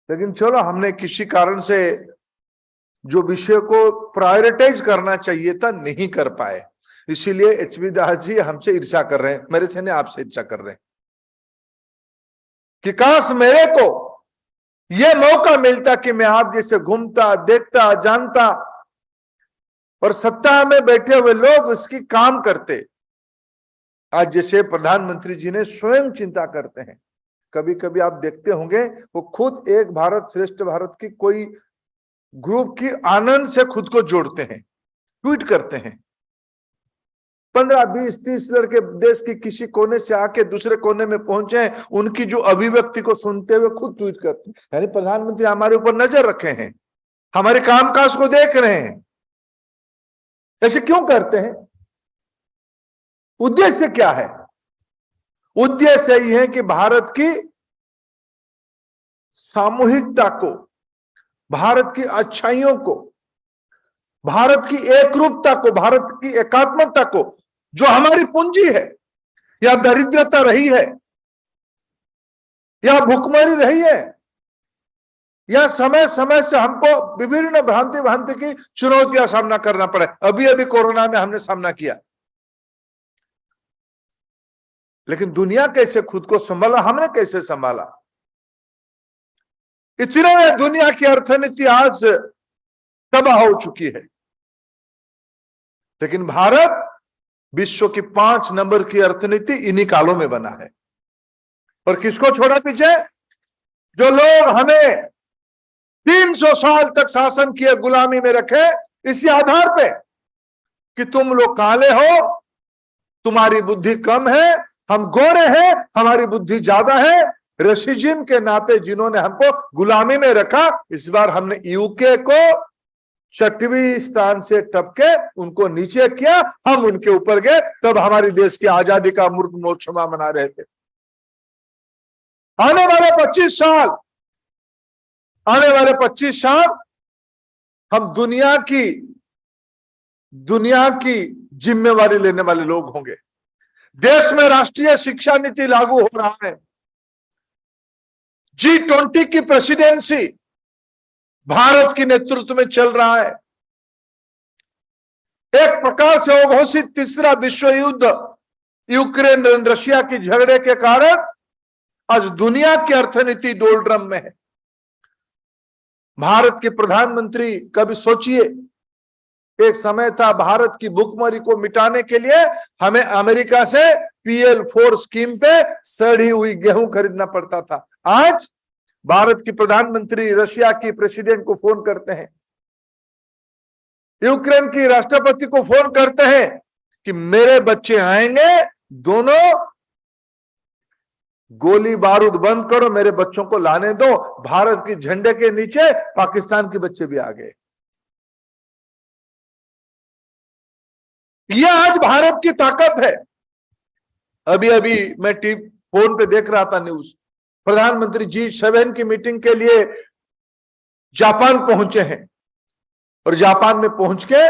लेकिन चलो हमने किसी कारण से जो विषय को प्रायोरिटाइज करना चाहिए था नहीं कर पाए, इसीलिए एच.बी. दास जी हमसे ईर्ष्या कर रहे हैं, मेरे से नहीं आपसे ईर्ष्या कर रहे हैं कि काश मेरे को यह मौका मिलता कि मैं आप जैसे घूमता, देखता, जानता और सत्ता में बैठे हुए लोग इसकी काम करते। आज जैसे प्रधानमंत्री जी ने स्वयं चिंता करते हैं, कभी कभी आप देखते होंगे वो खुद एक भारत श्रेष्ठ भारत की कोई ग्रुप की आनंद से खुद को जोड़ते हैं, ट्वीट करते हैं। 15, 20, 30 लड़के देश की किसी कोने से आके दूसरे कोने में पहुंचे हैं, उनकी जो अभिव्यक्ति को सुनते हुए खुद ट्वीट करते हैं। यानी प्रधानमंत्री हमारे ऊपर नजर रखे हैं, हमारे कामकाज को देख रहे हैं। ऐसे क्यों करते हैं? उद्देश्य क्या है? उद्देश्य यही है कि भारत की सामूहिकता को, भारत की अच्छाइयों को, भारत की एकरूपता को, भारत की एकात्मकता को, जो हमारी पूंजी है, या दरिद्रता रही है, या भुखमरी रही है, या समय समय से हमको विभिन्न भ्रांति की चुनौतियां सामना करना पड़े। अभी अभी कोरोना में हमने सामना किया, लेकिन दुनिया कैसे खुद को संभाला, हमने कैसे संभाला। इतने में दुनिया की अर्थनीति आज तबाह हो चुकी है, लेकिन भारत विश्व की 5 नंबर की अर्थनीति इन्हीं कालों में बना है। और किसको छोड़ा पीछे? जो लोग हमें 300 साल तक शासन किए, गुलामी में रखे, इसी आधार पे कि तुम लोग काले हो, तुम्हारी बुद्धि कम है, हम गोरे हैं, हमारी बुद्धि ज्यादा है। रसीजिम के नाते जिन्होंने हमको गुलामी में रखा, इस बार हमने यूके को 6वें स्थान से टपके उनको नीचे किया, हम उनके ऊपर गए, तब हमारी देश की आजादी का अमृत महोत्सव मना रहे थे। आने वाले 25 साल हम दुनिया की जिम्मेवारी लेने वाले लोग होंगे। देश में राष्ट्रीय शिक्षा नीति लागू हो रहा है, G20 की प्रेसिडेंसी भारत के नेतृत्व में चल रहा है। एक प्रकार से अघोषित तीसरा विश्व युद्ध, यूक्रेन रशिया की झगड़े के कारण आज दुनिया की अर्थनीति डोलड्रम में है। भारत के प्रधानमंत्री, कभी सोचिए, एक समय था भारत की भुखमरी को मिटाने के लिए हमें अमेरिका से PL4 स्कीम पे सड़ी हुई गेहूं खरीदना पड़ता था। आज भारत की प्रधानमंत्री रशिया की प्रेसिडेंट को फोन करते हैं, यूक्रेन की राष्ट्रपति को फोन करते हैं कि मेरे बच्चे आएंगे, दोनों गोली बारूद बंद करो, मेरे बच्चों को लाने दो। भारत के झंडे के नीचे पाकिस्तान के बच्चे भी आ गए। यह आज भारत की ताकत है। अभी अभी मैं फोन पे देख रहा था न्यूज, प्रधानमंत्री G7 की मीटिंग के लिए जापान पहुंचे हैं, और जापान में पहुंच के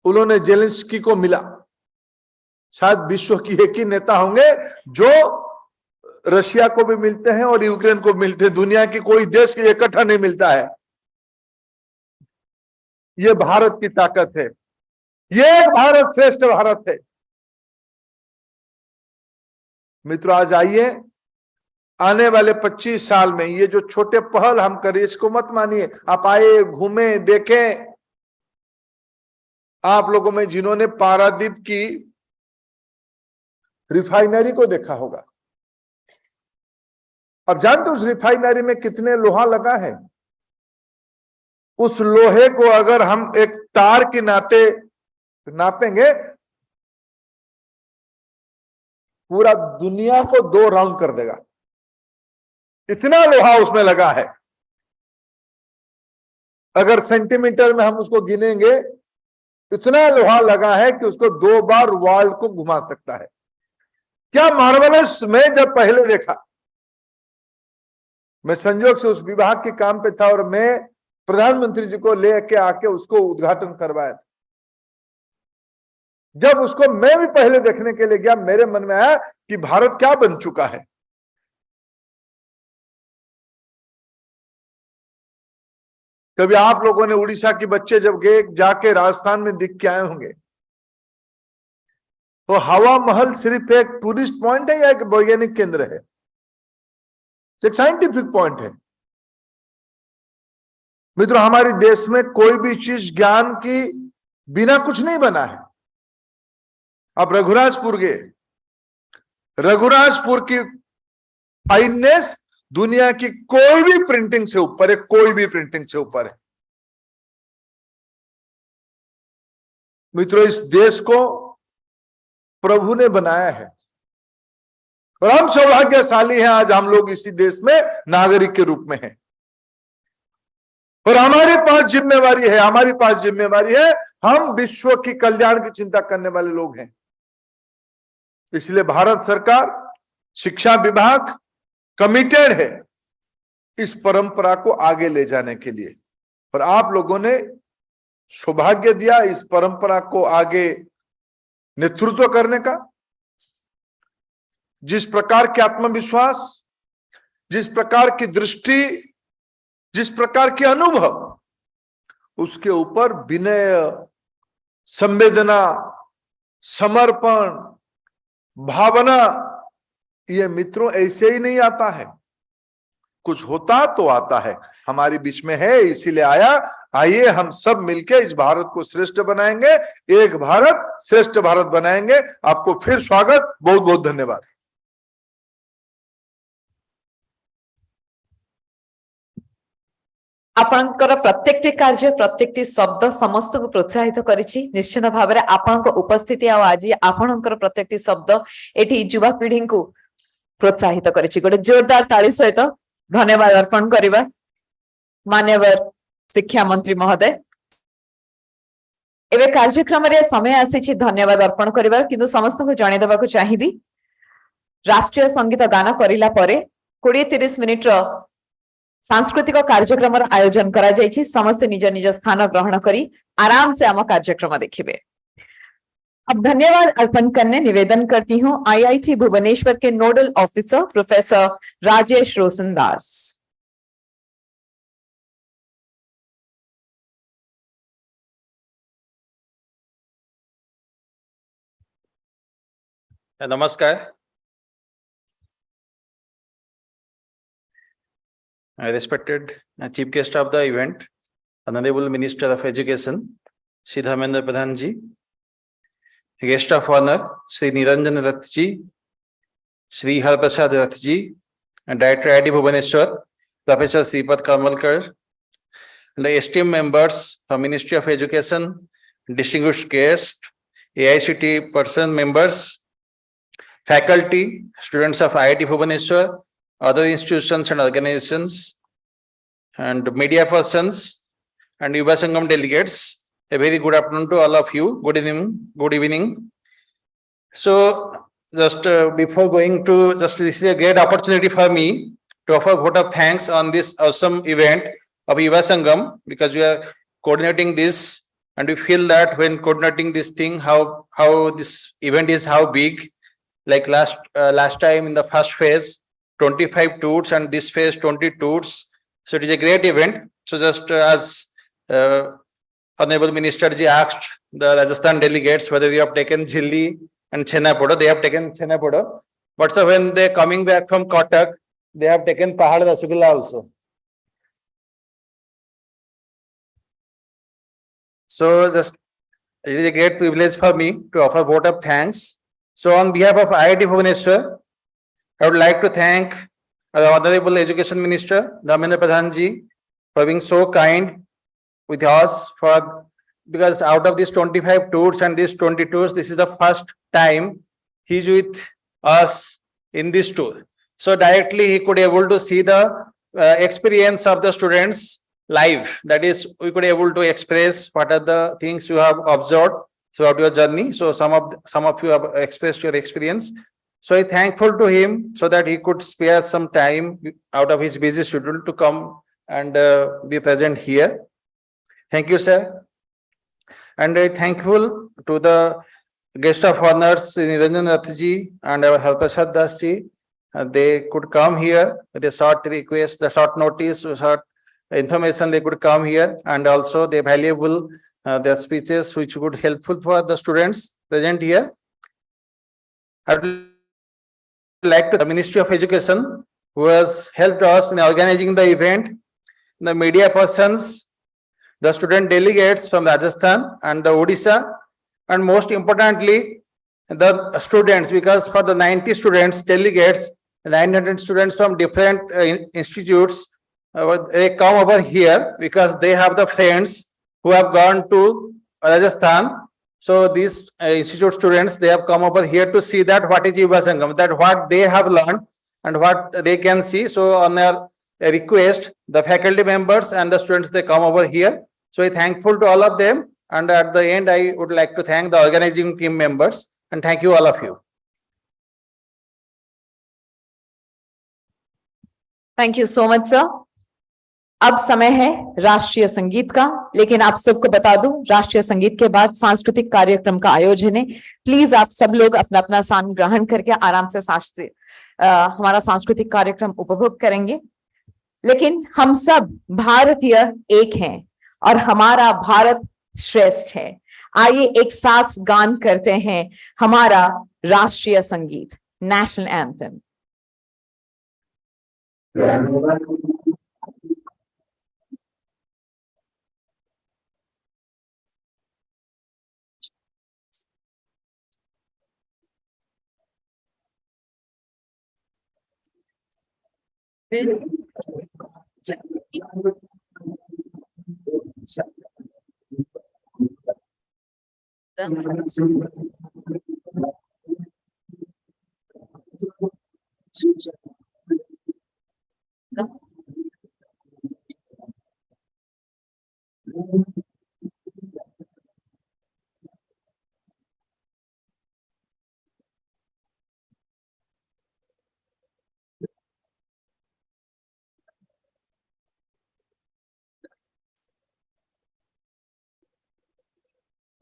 उन्होंने जेलेंस्की को मिला। शायद विश्व की एक ही नेता होंगे जो रशिया को भी मिलते हैं और यूक्रेन को मिलते हैं। दुनिया की कोई देश के इकट्ठा नहीं मिलता है। यह भारत की ताकत है, यह एक भारत श्रेष्ठ भारत है। मित्रों, आज आइए आने वाले 25 साल में ये जो छोटे पहल हम करें इसको मत मानिए। आप आए, घूमे, देखें। आप लोगों में जिन्होंने पारादीप की रिफाइनरी को देखा होगा, अब जानते उस रिफाइनरी में कितने लोहा लगा है? उस लोहे को अगर हम एक तार के नाते नापेंगे, पूरा दुनिया को 2 राउंड कर देगा। इतना लोहा उसमें लगा है। अगर सेंटीमीटर में हम उसको गिनेंगे, इतना लोहा लगा है कि उसको 2 बार वर्ल्ड को घुमा सकता है। क्या मार्वलस! मैं जब पहले देखा, मैं संयोग से उस विभाग के काम पे था और मैं प्रधानमंत्री जी को लेके आके उसको उद्घाटन करवाया था। जब उसको मैं भी पहले देखने के लिए गया, मेरे मन में आया कि भारत क्या बन चुका है। कभी आप लोगों ने उड़ीसा के बच्चे जब गए, जाके राजस्थान में दिख के आए होंगे, तो हवा महल सिर्फ एक टूरिस्ट पॉइंट है या एक वैज्ञानिक केंद्र है? एक साइंटिफिक पॉइंट है। मित्रों, हमारे देश में कोई भी चीज ज्ञान की बिना कुछ नहीं बना है। आप रघुराजपुर गए, रघुराजपुर की फाइननेस दुनिया की कोई भी प्रिंटिंग से ऊपर है, कोई भी प्रिंटिंग से ऊपर है। मित्रों, इस देश को प्रभु ने बनाया है और हम सौभाग्यशाली हैं, आज हम लोग इसी देश में नागरिक के रूप में हैं। और हमारे पास जिम्मेवारी है, हम विश्व की कल्याण की चिंता करने वाले लोग हैं। इसलिए भारत सरकार, शिक्षा विभाग कमिटेड है इस परंपरा को आगे ले जाने के लिए। और आप लोगों ने सौभाग्य दिया इस परंपरा को आगे नेतृत्व करने का। जिस प्रकार के आत्मविश्वास, जिस प्रकार की दृष्टि, जिस प्रकार के अनुभव, उसके ऊपर विनय, संवेदना, समर्पण, भावना, ये मित्रों ऐसे ही नहीं आता है। कुछ होता तो आता है, हमारे बीच में है, इसीलिए आया। आइए हम सब मिलकर इस भारत को श्रेष्ठ बनाएंगे, एक भारत श्रेष्ठ भारत बनाएंगे। आपको फिर स्वागत, बहुत बहुत धन्यवाद। आपणकर प्रत्येकटी कार्य, प्रत्येकटी शब्द समस्त को प्रोत्साहित करिछि। निश्चित भाव में आपणक उपस्थिति आज आपणकर प्रत्येकटी शब्द एठी युवा पीढ़ी को प्रोत्साहित करिछि। गोटे जोरदार ताली सहित धन्यवाद अर्पण करिबा मान्यवर शिक्षा मंत्री महोदय। एवं कार्यक्रम रे समय आसी धन्यवाद अर्पण करिबार, किंतु समस्त को जणे देबाको चाहिबी राष्ट्रीय संगीत गान करिला परे 20-30 मिनिट सांस्कृतिक कार्यक्रम आयोजन करा जायछि। समस्त निज निज स्थान ग्रहण करी आराम से आम कार्यक्रम देखिबे। अब धन्यवाद अर्पण करने निवेदन करती हूँ IIT भुवनेश्वर के नोडल ऑफिसर प्रोफेसर राजेश रोशन दास। नमस्कार। Respected Chief Guest of the event, Honorable Minister of Education, Shri Dharmendra Pradhan ji, Guest of Honor, Shri Niranjan Rath ji, Shri Harprasad Rath ji, and Director IIT Bhubaneswar, Professor Sripad Kamalkar, and the esteemed members of Ministry of Education, distinguished guests, AICT person members, faculty, students of IIT Bhubaneswar, other institutions and organizations, and media persons, and Yuva Sangam delegates. A very good afternoon to all of you. Good evening. Good evening. So, just before going to, this is a great opportunity for me to offer a vote of thanks on this awesome event of Yuva Sangam, because we are coordinating this, and we feel that when coordinating this thing, how this event is, how big. Like last time in the first phase, 25 tours, and this phase 20 tours. So it is a great event. So just as Honorable Minister ji asked the Rajasthan delegates whether they have taken Jhilli and Chenapoda, they have taken Chenapoda. But so when they coming back from Kotak, they have taken Pahad Rasgulla also. So just it is a great privilege for me to offer vote of thanks. So on behalf of IIT Bhubaneswar, I would like to thank the Honorable Education Minister, Dharmendra Pradhan ji, for being so kind with us because out of these 25 tours and these 20 tours, this is the first time he's with us in this tour. So directly he could able to see the experience of the students live. That is, we could able to express what are the things you have observed throughout your journey. So some of you have expressed your experience. So I'm thankful to him so that he could spare some time out of his busy schedule to come and be present here. Thank you, sir. And I'm thankful to the guest of honors, Niranjan Rathji and our Harprasad Das ji. They could come here with a short request, the short notice, short information. They could come here, and also the valuable their speeches, which would helpful for the students present here. I would like to the Ministry of Education, who has helped us in organizing the event, the media persons, the student delegates from Rajasthan and the Odisha, and most importantly, the students, because for the 90 students, delegates, 900 students from different institutes, they come over here because they have the friends who have gone to Rajasthan. So these institute students, they have come over here to see that what is Yuva Sangam, that what they have learned and what they can see. So on their request, the faculty members and the students, they come over here. So I'm thankful to all of them. And at the end, I would like to thank the organizing team members and thank you all of you. Thank you so much sir. अब समय है राष्ट्रीय संगीत का, लेकिन आप सबको बता दूं, राष्ट्रीय संगीत के बाद सांस्कृतिक कार्यक्रम का आयोजन है। प्लीज आप सब लोग अपना अपना स्थान ग्रहण करके आराम से हमारा सांस्कृतिक कार्यक्रम उपभोग करेंगे। लेकिन हम सब भारतीय एक हैं और हमारा भारत श्रेष्ठ है। आइए एक साथ गान करते हैं हमारा राष्ट्रीय संगीत, नेशनल एंथम।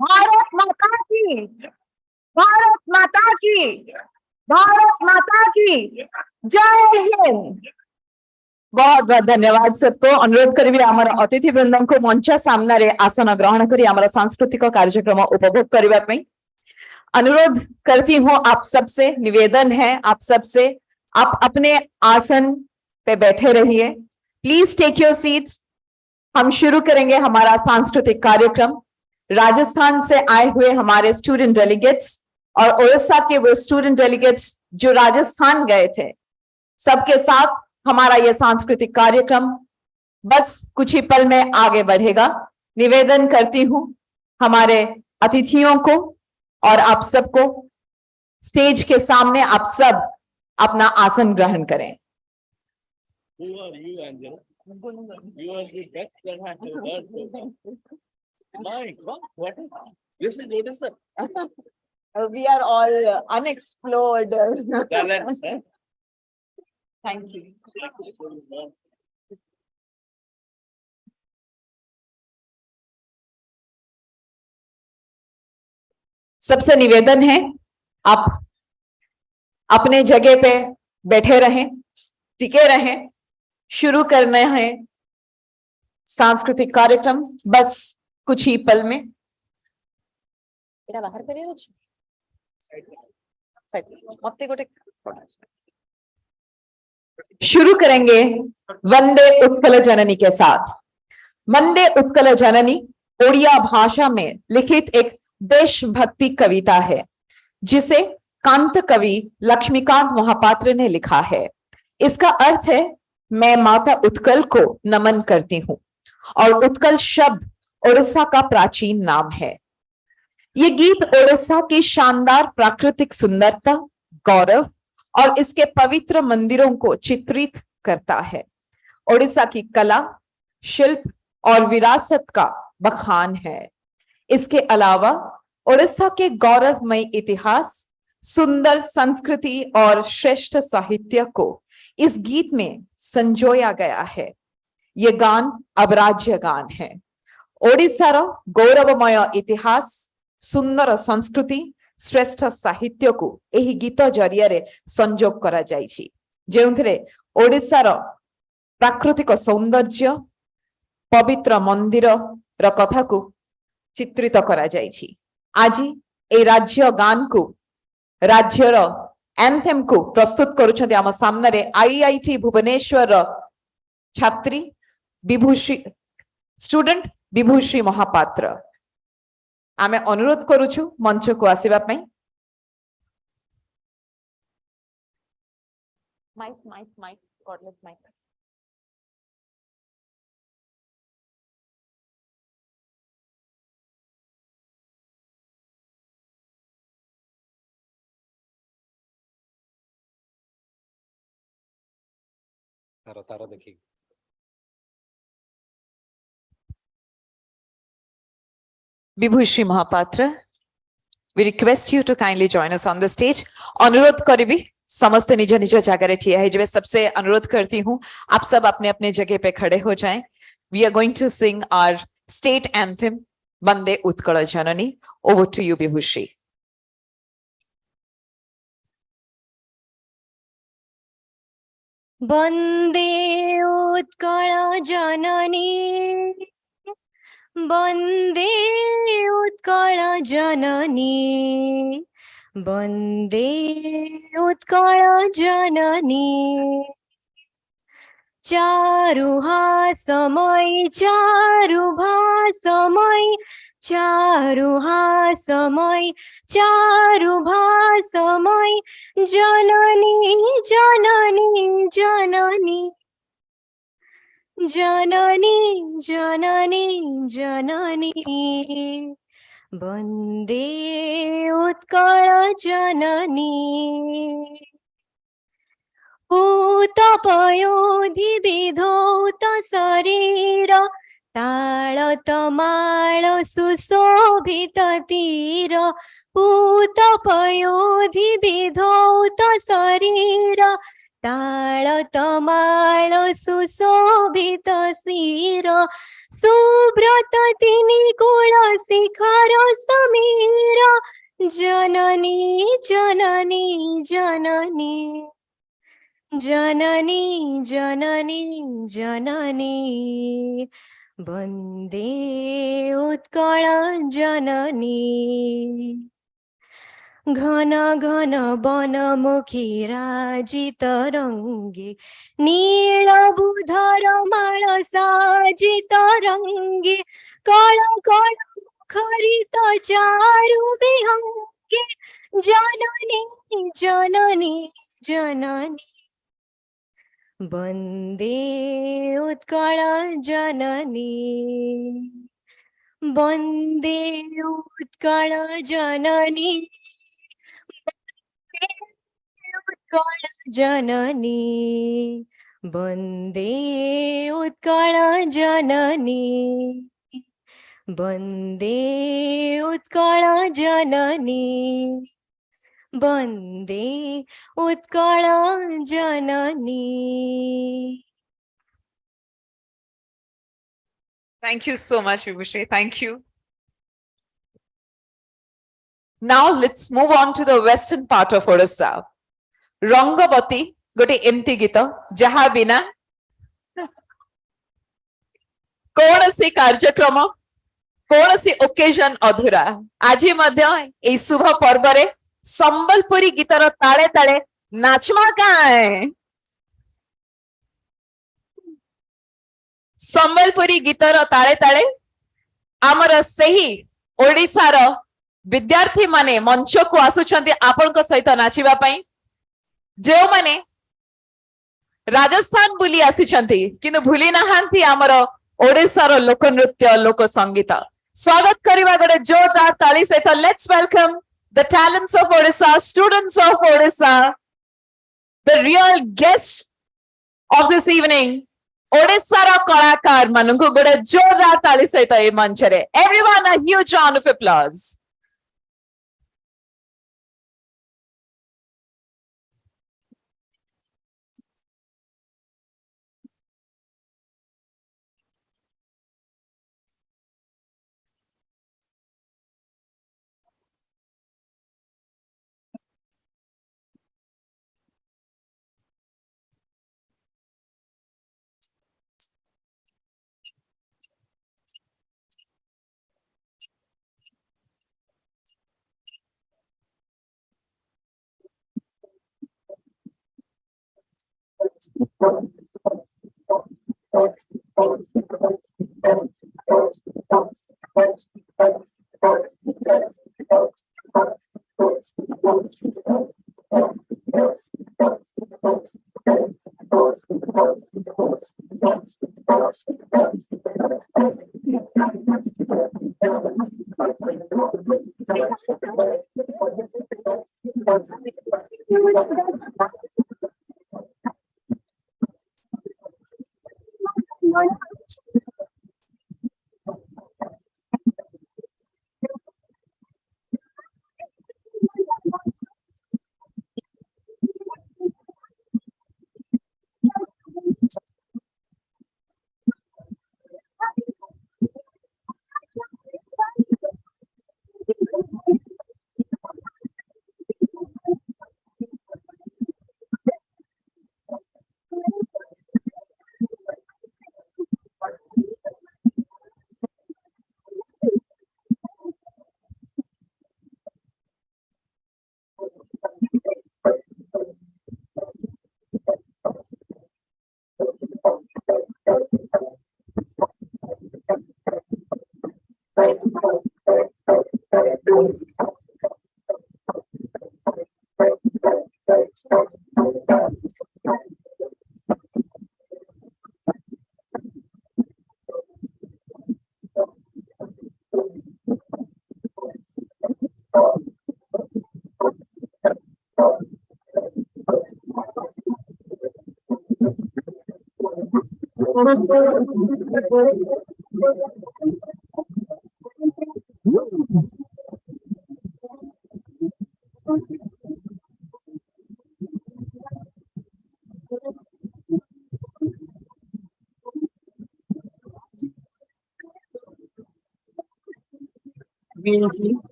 भारत माता की, भारत माता की, भारत माता की जय हिंद। बहुत बहुत धन्यवाद सबको। अनुरोध करी आम अतिथि वृंद को मंच सामने आसन ग्रहण करी आम सांस्कृतिक कार्यक्रम उपभोग करने अनुरोध करती हूँ। आप सबसे निवेदन है, आप सबसे, आप अपने आसन पे बैठे रहिए। Please take your seats. हम शुरू करेंगे हमारा सांस्कृतिक कार्यक्रम। राजस्थान से आए हुए हमारे स्टूडेंट डेलीगेट्स और उड़ीसा के वो स्टूडेंट डेलीगेट्स जो राजस्थान गए थे, सबके साथ हमारा यह सांस्कृतिक कार्यक्रम बस कुछ ही पल में आगे बढ़ेगा। निवेदन करती हूं हमारे अतिथियों को और आप सबको, स्टेज के सामने आप सब अपना आसन ग्रहण करें। My God, what is this? Is We are all unexplored talents, eh? Thank you. सबसे निवेदन है आप अपने जगह पे बैठे रहें, टिके रहें। शुरू करना है सांस्कृतिक कार्यक्रम बस कुछ ही पल में। बाहर करिए मत गोटे शुरू करेंगे वंदे उत्कल जननी के साथ। वंदे उत्कल जननी ओडिया भाषा में लिखित एक देशभक्ति कविता है जिसे कांत कवि लक्ष्मीकांत महापात्र ने लिखा है। इसका अर्थ है मैं माता उत्कल को नमन करती हूँ और उत्कल शब्द ओडिशा का प्राचीन नाम है। ये गीत ओडिशा की शानदार प्राकृतिक सुंदरता, गौरव और इसके पवित्र मंदिरों को चित्रित करता है। ओडिशा की कला, शिल्प और विरासत का बखान है। इसके अलावा ओडिशा के गौरवमय इतिहास, सुंदर संस्कृति और श्रेष्ठ साहित्य को इस गीत में संजोया गया है। ये गान अब राज्य गान है। ओडिशार गौरवमय इतिहास, सुंदर संस्कृति, श्रेष्ठ साहित्य को यही गीत जरिया संजोग करा जाइछि, जेउथिरे ओडिशार प्राकृतिक सौंदर्य, पवित्र मंदिर र कथा को चित्रित करा जाइछि। आज ए राज्य गान को, राज्यर एंथेम को प्रस्तुत करुछन्ते आम सामने आईआईटी भुवनेश्वर छात्री विभूषी स्टूडेंट विभूषी महापात्र। आमे अनुरोध करुछु मंच को आसीबा पई। Mic mic mic cordless mic. तारा तारा देखिए। Vibhushi Mahapatra, we request you to kindly join us on the stage. अनुरोध करिबी समस्त निज निज जगह ठिया है जब सबसे अनुरोध करती हूँ आप सब अपने अपने जगह पे खड़े हो जाएं। We are going to sing our state anthem Vande Utkal Janani. Over to you विभूषी। वंदे उत्कल जननी, वंदे उत्कल जननी, वंदे उत्कल जननी। चारुहासमय चारुभासमय, चारुहासमय चारुभासमय, जननी जननी जननी, जननी जननी जननी। वंदे उत्कल जननी। पूतपयोधि विधौत शरीर, तालतमाल सुशोभित तीर। पूतपयोधि विधौत शरीर, तालतमाल सुशोभित शिर। सुब्रत तिनिकुल शिखर समीर, जननी जननी जननी, जननी जननी जननी। वंदे उत्कल जननी। घन घन बनमुखी राजित रंगे, नीलबुधर माल साजित रंगे। कल कल मुखरित चारु विहंगे, जननी जननी जननी। वंदे उत्कल जननी, वंदे उत्कल जननी, उत्कल जननी। वंदे उत्कल जननी, वंदे उत्कल जननी, वंदे उत्कल जननी। Thank you so much, Vibhushri. Thank you. Now let's move on to the western part of Odisha. Rangavati, gote emti gita, jaha bina कौनसी कार्यक्रम, कौनसी ओकेजन अधूरा। आज मध्य ए शुभ पर्व रे संबलपुरी गीतर ताले ताले नाचमा काए। ସମ୍ବଲପୁରୀ ଗୀତର ତାଳେ ତାଳେ ଆମର ସେହି ଓଡ଼ିଶାର ବିଦ୍ୟାର୍ଥୀ ମାନେ ମଞ୍ଚକୁ ଆସୁଛନ୍ତି ଆପଣଙ୍କ ସହିତ ନାଚିବା ପାଇଁ ଯେଉଁମାନେ ରାଜସ୍ଥାନ ବୁଲି ଆସିଛନ୍ତି କିନ୍ତୁ ଭୁଲି ନାହାନ୍ତି ଆମର ଓଡ଼ିଶାର ଲୋକ ନୃତ୍ୟ ଲୋକ ସଙ୍ଗୀତ ସ୍ୱାଗତ କରିବା ଗୋଟେ ଜୋରଦାର ତାଳି ସହିତ let's welcome the talents of Odisha, students of Odisha, the real guests of this evening, Odisha ra kalakar manunku gote jordar tali sahita e manchare. Everyone a huge round of applause.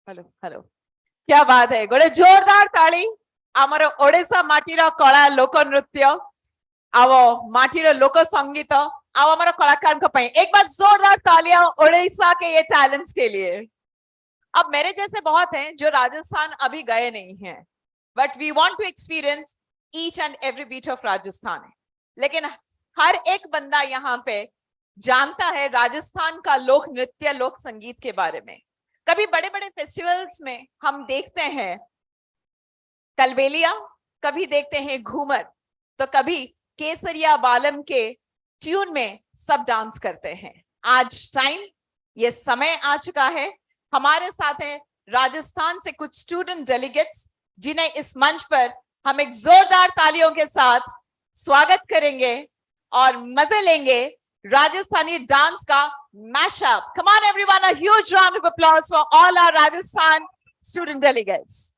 Hello hello क्या बात है गोटे जोरदार ताली आमर ओडिशा माटीर कला लोक नृत्य आव माटीर लोक संगीत आमर कलाकार एक बार जोरदार तालियां ओडिशा के ये टैलेंट्स के लिए। अब मेरे जैसे बहुत हैं जो राजस्थान अभी गए नहीं हैं, but we want to experience each and every beat of Rajasthan. लेकिन हर एक बंदा यहाँ पे जानता है राजस्थान का लोक नृत्य लोक संगीत के बारे में। कभी बड़े बड़े फेस्टिवल्स में हम देखते हैं कलबेलिया, कभी देखते हैं घूमर, तो कभी केसरिया बालम के ट्यून में सब डांस करते हैं। आज टाइम, ये समय आ चुका है। हमारे साथ हैं राजस्थान से कुछ स्टूडेंट डेलीगेट्स जिन्हें इस मंच पर हम एक जोरदार तालियों के साथ स्वागत करेंगे और मजे लेंगे राजस्थानी डांस का mashup. Come on everyone, a huge round of applause for all our Rajasthan student delegates.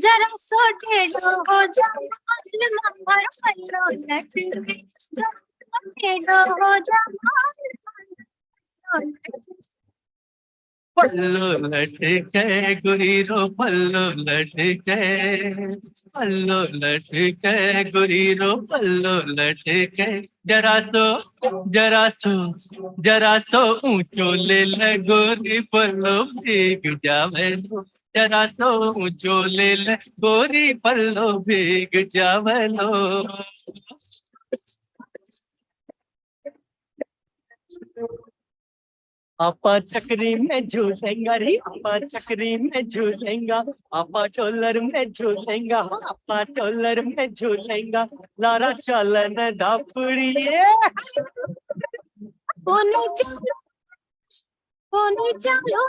जरा सो टेढ़ो हो जा मौसम हमारा टेढ़ो हो जा पल्लो लटके गुरीरो पल्लो लटके पल्लो लटके गुरीरो पल्लो लटके जरा सो ऊंचो ले ले गोरी पल्लो भीग जावे लो जरा सो ऊंचो ले ले गोरी पल्लो भीग जावे लो। आपा चक्री में झूलेंगा रे आपा चक्री में झूलेंगा आपा टोलर में झूलेंगा आपा टोलर में झूलेंगा लारा चलन दापुड़िए होने चलो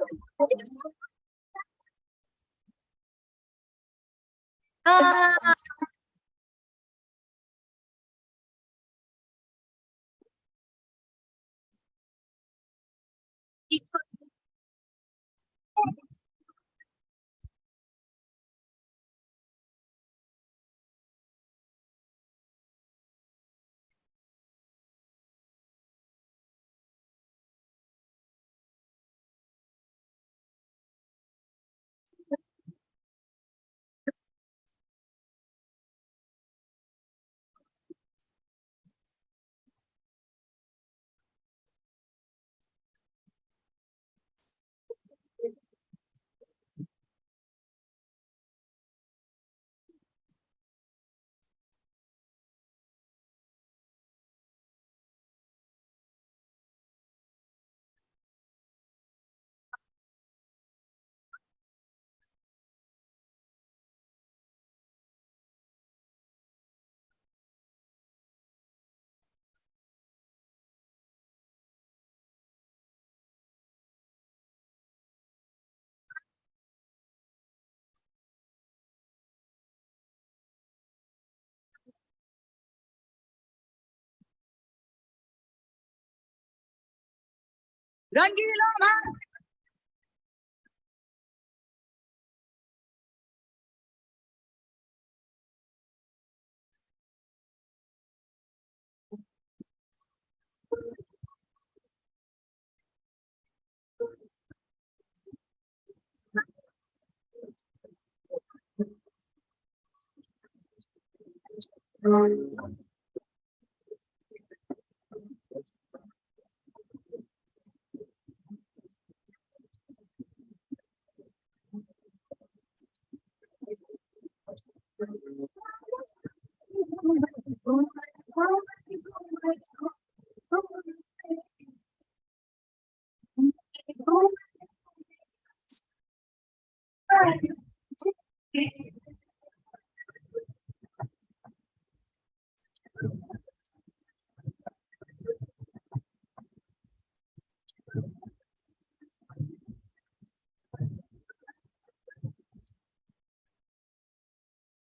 रंगीला भारत।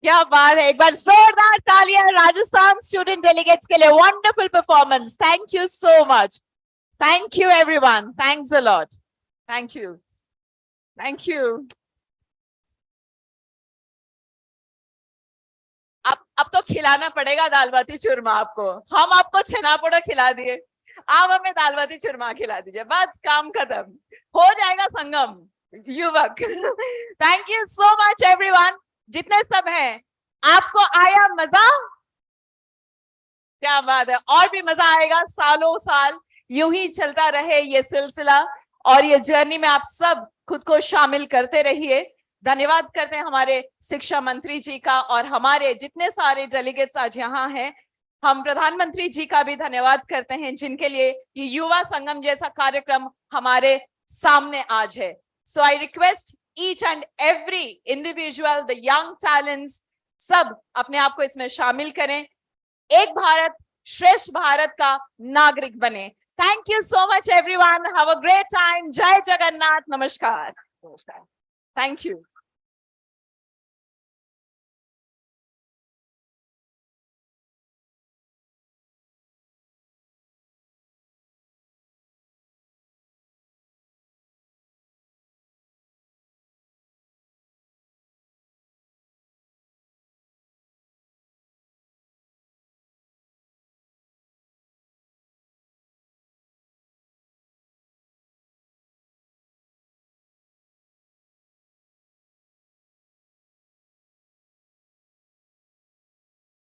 क्या बात है, एक बार जोरदार तालियां राजस्थान स्टूडेंट डेलीगेट्स के लिए। Wonderful performance, thank you so much, thank you everyone, thanks a lot, thank you, thank you. अब तो खिलाना पड़ेगा दाल बाटी चूरमा आपको। हम आपको छेना पोड़ा खिला दिए, आप हमें दाल बाटी चूरमा खिला दीजिए, बस काम खत्म हो जाएगा। संगम युवक thank you so much everyone, जितने सब हैं। आपको आया मजा? क्या बात है, और भी मजा आएगा। सालों साल यूं ही चलता रहे ये सिलसिला, और ये जर्नी में आप सब खुद को शामिल करते रहिए। धन्यवाद करते हैं हमारे शिक्षा मंत्री जी का, और हमारे जितने सारे डेलीगेट्स आज यहाँ हैं। हम प्रधानमंत्री जी का भी धन्यवाद करते हैं, जिनके लिए ये युवा संगम जैसा कार्यक्रम हमारे सामने आज है। So I request each and every individual, the young talents, सब अपने आप को इसमें शामिल करें, एक भारत श्रेष्ठ भारत का नागरिक बने। Thank you so much everyone, have a great time. Jai Jagannath, नमस्कार, नमस्कार, thank you.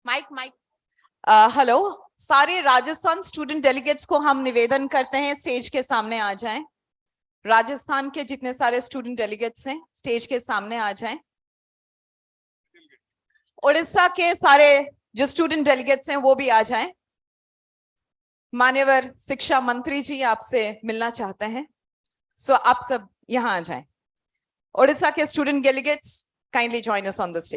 Mike mike hello, सारे राजस्थान स्टूडेंट डेलीगेट्स को हम निवेदन करते हैं स्टेज के सामने आ जाएं। राजस्थान के जितने सारे स्टूडेंट डेलीगेट्स हैं स्टेज के सामने आ जाएं। उड़ीसा के सारे जो स्टूडेंट डेलीगेट्स हैं वो भी आ जाएं। मान्यवर शिक्षा मंत्री जी आपसे मिलना चाहते हैं, सो आप सब यहाँ आ जाएं। उड़ीसा के student delegates kindly join us on the stage.